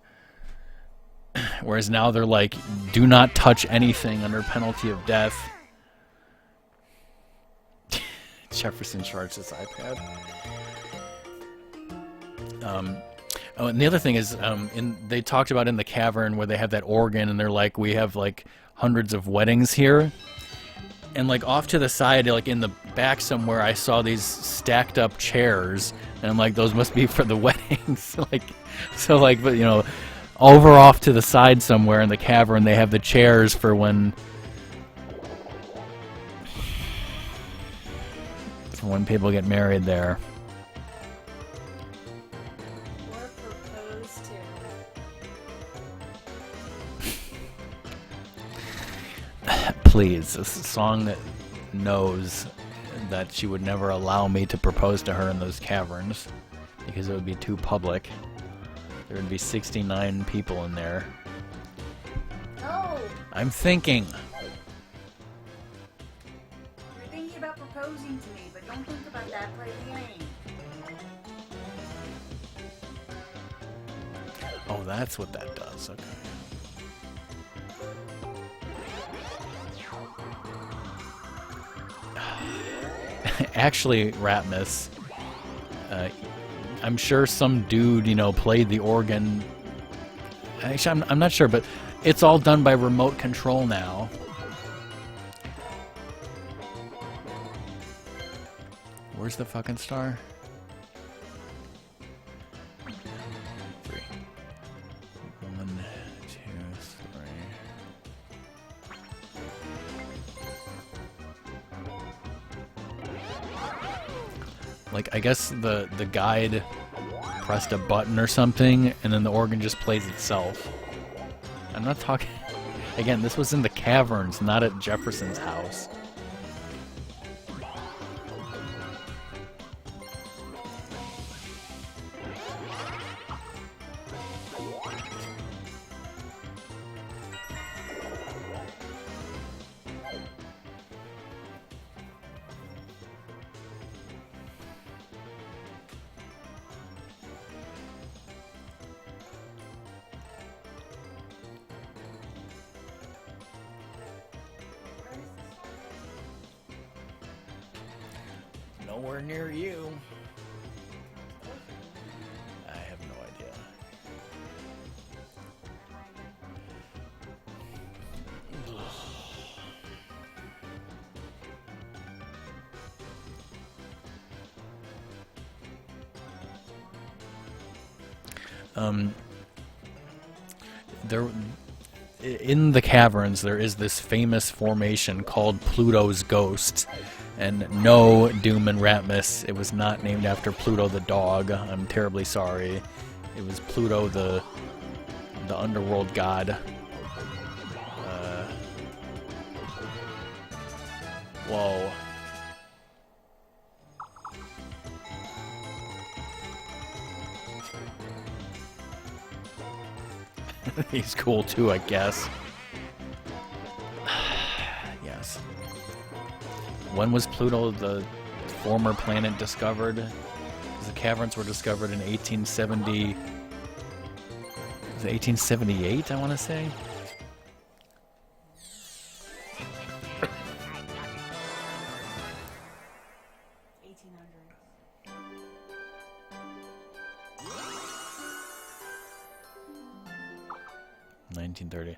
Whereas now they're like, do not touch anything under penalty of death. Jefferson charged his iPad. Oh, and the other thing is, they talked about in the cavern where they have that organ, and they're like, we have like hundreds of weddings here. And like off to the side, like in the back somewhere, I saw these stacked up chairs, and I'm like, those must be for the weddings. But you know, over off to the side somewhere in the cavern, they have the chairs for when people get married there. Or proposed to. Please, a song that knows that she would never allow me to propose to her in those caverns because it would be too public. There would be 69 people in there. No! I'm thinking. You're thinking about proposing to me, but don't think about that. Play the game. Oh, that's what that does. Okay. Actually, Ratmus, I'm sure some dude, you know, played the organ. Actually, I'm not sure, but it's all done by remote control now. Where's the fucking star? 3. 1, 2, 3. Like, I guess the guide pressed a button or something, and then the organ just plays itself. I'm not talking... Again, this was in the caverns, not at Jefferson's house. Nowhere near you. I have no idea. There, in the caverns, there is this famous formation called Pluto's Ghost. And no, Doom and Ratmus, it was not named after Pluto the dog. I'm terribly sorry. It was Pluto the underworld god. Whoa. He's cool too, I guess. Yes. When was Pluto, the former planet, discovered? Because the caverns were discovered in 1870... Was it 1878, I want to say? $1930.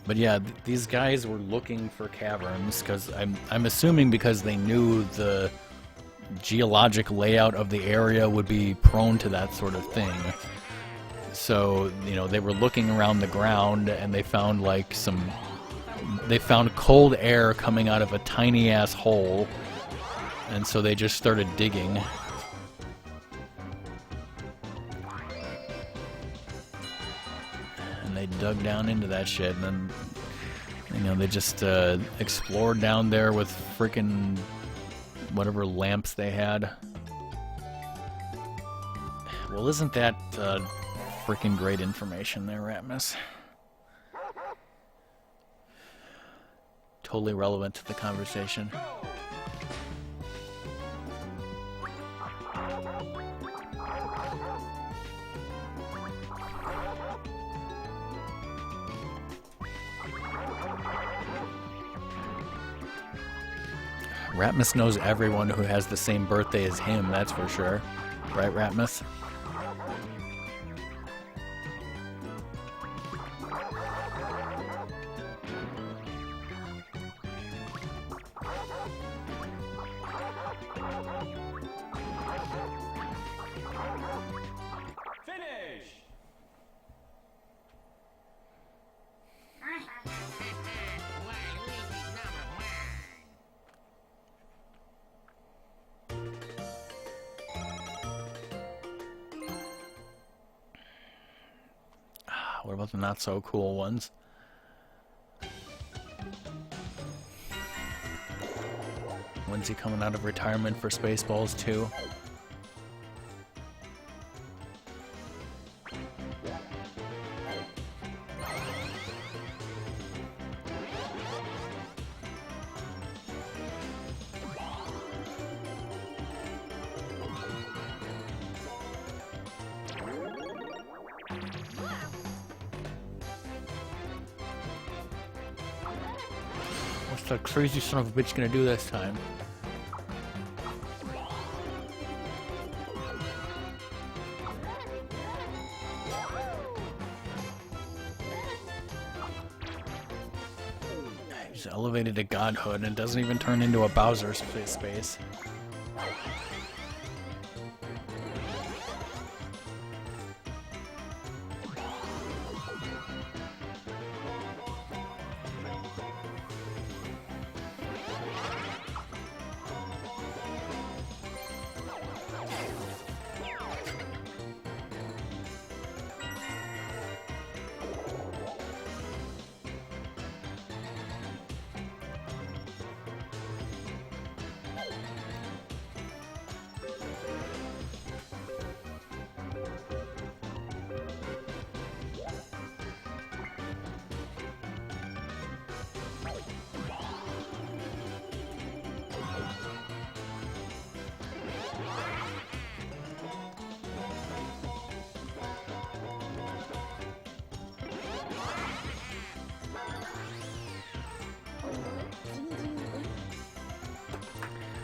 But yeah, these guys were looking for caverns because I'm assuming because they knew the geologic layout of the area would be prone to that sort of thing. So, you know, they were looking around the ground and they found like they found cold air coming out of a tiny ass hole, and so they just started digging. And they dug down into that shit, and then, you know, they just explored down there with freaking whatever lamps they had. Well, isn't that freaking great information there, Ratmus? Totally relevant to the conversation. Ratmus knows everyone who has the same birthday as him, that's for sure. Right, Ratmus? Finish. What about the not so cool ones? When's he coming out of retirement for Spaceballs 2? What's that crazy son of a bitch gonna do this time? He's elevated to godhood and doesn't even turn into a Bowser's space.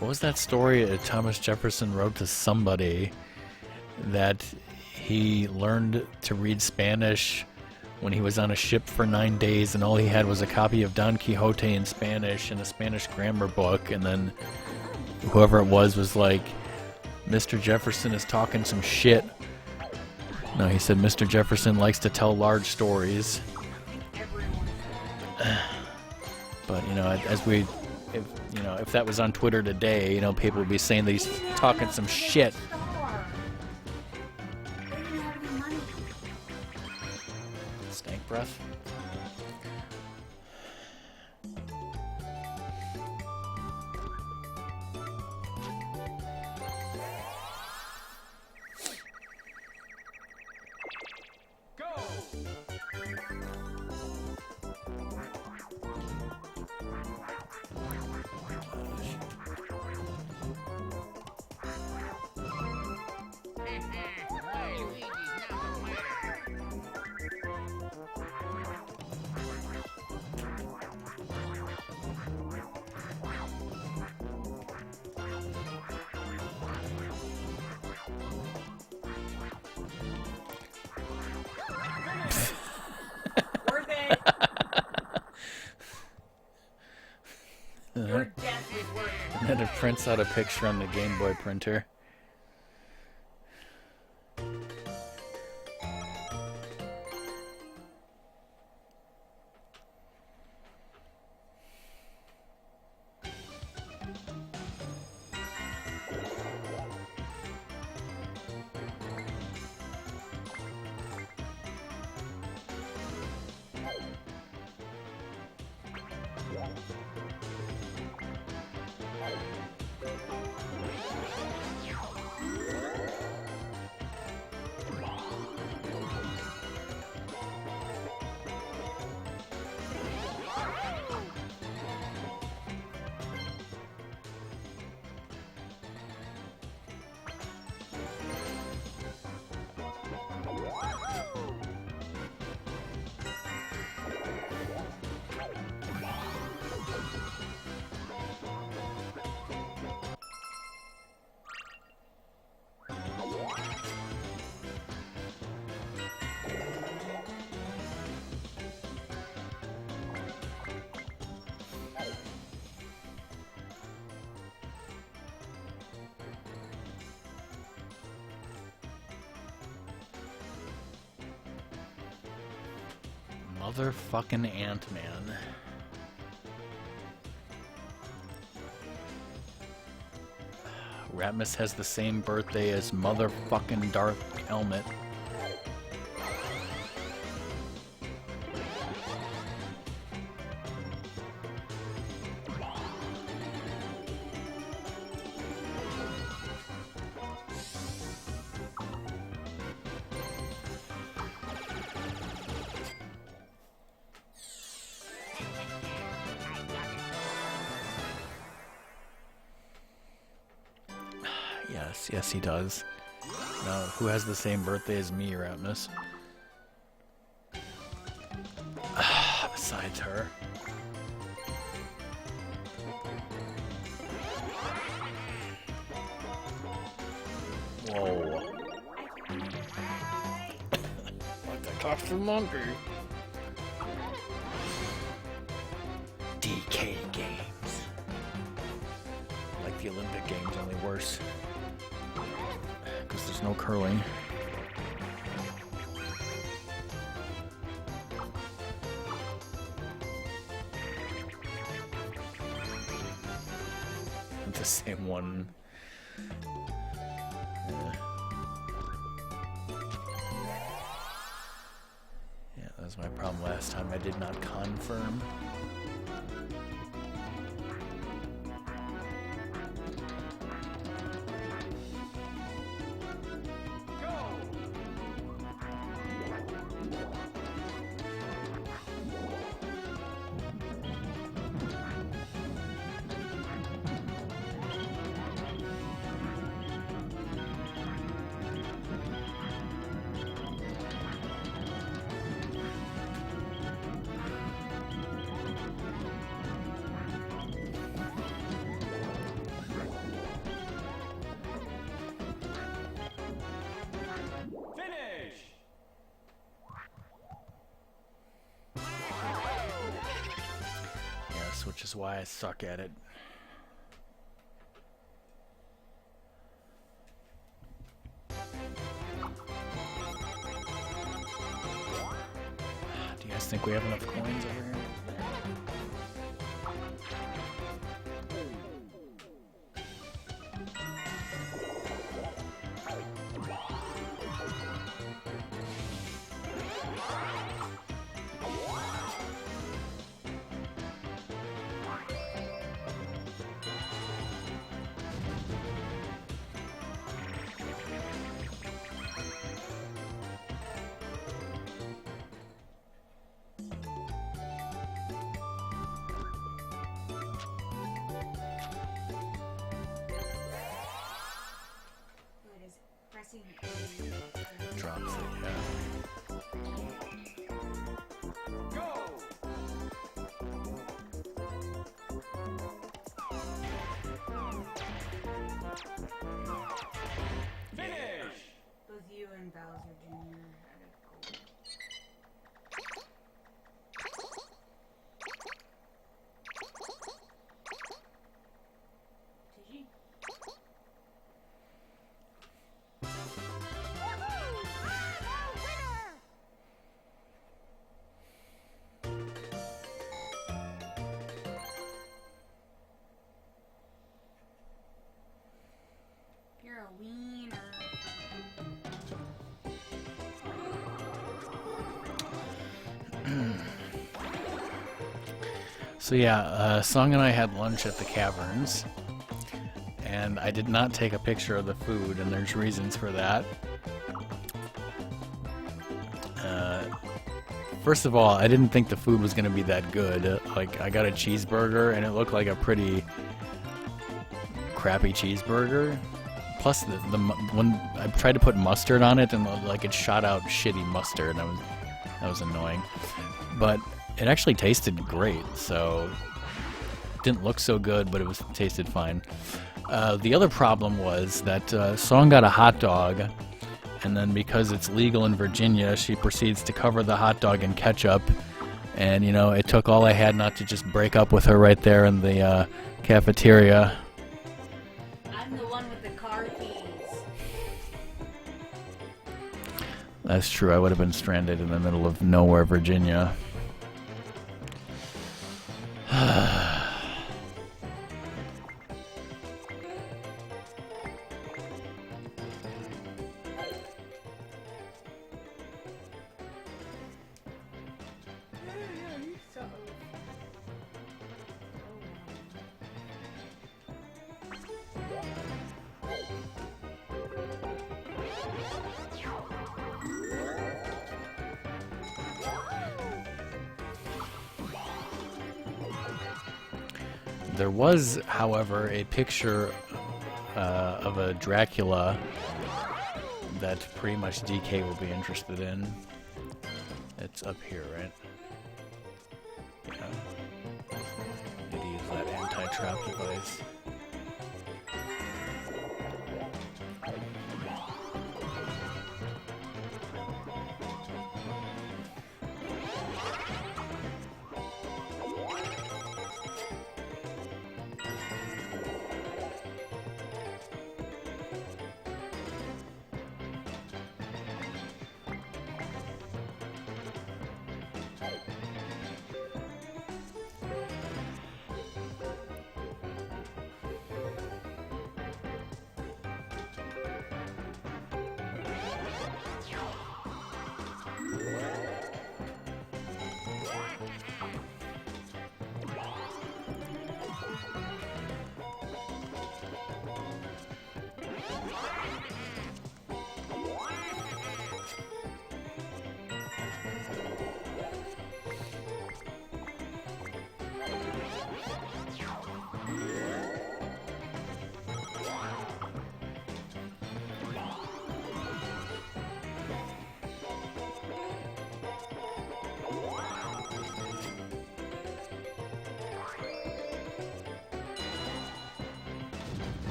What was that story Thomas Jefferson wrote to somebody that he learned to read Spanish when he was on a ship for 9 days and all he had was a copy of Don Quixote in Spanish and a Spanish grammar book, and then whoever it was like, Mr. Jefferson is talking some shit. No, he said Mr. Jefferson likes to tell large stories. But, you know, if that was on Twitter today, you know, people would be saying that he's talking some shit. Stank breath. Your death was worth it. And then it prints out a picture on the Game Boy printer. Motherfucking Ant-Man. Ratmus has the same birthday as motherfucking Darth Helmet. Yes, he does. Now, who has the same birthday as me, Ratmus? Besides her. Whoa. Like the costume monkey. DK Games. Like the Olympic Games, only worse. Because there's no curling. The same one. Yeah, that was my problem last time. I did not confirm. Which is why I suck at it. Do you guys think we have enough coins over here? Drops it, yeah. Finish! Both you and Bowser Jr. had a goal. Did you? You're a wiener. So yeah, Song and I had lunch at the Caverns, and I did not take a picture of the food, and there's reasons for that. First of all, I didn't think the food was going to be that good. Like, I got a cheeseburger, and it looked like a pretty crappy cheeseburger. Plus, when I tried to put mustard on it, and like it shot out shitty mustard, and that was annoying. But it actually tasted great, so it didn't look so good, but it tasted fine. The other problem was that Song got a hot dog, and then because it's legal in Virginia, she proceeds to cover the hot dog in ketchup, and you know, it took all I had not to just break up with her right there in the cafeteria. I'm the one with the car keys. That's true, I would have been stranded in the middle of nowhere, Virginia. There was, however, a picture of a Dracula that pretty much DK will be interested in. It's up here, right? Yeah. Need to use that anti-trap device.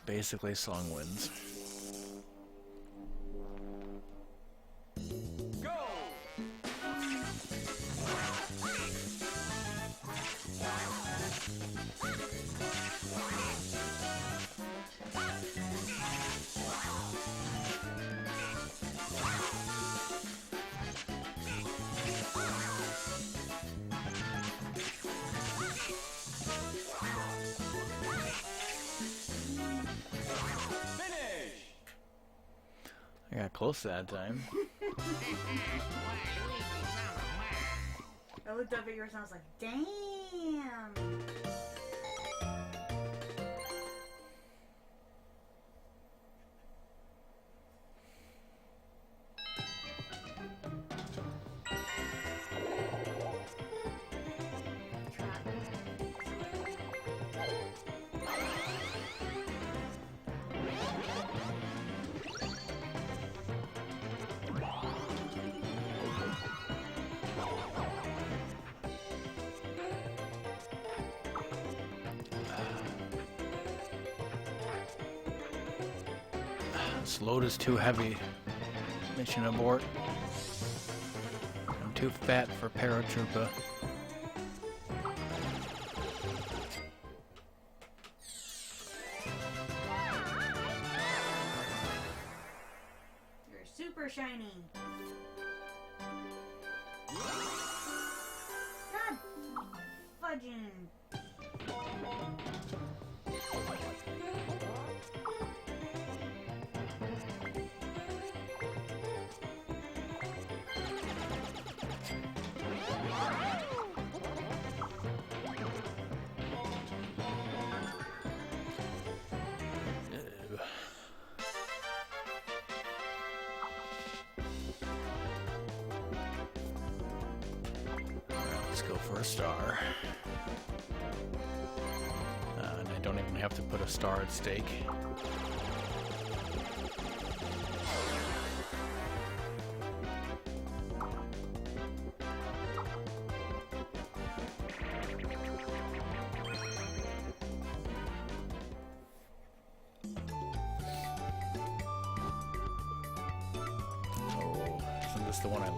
Basically, song wins. Go! I got close that time. I looked up at yours and I was like, damn. This load is too heavy. Mission abort. I'm too fat for paratrooper. You're super shiny. God fudging. Let's go for a star. And I don't even have to put a star at stake. Oh, isn't this the one I...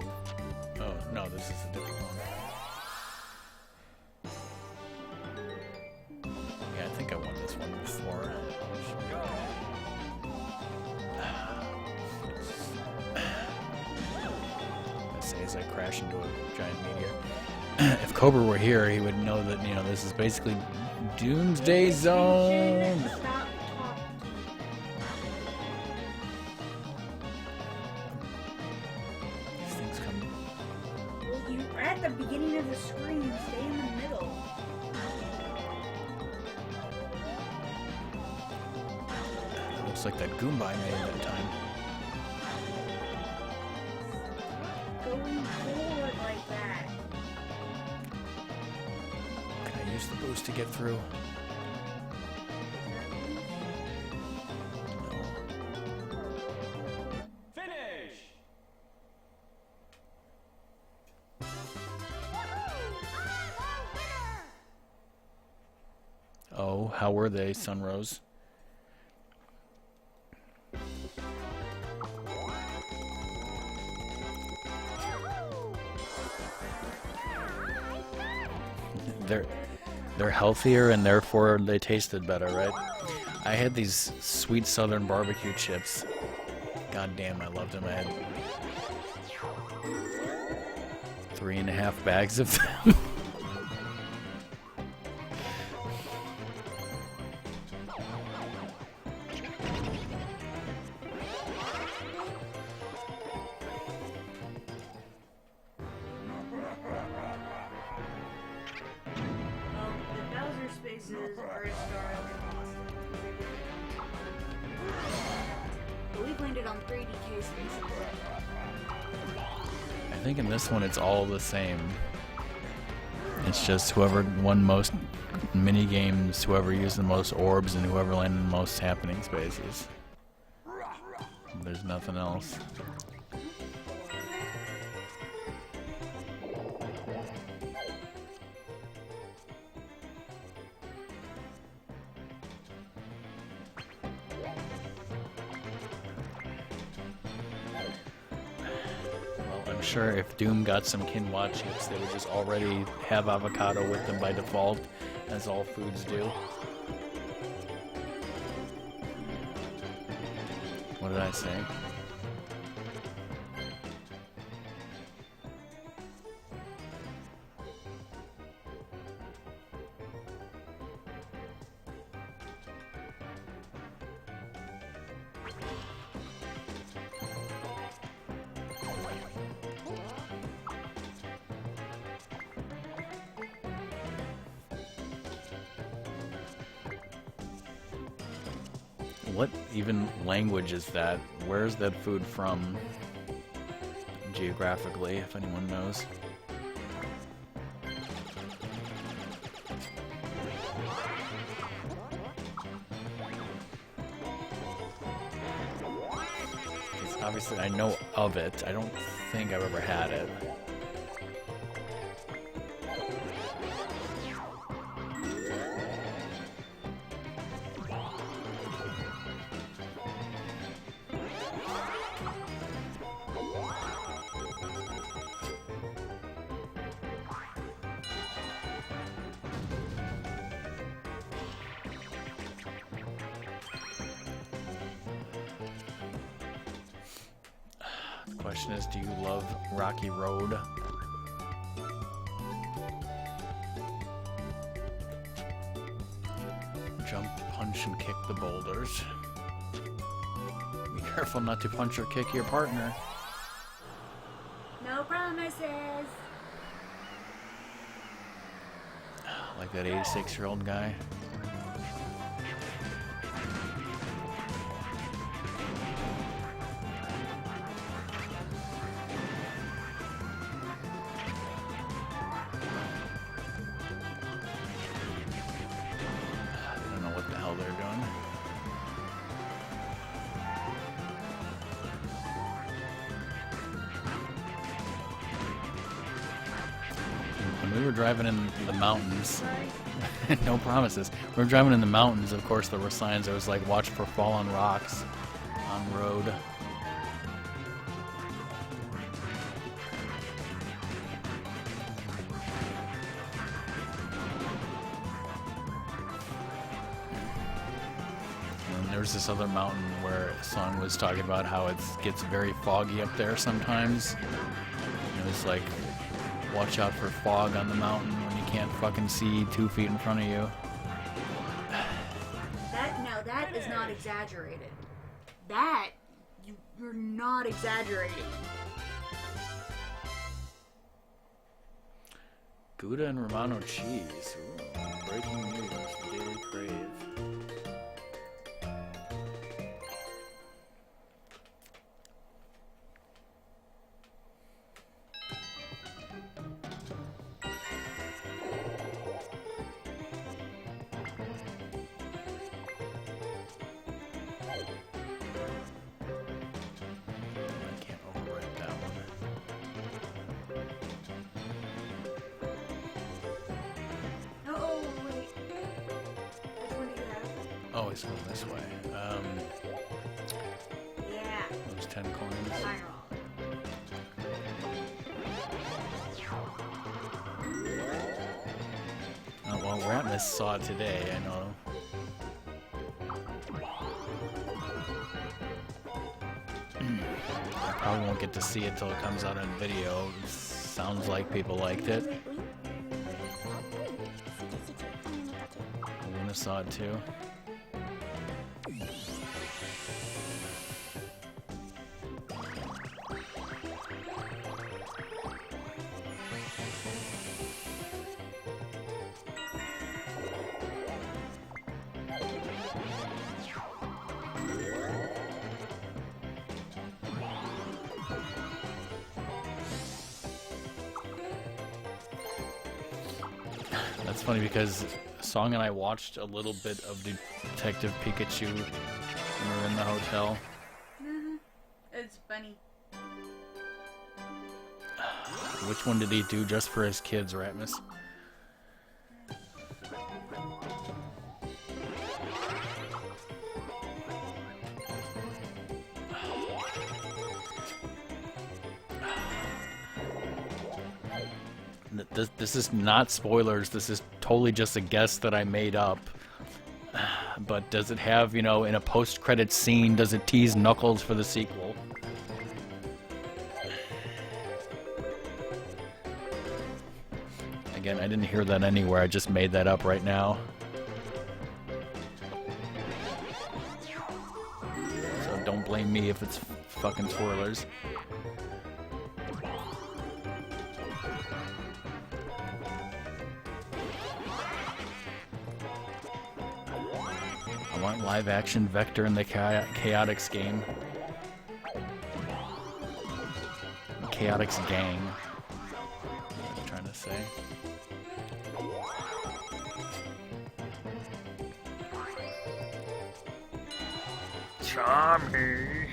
Oh, no, this is a different one. Yeah, I think I won this one before. I say as I crash into a giant meteor. If Cobra were here, he would know that, you know, this is basically Doomsday Zone. Stop talking. These things at the beginning of the screen. Stay in the middle. Looks like that Goomba I made that time. Going forward like that. Can I use the boost to get through? No. Finish! Oh, how were they, Sunrose? They're healthier and therefore they tasted better, right? I had these sweet southern barbecue chips. God damn, I loved them. I had 3.5 bags of them. Spaces are a star but we've landed on 3DK spaces. I think in this one it's all the same. It's just whoever won most mini games, whoever used the most orbs, and whoever landed in the most happening spaces. There's nothing else. I'm sure if Doom got some quinoa chips, they would just already have avocado with them by default, as all foods do. What did I say? What even language is that? Where's that food from geographically, if anyone knows? Because obviously I know of it. I don't think I've ever had it. The question is, do you love Rocky Road? Jump, punch, and kick the boulders. Be careful not to punch or kick your partner. No promises. Like that 86-year-old guy. I don't know what the hell they're doing. When we were driving in the mountains, no promises. We were driving in the mountains, of course there were signs that was like, watch for fallen rocks on road. And there's this other mountain where Song was talking about how it gets very foggy up there sometimes. And it was like, watch out for fog on the mountain when you can't fucking see 2 feet in front of you. That is not exaggerated. You're not exaggerating. Gouda and Romano cheese. Ooh, breaking news. Daily crave. I can't overwrite that one. Oh, wait. Which one do you have? Oh, it's going this way. Yeah. Those 10 coins. Fire Oh, well, Ratmus saw it today, I know. I probably won't get to see it till it comes out on video. Sounds like people liked it. Luna saw it too. That's funny because Song and I watched a little bit of Detective Pikachu when we were in the hotel. It's funny. Which one did he do just for his kids, Ratmus? This is not spoilers. This is totally just a guess that I made up. But does it have, you know, in a post-credit scene, does it tease Knuckles for the sequel? Again, I didn't hear that anywhere. I just made that up right now. So don't blame me if it's fucking spoilers. I want live-action Vector in the Chaotix game. Chaotix gang. What I'm trying to say. Tommy.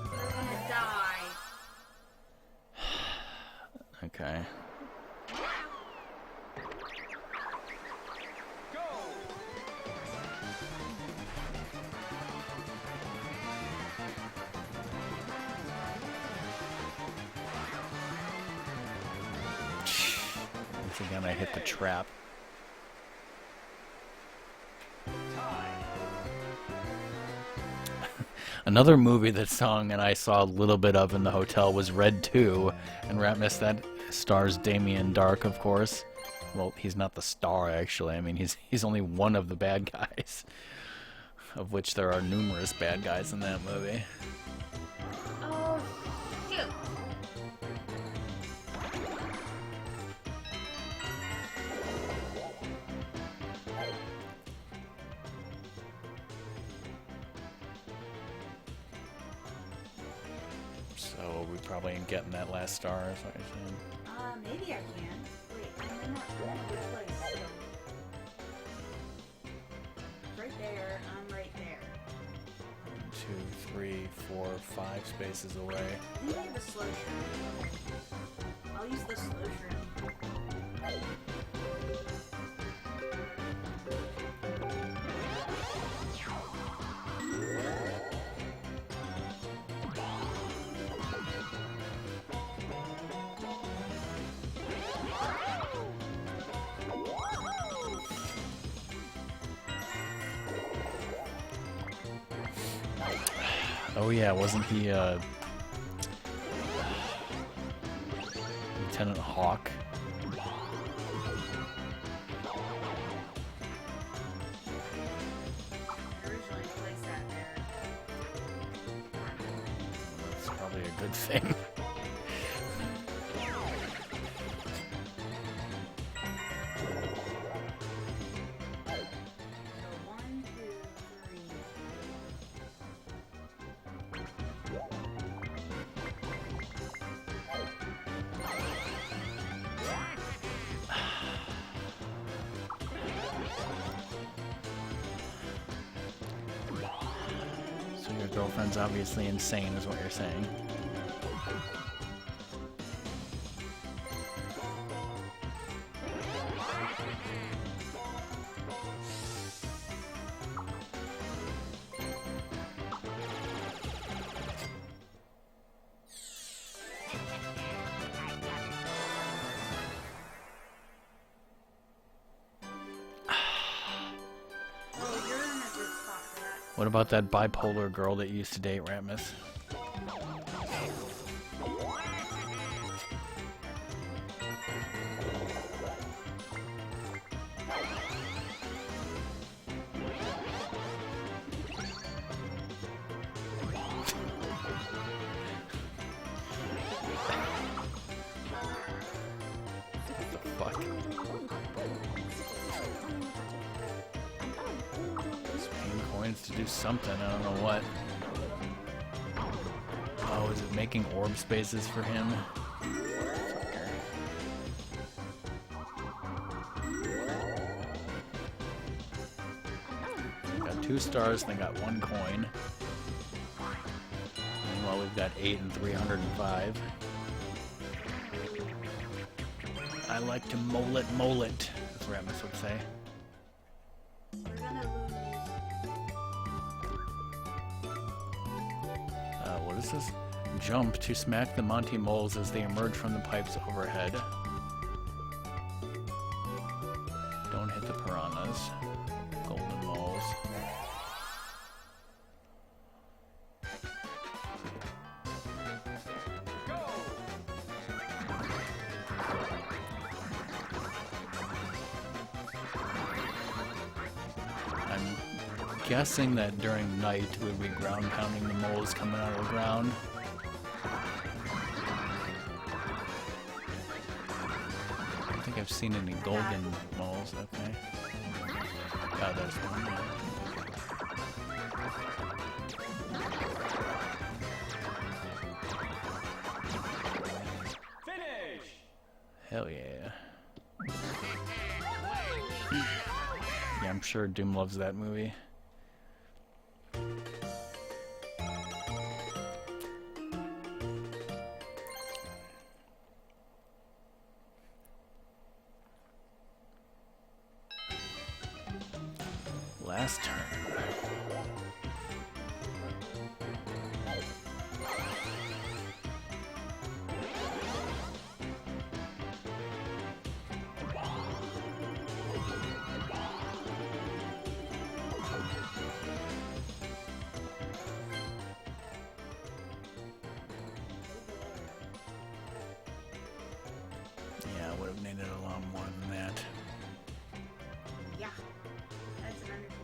We're gonna die. Okay. Once again, I hit the trap. Another movie that Song and I saw a little bit of in the hotel was Red 2, and Ratmus, that stars Damien Dark, of course. Well, he's not the star, actually. I mean, he's only one of the bad guys, of which there are numerous bad guys in that movie. Oh, shoot. So we probably ain't getting that last star, if I can. Maybe I can. Wait, I'm not in a good place. Right there, I'm right there. 1, 2, 3, 4, 5 spaces away. You need the slow shroom. I'll use the slow shroom. Oh yeah, wasn't he, Lieutenant Hawk? probably a good thing. So your girlfriend's obviously insane, is what you're saying. What about that bipolar girl that you used to date, Ratmus? What the fuck? Coins to do something, I don't know what. Oh, is it making orb spaces for him? Got 2 stars and I got 1 coin. Meanwhile, we've got 8 and 305. I like to mole it, as Ramus would say. What is this? Jump to smack the Monty moles as they emerge from the pipes overhead. Don't hit the piranhas. Golden moles. I'm guessing that during night we'd be ground pounding the moles coming out of the ground. I don't think I've seen any golden moles. Okay. Oh, there's one. Finish! Hell yeah. Yeah, I'm sure Doom loves that movie. Last turn. Yeah, I would have needed a lot more than that. Yeah, that's an undertaking.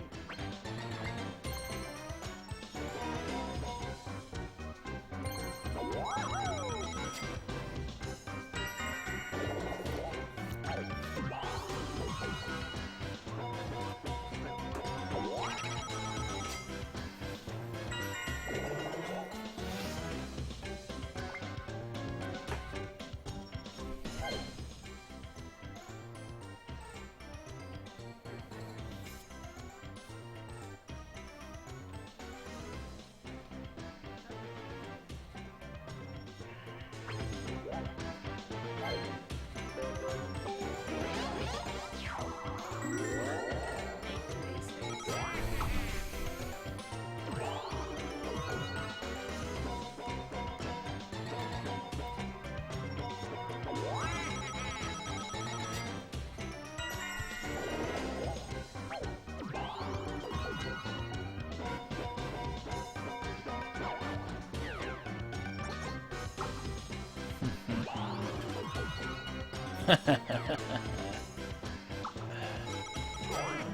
Don't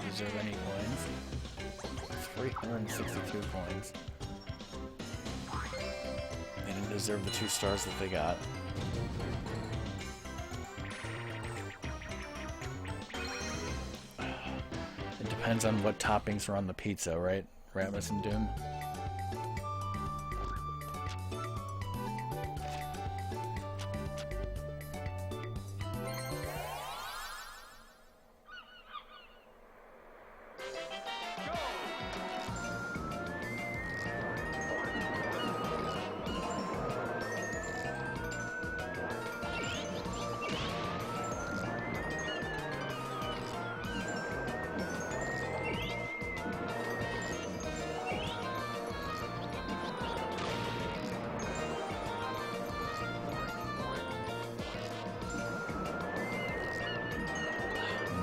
deserve any coins. 362 coins. And deserve the 2 stars that they got. It depends on what toppings are on the pizza, right? Ratmus and Doom?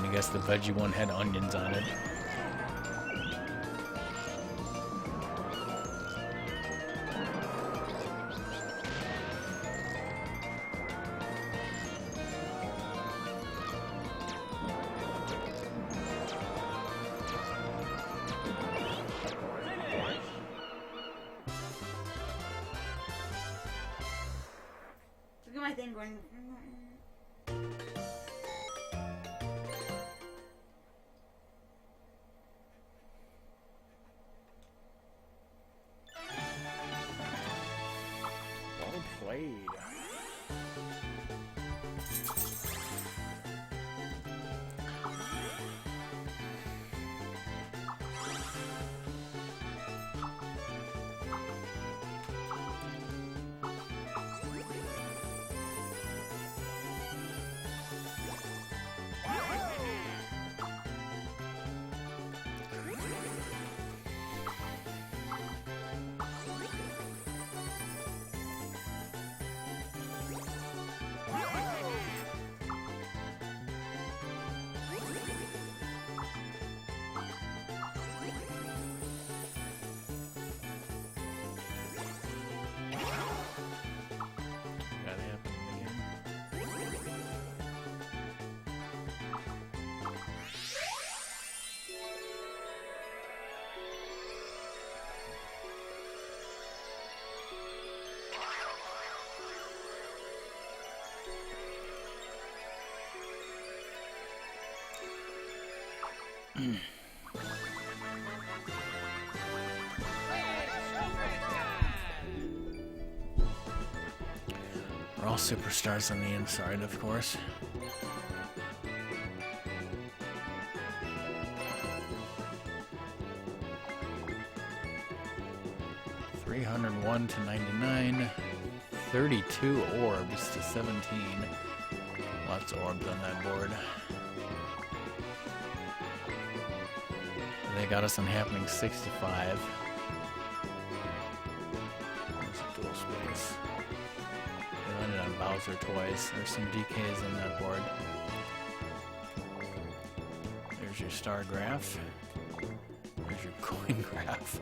I guess the veggie one had onions on it. Look at my thing going. Well played. Gotta happen again. We're all superstars on the inside, of course. $301 to 99, 32 orbs to 17. Lots of orbs on that board. They got us on happening 65. There's a dual space. They landed on Bowser twice. There's some DKs on that board. There's your star graph. There's your coin graph.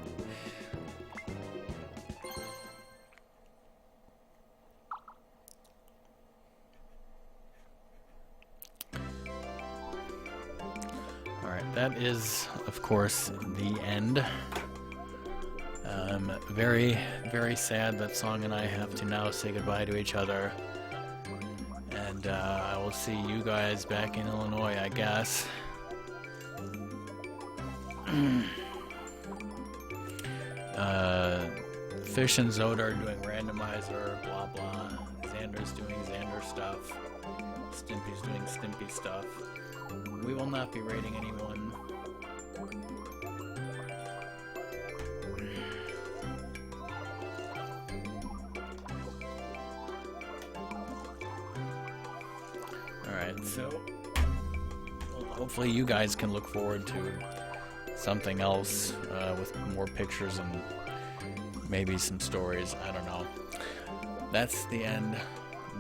Alright, that is, of course, the end. Very, very sad that Song and I have to now say goodbye to each other. And I will see you guys back in Illinois, I guess. Fish and Zoda are doing randomizer, blah blah. Xander's doing Xander stuff. Stimpy's doing Stimpy stuff. We will not be rating anyone. Alright, so hopefully you guys can look forward to something else with more pictures and maybe some stories. I don't know. That's the end.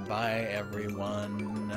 Bye, everyone.